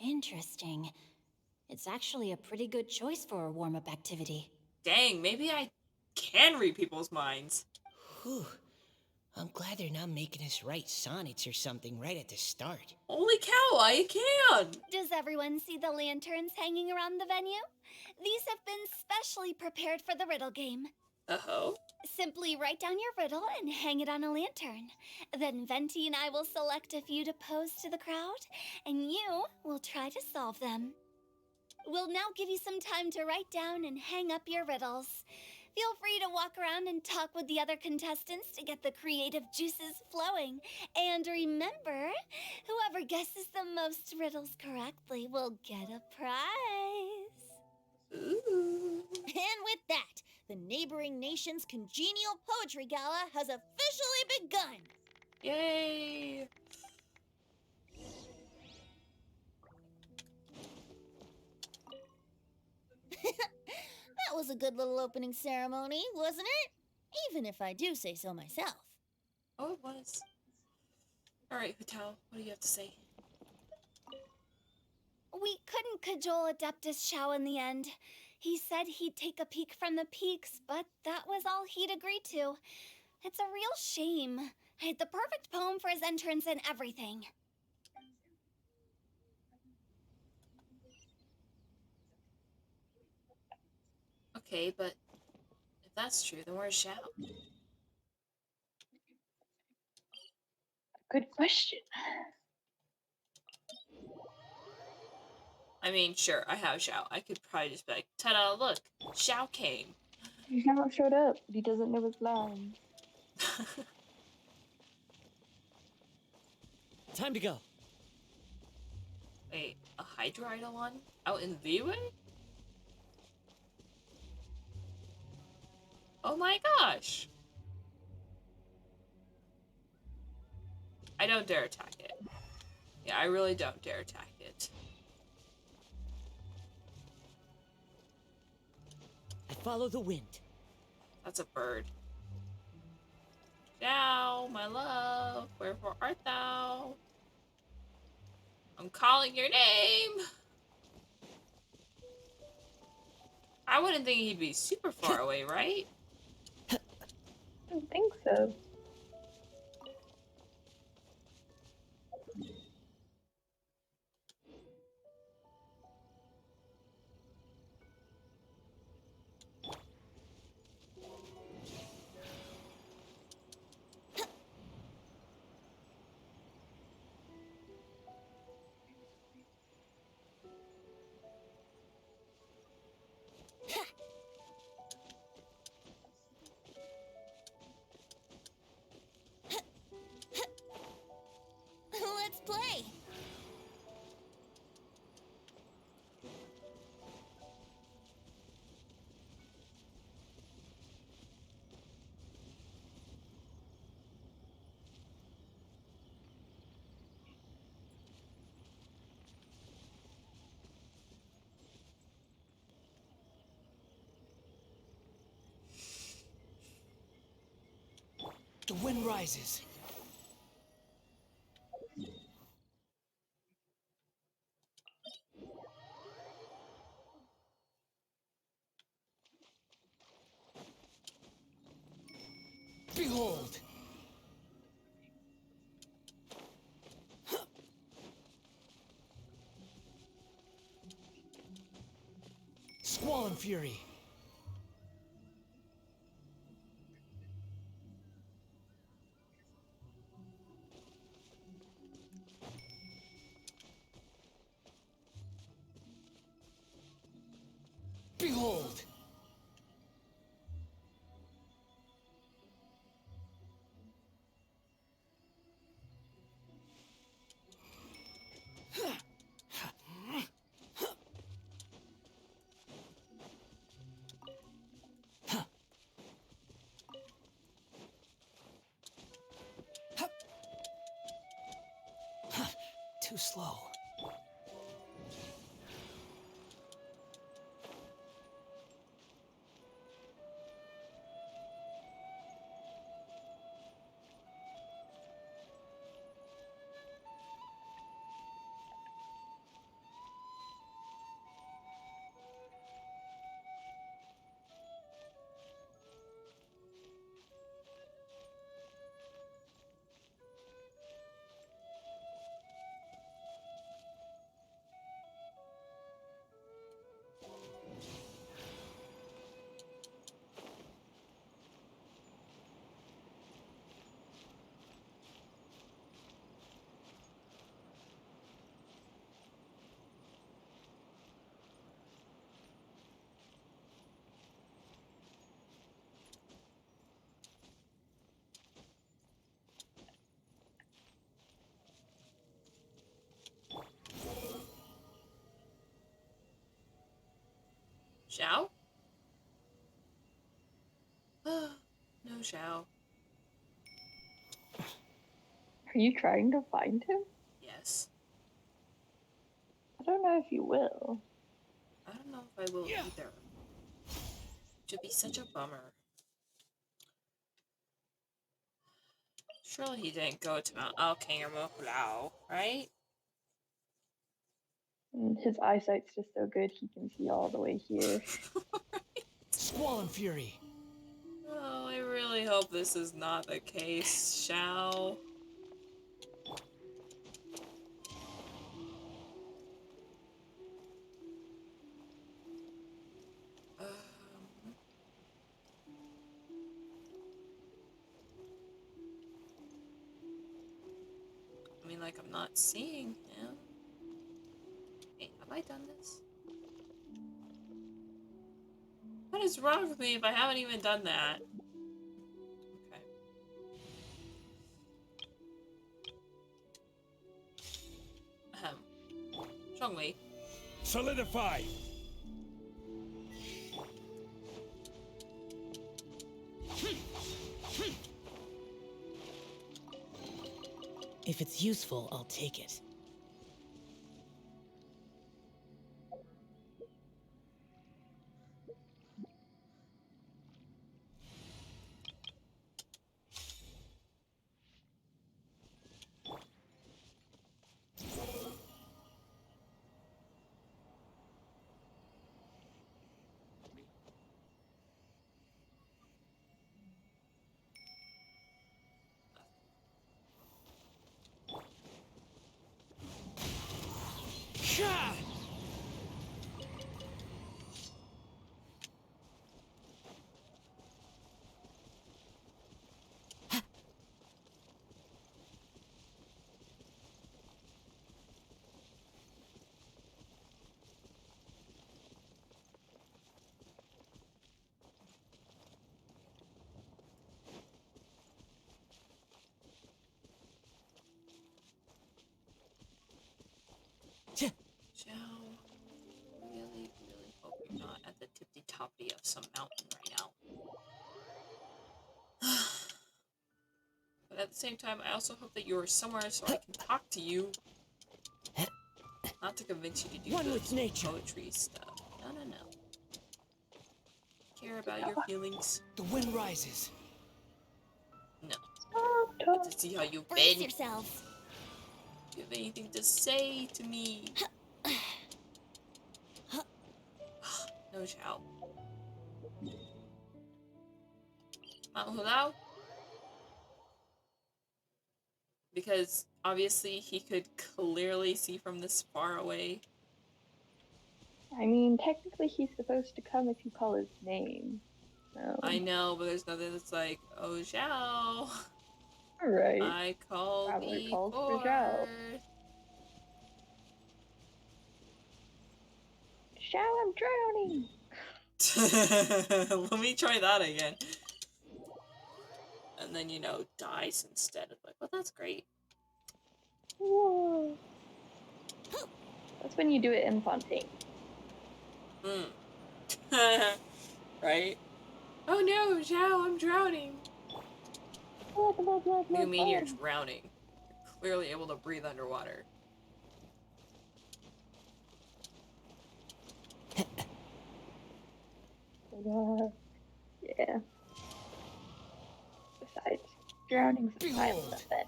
Interesting. It's actually a pretty good choice for a warm-up activity. Dang, maybe I can read people's minds. Whew. I'm glad they're not making us write sonnets or something right at the start. Holy cow, I can! Does everyone see the lanterns hanging around the venue? These have been specially prepared for the riddle game. Uh-oh. Simply write down your riddle and hang it on a lantern. Then Venti and I will select a few to pose to the crowd, and you will try to solve them. We'll now give you some time to write down and hang up your riddles. Feel free to walk around and talk with the other contestants to get the creative juices flowing. And remember, whoever guesses the most riddles correctly will get a prize. Ooh. And with that, the neighboring nation's congenial poetry gala has officially begun. Yay! That was a good little opening ceremony, wasn't it? Even if I do say so myself. Oh, it was. Alright, Hutao, what do you have to say? We couldn't cajole Adeptus Shao in the end. He said he'd take a peek from the peaks, but that was all he'd agreed to. It's a real shame. I had the perfect poem for his entrance and everything. Okay, but if that's true, then where's Shao? Good question. I mean, sure, I have Shao. I could probably just be like, ta-da, look, Shao came. He hasn't showed up, but he doesn't know his lines. Time to go. Wait, a Hydra Eidolon? Out in Liyue? Oh my gosh! I don't dare attack it. Yeah, I really don't dare attack it. I follow the wind. That's a bird. Shao, my love, wherefore art thou? I'm calling your name! I wouldn't think he'd be super far away, right? I don't think so. Let's play. The wind rises. Behold! Squall and fury. Behold! Too slow. Xiao? No Xiao. Are you trying to find him? Yes. I don't know if you will. I don't know if I will either. Which would be such a bummer. Surely he didn't go to Mount Alkangamokulao, right? And his eyesight's just so good he can see all the way here. Squall and Fury. Oh, I really hope this is not the case, Xiao. I mean, like, I'm not seeing him. Hey, have I done this? What is wrong with me if I haven't even done that? Okay. Zhongli. Solidify. If it's useful, I'll take it. Xiao, really, really hope you're not at the tippy-toppy of some mountain right now. But at the same time, I also hope that you're somewhere so I can talk to you. Not to convince you to do this poetry stuff. No, no, no. Care about your feelings. The wind rises. No. But to see how you've Brace been. yourselves. Do you have anything to say to me? No Xiao. Mount Hulao? Because obviously he could clearly see from this far away. I mean, technically he's supposed to come if you call his name. So. I know, but there's nothing that's like, oh Xiao. Right. I call Traveler thee calls for forth. Zhao. Zhao, I'm drowning! Let me try that again. And then, you know, dies instead. Of like, well, that's great. Whoa. That's when you do it in Fontaine. Right? Oh no, Zhao, I'm drowning. Blah, blah, blah, blah, You mean you're drowning? You're clearly able to breathe underwater. Yeah. Besides, drowning's a silent event.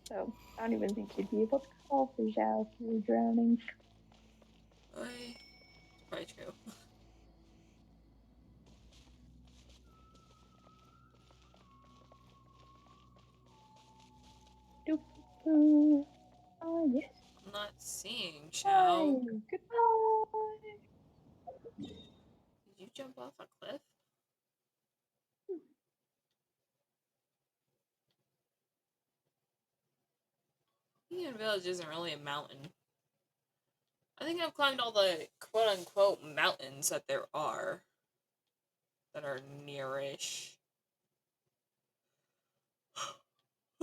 So, I don't even think you'd be able to call for Zhao if you were drowning. Probably true. Oh, yes. I'm not seeing Xiao. Bye. Goodbye. Did you jump off a cliff? Indian Village isn't really a mountain. I think I've climbed all the quote-unquote mountains that there are. That are nearish.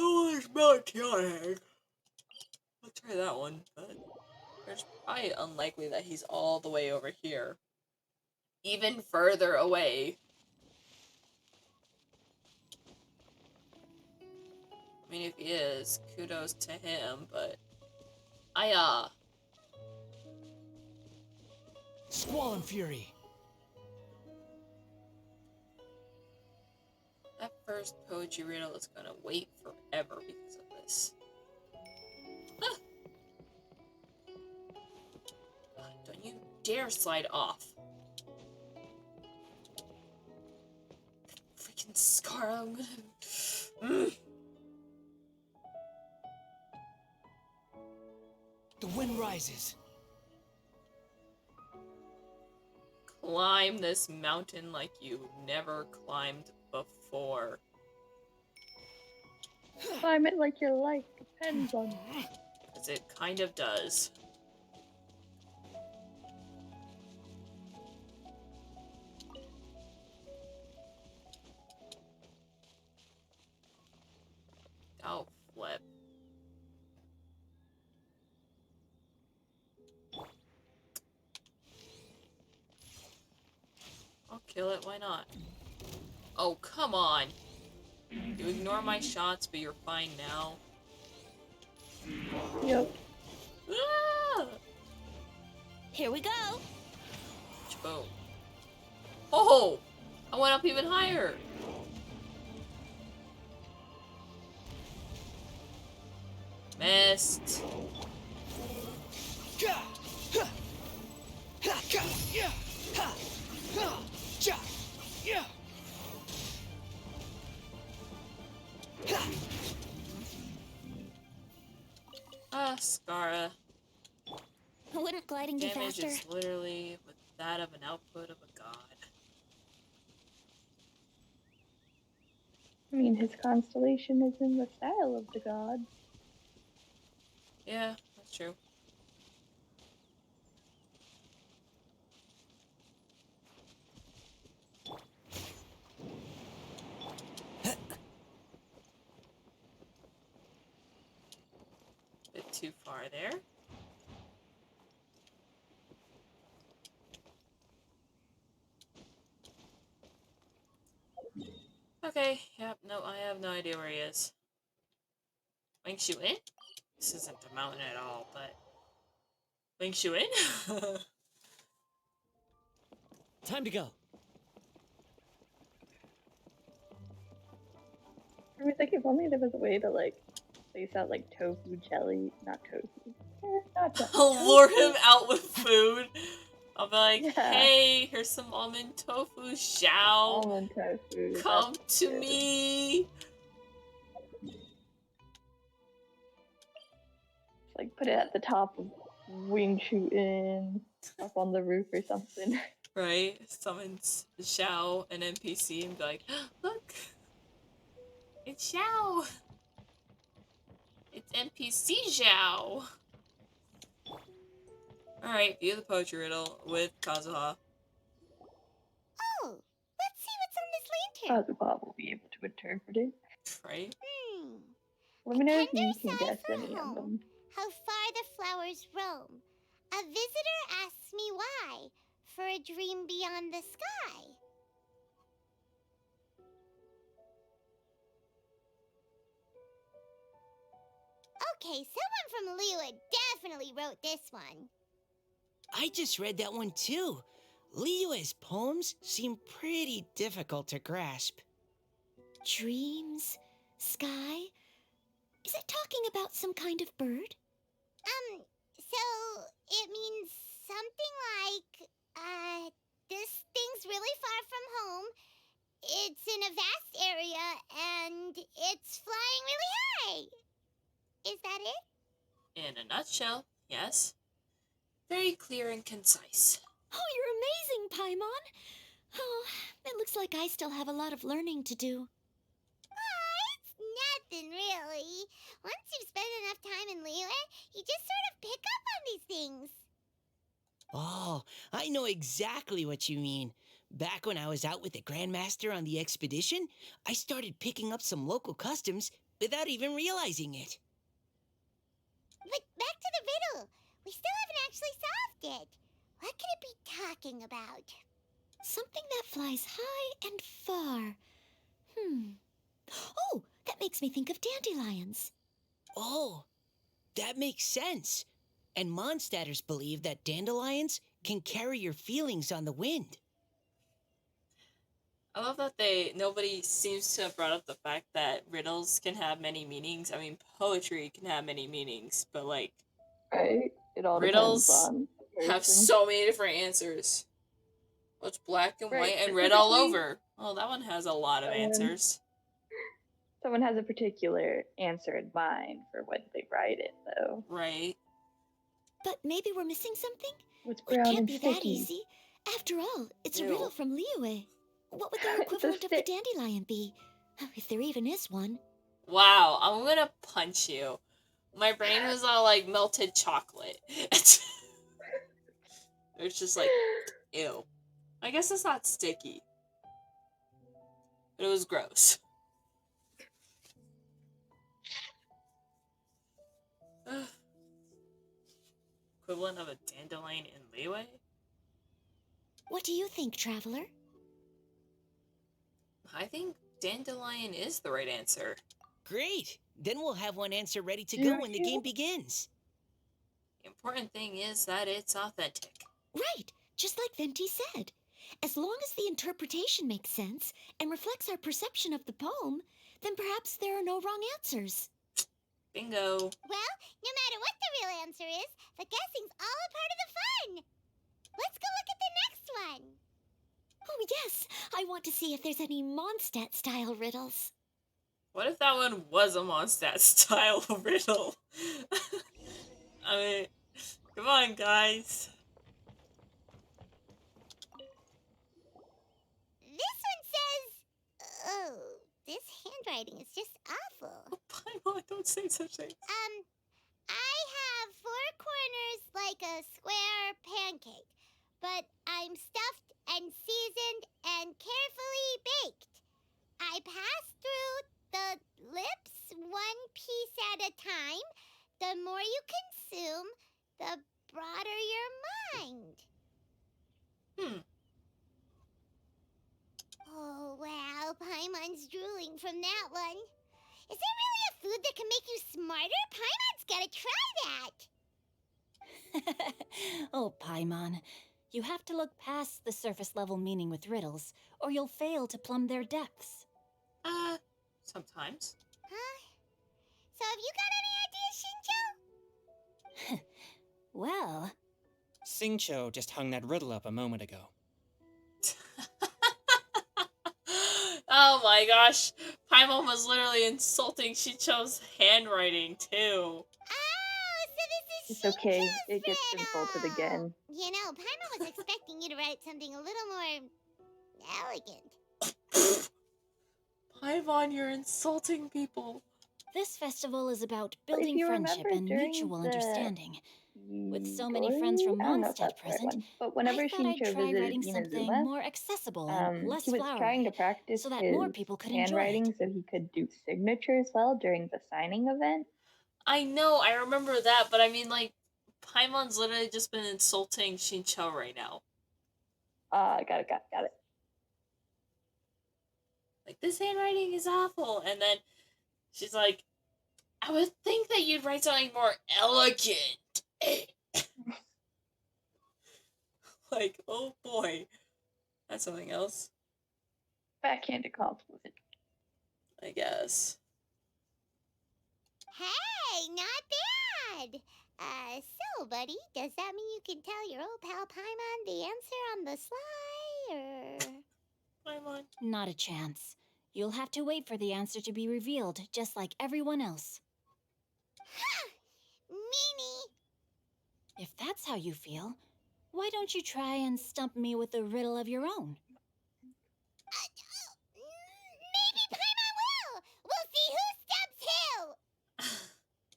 Oh, there's Mount Tianheng. I'll try that one, but It's probably unlikely that he's all the way over here. Even further away. I mean, if he is, kudos to him, but... Squall and Fury. That first poetry riddle is gonna wait forever because of this. Ah! Don't you dare slide off. Freaking Scar, I'm gonna... The wind rises. Climb this mountain like you never climbed before. Climb it like your life depends on it. Because it kind of does. Oh, flip. I'll kill it, why not? Oh, come on! You ignore my shots, but you're fine now. Yep. Ah! Here we go. Boom. Oh! I went up even higher! Missed. Ah, Skara. Wouldn't gliding be Damage faster? is literally with that of an output of a god. I mean, his constellation is in the style of the god. Yeah, that's true. Bit too far there. Okay, yep, no, I have no idea where he is. Wing Shu in? This isn't a mountain at all, but... Wing Shu in? Time to go. I was like, if only there was a way to, like, place out, like, tofu jelly. Not tofu. Not tofu. I'll lure him out with food. I'll be like, Yeah. hey, here's some almond tofu, Xiao. Almond tofu. Come that's to good. me. Like, put it at the top of wing shooting, up on the roof or something. Right? Summons Xiao, an NPC, and be like, look! It's Xiao! It's NPC Xiao! Alright, view the poetry riddle with Kazuha. Oh, let's see what's on this lantern. Kazuha will be able to interpret it. Right? Let me know if tender you can sigh guess for any of home. them. How far the flowers roam. A visitor asks me why, for a dream beyond the sky. Okay, someone from Liyue definitely wrote this one. I just read that one too. Liyue's poems seem pretty difficult to grasp. Dreams? Sky? Is it talking about some kind of bird? So it means something like, this thing's really far from home. It's in a vast area, and it's flying really high. Is that it? In a nutshell, yes. Very clear and concise. Oh, you're amazing, Paimon. Oh, it looks like I still have a lot of learning to do. It's nothing, really. Once you've spent enough time in Liyue, you just sort of pick up on these things. Oh, I know exactly what you mean. Back when I was out with the Grandmaster on the expedition, I started picking up some local customs without even realizing it. But back to the riddle. We still haven't actually solved it. What could it be talking about? Something that flies high and far. Oh, that makes me think of dandelions. Oh, that makes sense. And Mondstadters believe that dandelions can carry your feelings on the wind. I love that nobody seems to have brought up the fact that riddles can have many meanings. I mean, poetry can have many meanings, but like, Right? It all depends riddles on the have person. so many different answers. What's black and Right, white and red all specifically- over? Oh, that one has a lot of answers. Someone has a particular answer in mind for when they write it, though. Right. But maybe we're missing something? What's It brown can't and be that sticky? easy. After all, it's a Ew. riddle from Liyue. What would their It's a equivalent of the stick. dandelion be? If there even is one. Wow, I'm gonna punch you. My brain was all like melted chocolate. It's just like, ew. I guess it's not sticky. But it was gross. Equivalent of a dandelion in Liyue? What do you think, Traveler? I think dandelion is the right answer. Great! Then we'll have one answer ready to Do go when the you? game begins. The important thing is that it's authentic. Right, just like Venti said. As long as the interpretation makes sense and reflects our perception of the poem, then perhaps there are no wrong answers. Bingo. Well, no matter what the real answer is, the guessing's all a part of the fun. Let's go look at the next one. Oh, yes, I want to see if there's any Mondstadt-style riddles. What if that one was a Mondstadt style riddle? I mean, come on, guys. This one says, oh, this handwriting is just awful. Oh, Paimon, don't say such things. I have 4 corners like a square pancake, but I'm stuffed and seasoned and carefully baked. I pass through the lips 1 piece at a time. The more you consume, the broader your mind. Oh, wow, Paimon's drooling from that one. Is there really a food that can make you smarter? Paimon's gotta try that. Oh, Paimon, you have to look past the surface level meaning with riddles, or you'll fail to plumb their depths. Sometimes. Huh? So have you got any ideas, Shinjo? Well, Singcho just hung that riddle up a moment ago. Oh my gosh. Paimon was literally insulting Shicho's handwriting, too. Oh, so this is It's okay. Shinjo's It gets riddle. insulted again. You know, Paimon was expecting you to write something a little more elegant. Paimon, you're insulting people. This festival is about But if building you friendship remember and during mutual the understanding. With so many friends from I don't know if Mondstadt that's the right present, one, but whenever I thought I'd Shincho try visited writing something Inazuma, more accessible and less he was flowery, trying to practice so that his more people could enjoy handwriting it. so he could do signatures well during the signing event. I know, I remember that, but I mean, like, Paimon's literally just been insulting Shincho right now. Got it. Like, this handwriting is awful. And then she's like, I would think that you'd write something more elegant. Like, oh boy. That's something else, Backhanded compliment. I guess. Hey, not bad. So, buddy, does that mean you can tell your old pal Paimon the answer on the sly, or...? Paimon. Not a chance. You'll have to wait for the answer to be revealed, just like everyone else. Ha! Meanie! If that's how you feel, why don't you try and stump me with a riddle of your own? Maybe Paimon will! We'll see who stumps who!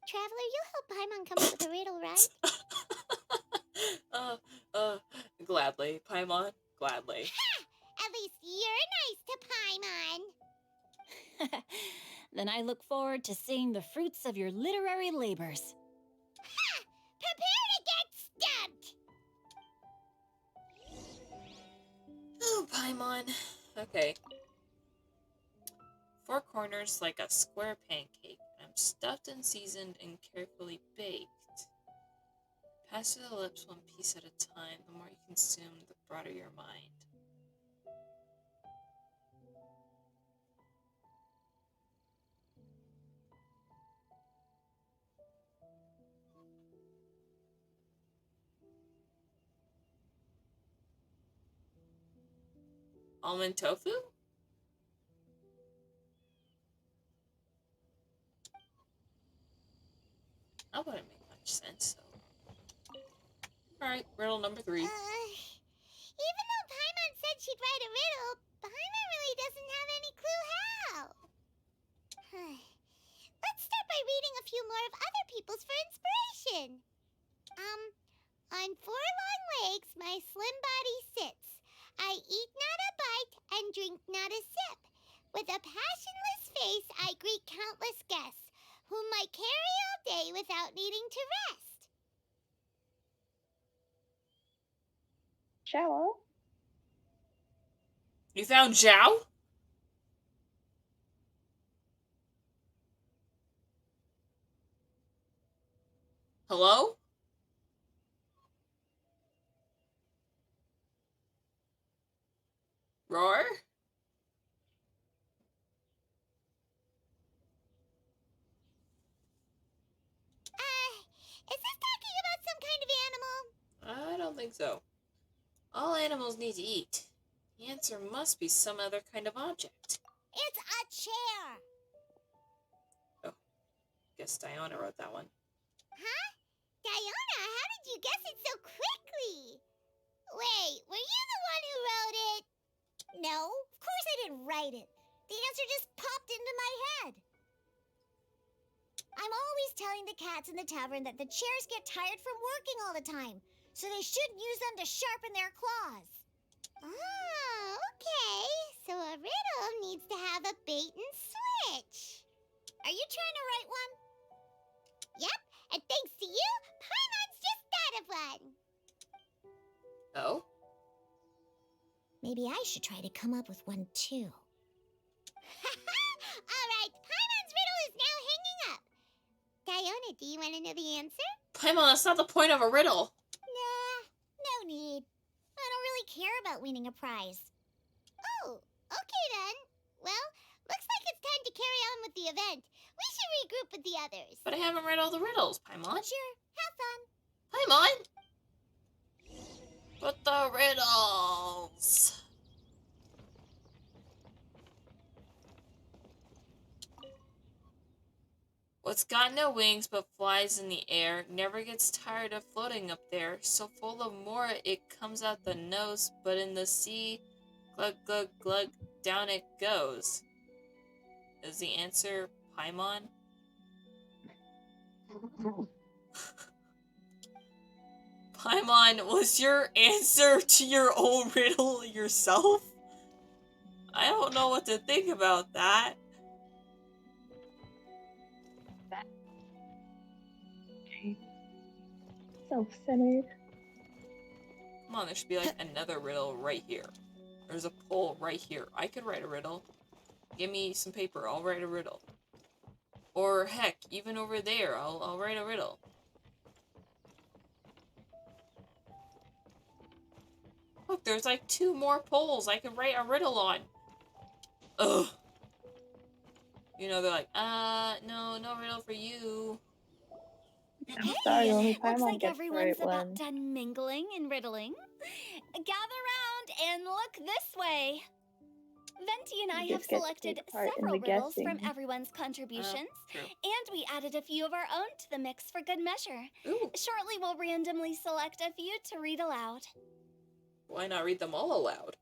Traveler, you'll help Paimon come up with a riddle, right? Gladly. Paimon, gladly. Ha! At least you're nice to Paimon. Then I look forward to seeing the fruits of your literary labors. Ha! Prepare to get Oh, Paimon. Okay. 4 corners like a square pancake. I'm stuffed and seasoned and carefully baked. Pass through the lips one piece at a time. The more you consume, the broader your mind. Almond tofu? That wouldn't make much sense, though. Alright, riddle number 3. Even though Paimon said she'd write a riddle, Paimon really doesn't have any clue how. Let's start by reading a few more of other people's for inspiration. On 4 long legs, my slim body sits. I eat not a bite and drink not a sip. With a passionless face, I greet countless guests, whom I carry all day without needing to rest. Shower. You found Zhao? Hello? Roar? Is this talking about some kind of animal? I don't think so. All animals need to eat. The answer must be some other kind of object. It's a chair. Oh, guess Diana wrote that one. Huh? Diana, how did you guess it so quickly? Wait, were you the one who wrote it? No, of course I didn't write it. The answer just popped into my head. I'm always telling the cats in the tavern that the chairs get tired from working all the time, so they shouldn't use them to sharpen their claws. Oh, okay. So a riddle needs to have a bait and switch. Are you trying to write one? Yep, and thanks to you, Paimon's just thought of one. Oh? Maybe I should try to come up with one too. All right, Paimon's riddle is now hanging up. Diana, do you want to know the answer? Paimon, that's not the point of a riddle. Nah, no need. I don't really care about winning a prize. Oh, okay then. Well, looks like it's time to carry on with the event. We should regroup with the others. But I haven't read all the riddles, Paimon. Sure, have fun. Paimon! But the riddles! What's got no wings but flies in the air, never gets tired of floating up there, so full of more it comes out the nose, but in the sea, glug glug glug, down it goes. Is the answer Paimon? Paimon, was your answer to your own riddle yourself? I don't know what to think about that. Self-centered. Come on, there should be like another riddle right here. There's a poll right here. I could write a riddle. Give me some paper, I'll write a riddle. Or heck, even over there, I'll write a riddle. Look, there's like 2 more polls I can write a riddle on. Ugh. You know, they're like, no riddle for you. I'm sorry, only Looks Paimon like gets everyone's the right about one. done mingling and riddling. Gather round and look this way. Venti and I You have just get to selected take part in several the riddles from guessing. everyone's contributions, True. and we added a few of our own to the mix for good measure. Ooh, Shortly, we'll randomly select a few to read aloud. why not read them all aloud?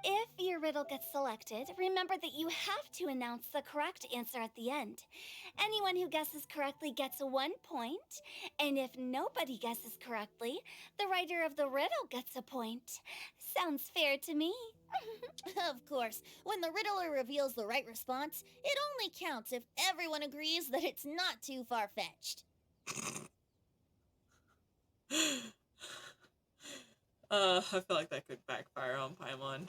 If your riddle gets selected, remember that you have to announce the correct answer at the end. Anyone who guesses correctly gets 1 point, and if nobody guesses correctly, the writer of the riddle gets a point. Sounds fair to me. Of course, when the riddler reveals the right response, it only counts if everyone agrees that it's not too far-fetched. I feel like that could backfire on Paimon.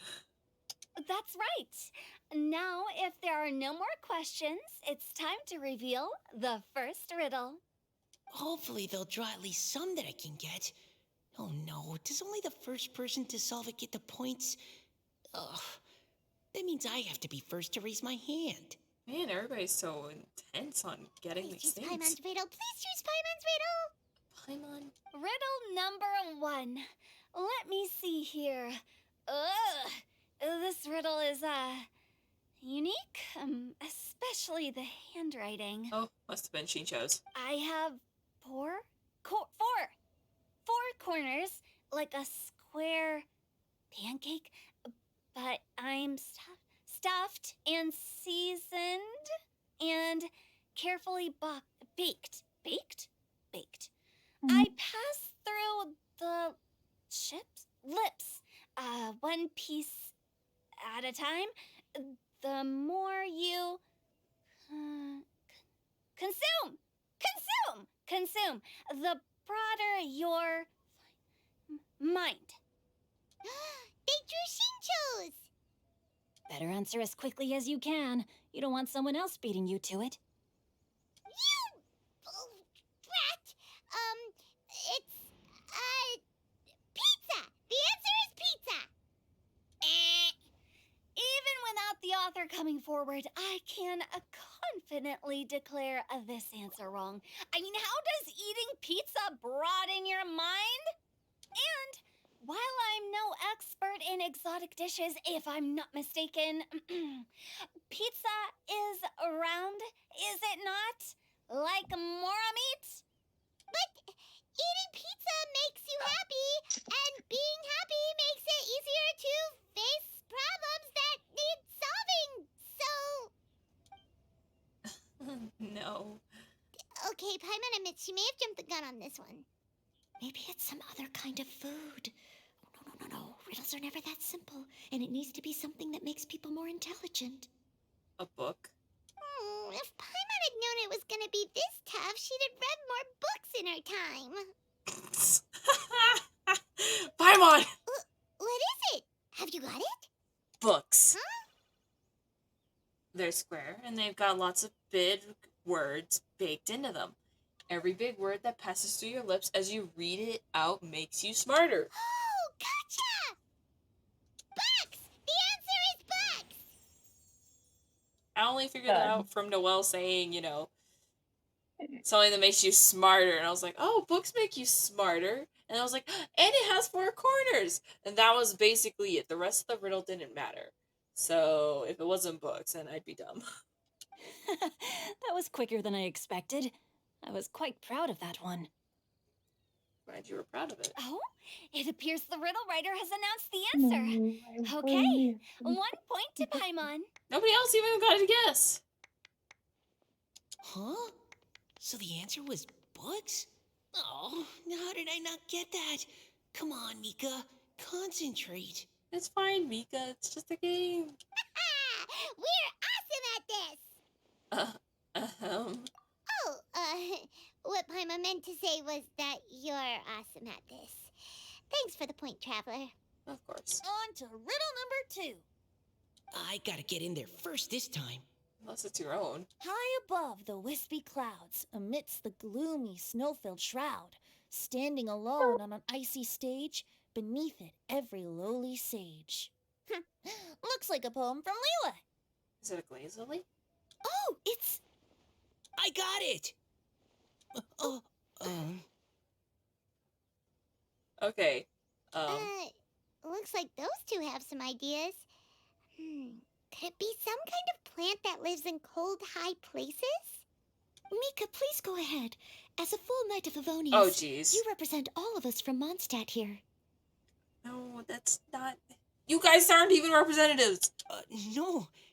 That's right. Now, if there are no more questions, it's time to reveal the first riddle. Hopefully they'll draw at least some that I can get. Oh no, does only the first person to solve it get the points? Ugh, that means I have to be first to raise my hand. Man, everybody's so intense on getting Please these choose things. Paimon's riddle. Please choose Paimon's riddle. Paimon. Riddle number 1. Let me see here. Ugh, this riddle is, unique, especially the handwriting. Oh, must have been Shincho's. I have four corners, like a square pancake, but I'm stuffed and seasoned and carefully baked. Baked. I pass through the lips, one piece at a time. The more you consume, the broader your mind. They drew Shincho's. Better answer as quickly as you can. You don't want someone else beating you to it. You brat. It's pizza. The answer is pizza. Even without the author coming forward, I can confidently declare this answer wrong. I mean, how does eating pizza broaden your mind? And while I'm no expert in exotic dishes, if I'm not mistaken, pizza is round, is it not? Like mora meat? But eating pizza makes you happy, and being happy makes it easier to face problems that need solving, so... No. Okay, Paimon admits she may have jumped the gun on this one. Maybe it's some other kind of food. No. Riddles are never that simple, and it needs to be something that makes people more intelligent. A book? If Paimon had known it was gonna be this tough, she'd have read more books in her time. Paimon! What is it? Have you got it? Books. Huh? They're square, and they've got lots of big words baked into them. Every big word that passes through your lips as you read it out makes you smarter. Oh, gotcha! Books! The answer is books! I only figured that out from Noelle saying, something that makes you smarter. And I was like, oh, books make you smarter. And I was like, and it has 4 corners. And that was basically it. The rest of the riddle didn't matter. So if it wasn't books, then I'd be dumb. That was quicker than I expected. I was quite proud of that one. Glad you were proud of it. Oh, it appears the riddle writer has announced the answer. Okay, 1 point to Paimon. Nobody else even got a guess. Huh? So the answer was books? Oh, how did I not get that? Come on, Mika. Concentrate. It's fine, Mika. It's just a game. We're awesome at this! What Paimon meant to say was that you're awesome at this. Thanks for the point, Traveler. Of course. On to riddle number 2. I gotta get in there first this time. Unless it's your own. High above the wispy clouds, amidst the gloomy snow-filled shroud, standing alone on an icy stage, beneath it every lowly sage. Looks like a poem from Leela. Is it a glaze lily? Oh, it's... I got it! Okay. Looks like those two have some ideas. Could it be some kind of plant that lives in cold, high places? Mika, please go ahead. As a full Knight of Avonius, Oh, jeez. you represent all of us from Mondstadt here. No, that's not... You guys aren't even representatives!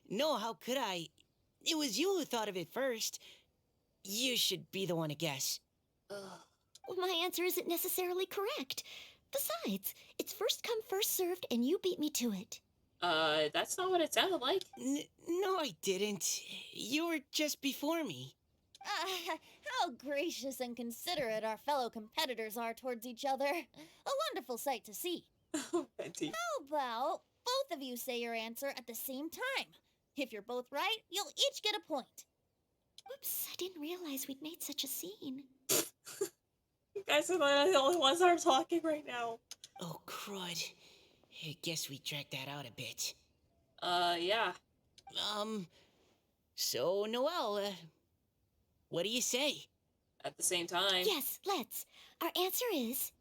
No, how could I? It was you who thought of it first. You should be the one to guess. Well, my answer isn't necessarily correct. Besides, it's first come, first served, and you beat me to it. That's not what it sounded like. No, I didn't. You were just before me. How gracious and considerate our fellow competitors are towards each other. A wonderful sight to see. Betty. How about both of you say your answer at the same time? If you're both right, you'll each get a point. Whoops, I didn't realize we'd made such a scene. You guys are the only ones that are talking right now. Oh, crud. I guess we dragged that out a bit. Yeah. So, Noelle, what do you say? At the same time. Yes, let's. Our answer is...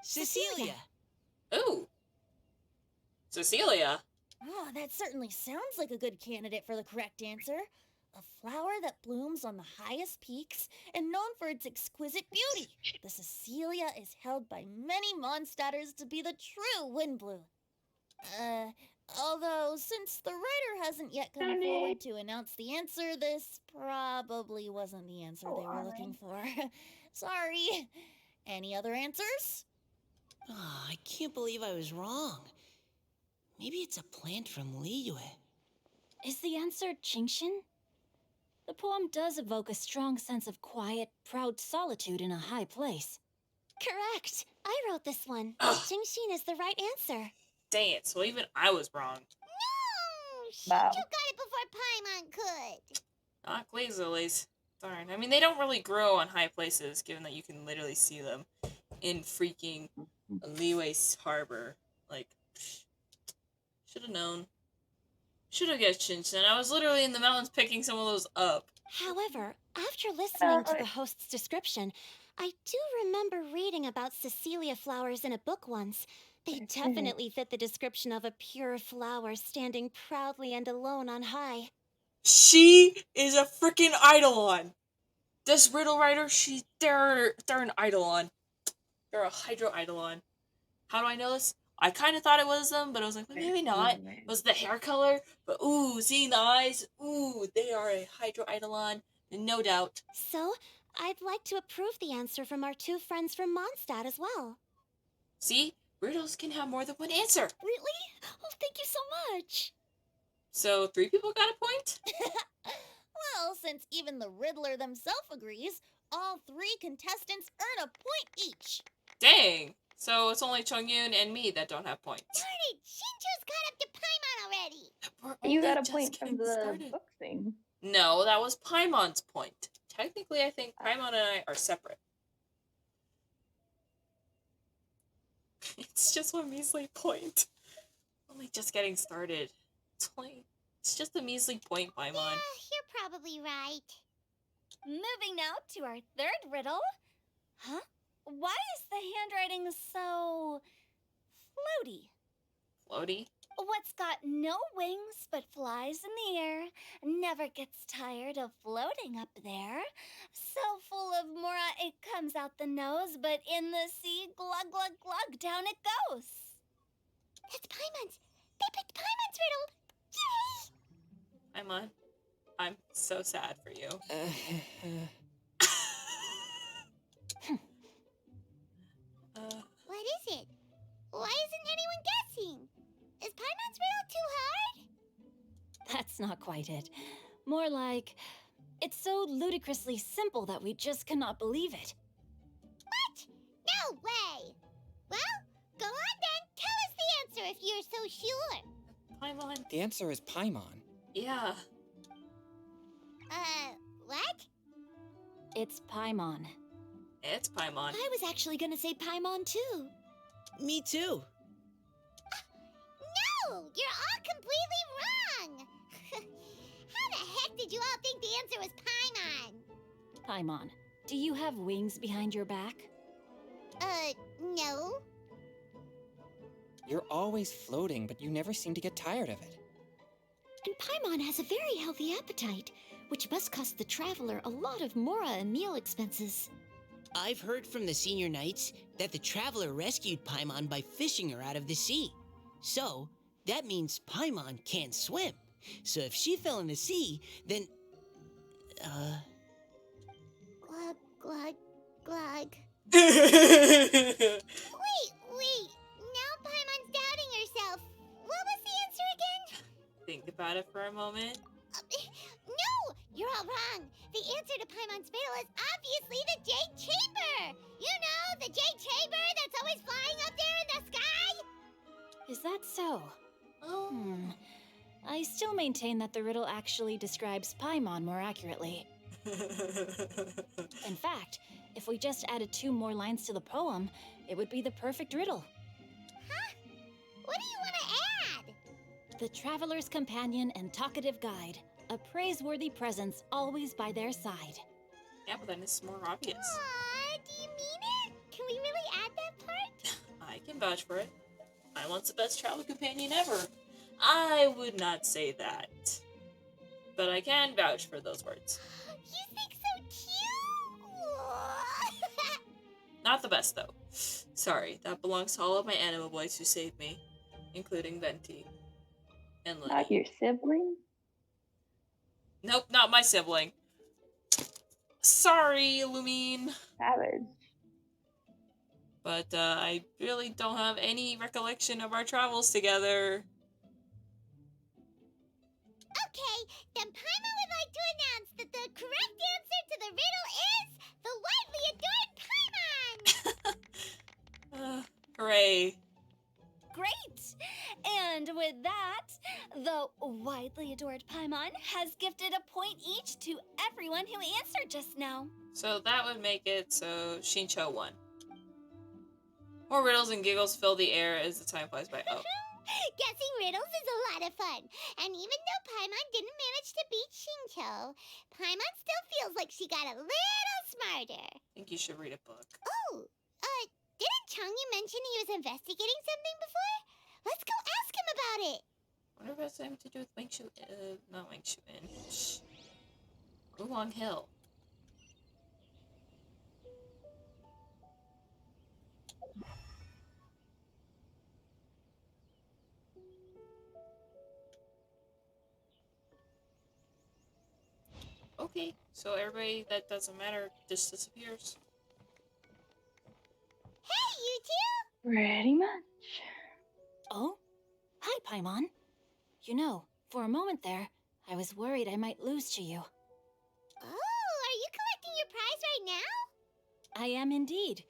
Cecilia! Ooh. Cecilia? Oh, that certainly sounds like a good candidate for the correct answer. A flower that blooms on the highest peaks and known for its exquisite beauty. The Cecilia is held by many Mondstadters to be the true Windblue. Although, since the writer hasn't yet come forward to announce the answer, this probably wasn't the answer they were looking for. Sorry. Any other answers? Oh, I can't believe I was wrong. Maybe it's a plant from Liyue. Is the answer Genshin? The poem does evoke a strong sense of quiet, proud solitude in a high place. Correct. I wrote this one. Genshin is the right answer. Dang it, so even I was wrong. No! Shinju got it before Paimon could. Not Glazellies. Darn. I mean, they don't really grow on high places, given that you can literally see them in freaking Liyue Harbor. Like, should have known. Should have guessed Shinshin. I was literally in the mountains picking some of those up. However, after listening to the host's description, I do remember reading about Cecilia flowers in a book once. They definitely fit the description of a pure flower standing proudly and alone on high. She is a freaking Eidolon. This riddle writer, they're an Eidolon. They're a Hydro Eidolon. How do I know this? I kind of thought it was them, but I was like, well, maybe not. It was the hair color, but ooh, seeing the eyes, ooh, they are a Hydro Eidolon, no doubt. So, I'd like to approve the answer from our two friends from Mondstadt as well. See? Riddles can have more than one answer. Really? Oh, thank you so much. So, 3 people got a point? Well, since even the Riddler themselves agrees, all 3 contestants earn a point each. Dang. So, it's only Chongyun and me that don't have points. Darn it! Shinju's got up to Paimon already. You got a point from the book thing. No, that was Paimon's point. Technically, I think Paimon and I are separate. It's just one measly point. Only just getting started. It's just a measly point, Paimon. Yeah, you're probably right. Moving now to our third riddle. Huh? Why is the handwriting so floaty? Floaty? What's got no wings but flies in the air, never gets tired of floating up there. So full of mora it comes out the nose, but in the sea, glug, glug, glug, down it goes. That's Paimon's. They picked Paimon's riddle. Yay! Paimon, I'm so sad for you. What is it? Why isn't anyone guessing? Is Paimon's riddle too hard? That's not quite it. More like, it's so ludicrously simple that we just cannot believe it. What? No way! Well, go on then. Tell us the answer if you're so sure. Paimon. The answer is Paimon. Yeah. What? It's Paimon. It's Paimon. I was actually gonna say Paimon too. Me too. No! You're all completely wrong! How the heck did you all think the answer was Paimon? Paimon, do you have wings behind your back? No. You're always floating, but you never seem to get tired of it. And Paimon has a very healthy appetite, which must cost the traveler a lot of mora and meal expenses. I've heard from the senior knights that the traveler rescued Paimon by fishing her out of the sea. So, that means Paimon can't swim. So if she fell in the sea, then... Glug, glug, glug. Wait. Now Paimon's doubting herself. What was the answer again? Think about it for a moment. No! You're all wrong. The answer to Paimon's riddle is obviously the Jade Chamber. You know, the Jade Chamber that's always flying up there in the sky? Is that so? Oh. I still maintain that the riddle actually describes Paimon more accurately. In fact, if we just added 2 more lines to the poem, it would be the perfect riddle. Huh? What do you want to add? The traveler's companion and talkative guide, a praiseworthy presence always by their side. Yeah, but then it's more obvious. Aw, do you mean it? Can we really add that part? I can vouch for it. Paimon's the best travel companion ever. I would not say that. But I can vouch for those words. You think so too? Not the best, though. Sorry, that belongs to all of my anima boys who saved me, including Venti and Lily. Not your sibling? Nope, not my sibling. Sorry, Lumine. Savage. But I really don't have any recollection of our travels together. Okay, then Paimon would like to announce that the correct answer to the riddle is the widely adored Paimon! Hooray. Great! And with that, the widely adored Paimon has gifted a point each to everyone who answered just now. So that would make it so Shincho won. More riddles and giggles fill the air as the time flies by. Oh. Guessing riddles is a lot of fun. And even though Paimon didn't manage to beat Shincho, Paimon still feels like she got a little smarter. I think you should read a book. Oh, didn't Changyu mention he was investigating something before? Let's go ask him about it. I wonder if that's something to do with Wing Shu, not Wing Shu In. Oolong Hill. Okay, so everybody that doesn't matter just disappears. Hey, you two! Pretty much. Oh? Hi, Paimon. You know, for a moment there, I was worried I might lose to you. Oh, are you collecting your prize right now? I am indeed.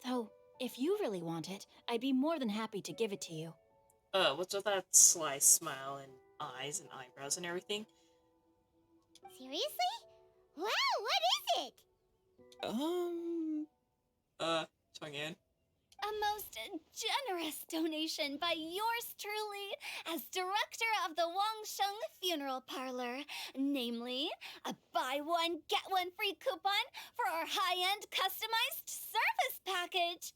Though, if you really want it, I'd be more than happy to give it to you. What's with that sly smile and eyes and eyebrows and everything? Seriously? Wow, what is it? Changyan. A most generous donation by yours truly as director of the Wangsheng Funeral Parlor. Namely, a buy one, get one free coupon for our high-end customized service package.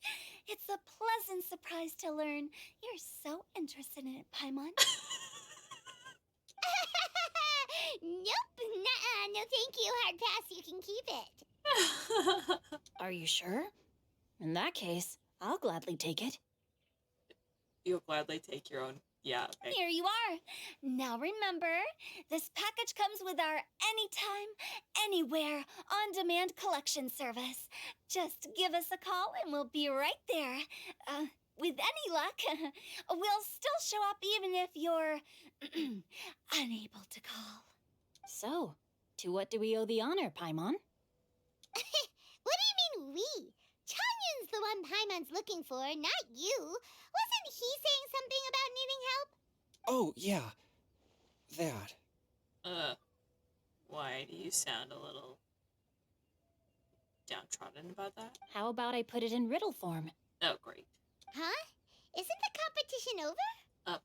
It's a pleasant surprise to learn you're so interested in it, Paimon. Nope, nuh-uh, no thank you, hard pass, you can keep it. Are you sure? In that case, I'll gladly take it. You'll gladly take your own. Yeah, okay. Here you are. Now remember, this package comes with our anytime, anywhere, on-demand collection service. Just give us a call and we'll be right there. With any luck, we'll still show up even if you're unable to call. So, to what do we owe the honor, Paimon? What do you mean we? Changyun's the one Paimon's looking for, not you. Wasn't he saying something about needing help? Oh, yeah. That. Why do you sound a little downtrodden about that? How about I put it in riddle form? Oh, great. Huh? Isn't the competition over?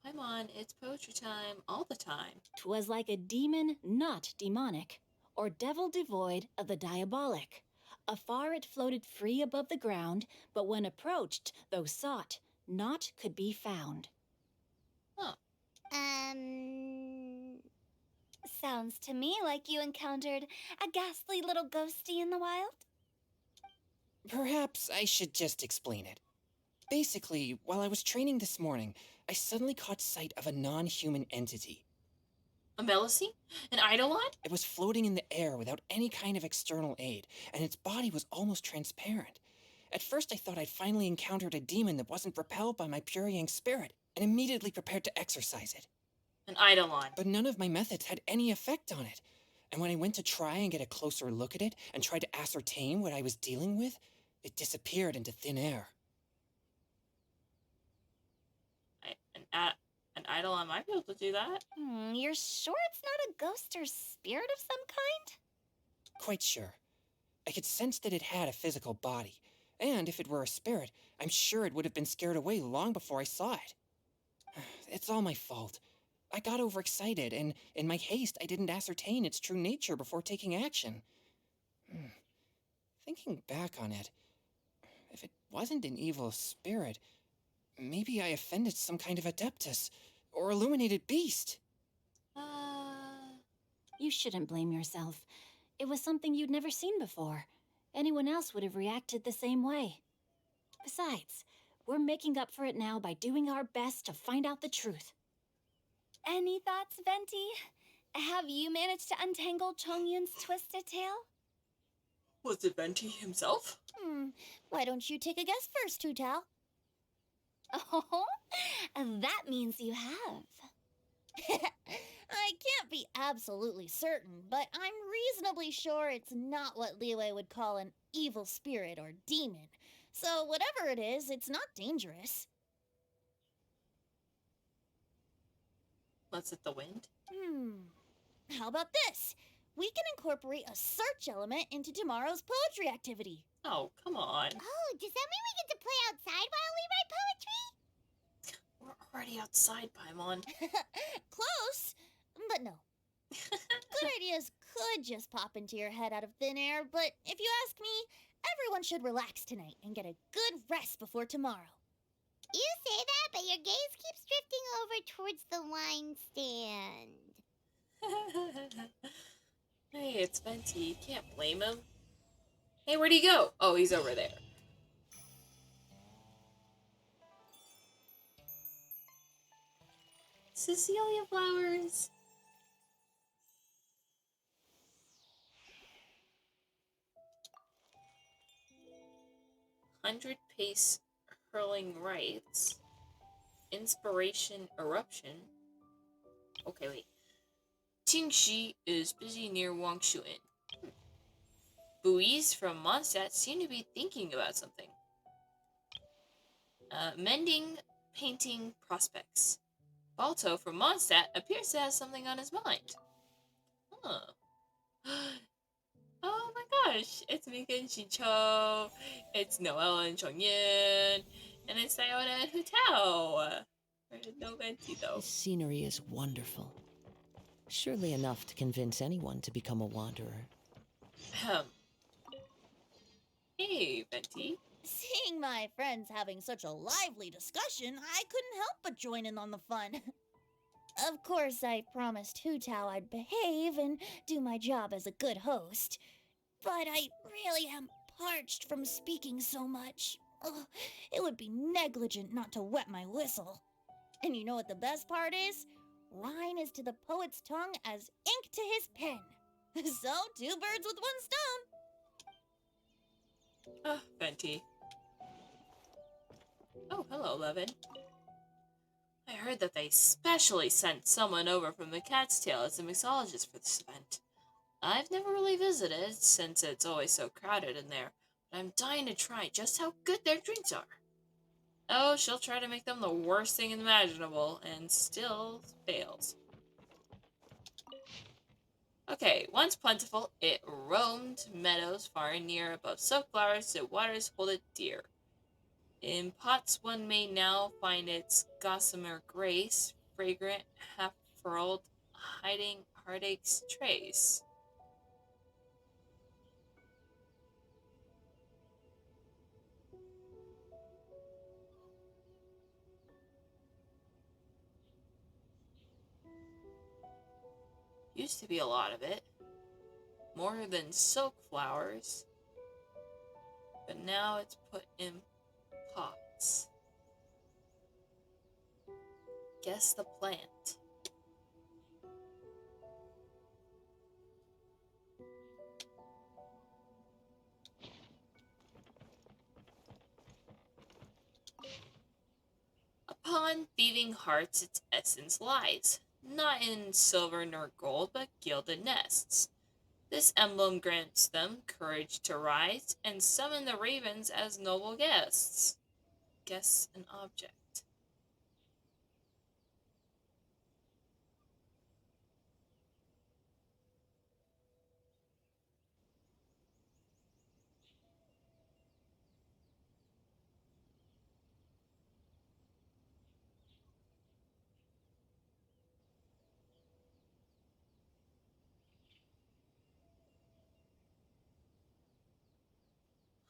Paimon, it's poetry time all the time. 'Twas like a demon not demonic, or devil devoid of the diabolic. Afar it floated free above the ground, but when approached, though sought, naught could be found. Huh. Sounds to me like you encountered a ghastly little ghosty in the wild. Perhaps I should just explain it. Basically, while I was training this morning, I suddenly caught sight of a non-human entity. A Melisy? An Eidolon? It was floating in the air without any kind of external aid, and its body was almost transparent. At first I thought I'd finally encountered a demon that wasn't repelled by my pure yang spirit, and immediately prepared to exorcise it. An Eidolon. But none of my methods had any effect on it. And when I went to try and get a closer look at it and tried to ascertain what I was dealing with, it disappeared into thin air. An an idol, I might be able to do that. You're sure it's not a ghost or spirit of some kind? Quite sure. I could sense that it had a physical body, and if it were a spirit, I'm sure it would have been scared away long before I saw it. It's all my fault. I got overexcited, and in my haste, I didn't ascertain its true nature before taking action. Thinking back on it, if it wasn't an evil spirit, maybe I offended some kind of adeptus or illuminated beast. You shouldn't blame yourself. It was something you'd never seen before. Anyone else would have reacted the same way. Besides, we're making up for it now by doing our best to find out the truth. Any thoughts, Venti? Have you managed to untangle Chongyun's twisted tail? Was it Venti himself? Why don't you take a guess first, Hu Tao? Oh, that means you have. I can't be absolutely certain, but I'm reasonably sure it's not what Liyue would call an evil spirit or demon. So whatever it is, it's not dangerous. Was it the wind? How about this? We can incorporate a search element into tomorrow's poetry activity. Oh, come on. Oh, does that mean we get to play outside while we write poetry? We're already outside, Paimon. Close, but no. Good ideas could just pop into your head out of thin air, but if you ask me, everyone should relax tonight and get a good rest before tomorrow. You say that, but your gaze keeps drifting over towards the wine stand. Hey, it's Venti. You can't blame him. Hey, where'd he go? Oh, he's over there. Cecilia flowers. "100-pace hurling rights. Inspiration eruption." Okay, wait. Qingxi is busy near Wangshuin. Buoys from Mondstadt seem to be thinking about something. Mending painting prospects. Balto from Mondstadt appears to have something on his mind. Huh. Oh my gosh, it's Mika and Shicho, it's Noelle and Chongyin, and it's Iona and Hu Tao. No Venti though. The scenery is wonderful. Surely enough to convince anyone to become a wanderer. Hey, Venti. Seeing my friends having such a lively discussion, I couldn't help but join in on the fun. Of course, I promised Hu Tao I'd behave and do my job as a good host. But I really am parched from speaking so much. Ugh, it would be negligent not to wet my whistle. And you know what the best part is? Wine is to the poet's tongue as ink to his pen. So, 2 birds with 1 stone. Venti. Oh, hello, Levin. I heard that they specially sent someone over from the Cat's Tail as a mixologist for this event. I've never really visited, since it's always so crowded in there, but I'm dying to try just how good their drinks are. Oh, she'll try to make them the worst thing imaginable, and still fails. Okay, once plentiful, it roamed meadows far and near, above soaked flowers to waters hold it dear. In pots one may now find its gossamer grace, fragrant, half-furled, hiding heartache's trace. Used to be a lot of it. More than silk flowers. But now it's put in pots. Guess the plant. Upon thieving hearts its essence lies, not in silver nor gold, but gilded nests. This emblem grants them courage to rise and summon the ravens as noble guests. Guess an object.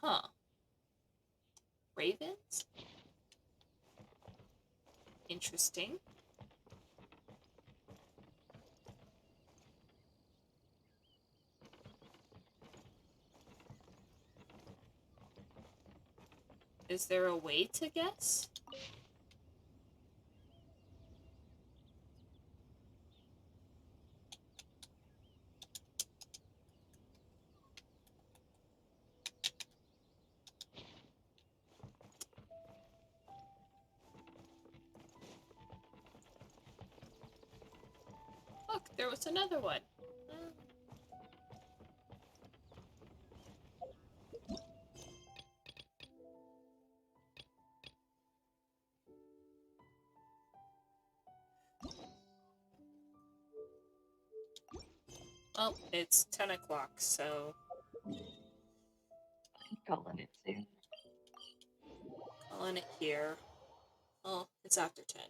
Huh. Ravens? Interesting. Is there a way to guess? Look, there was another one. Well, it's 10 o'clock, so... Calling it soon. Calling it here. Oh, it's after 10.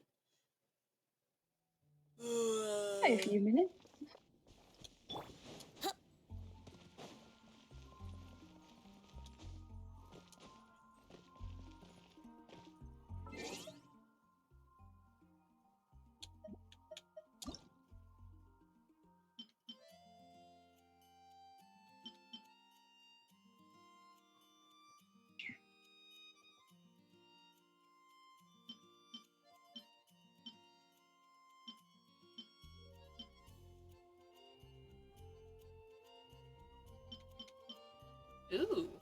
A few minutes. Ooh.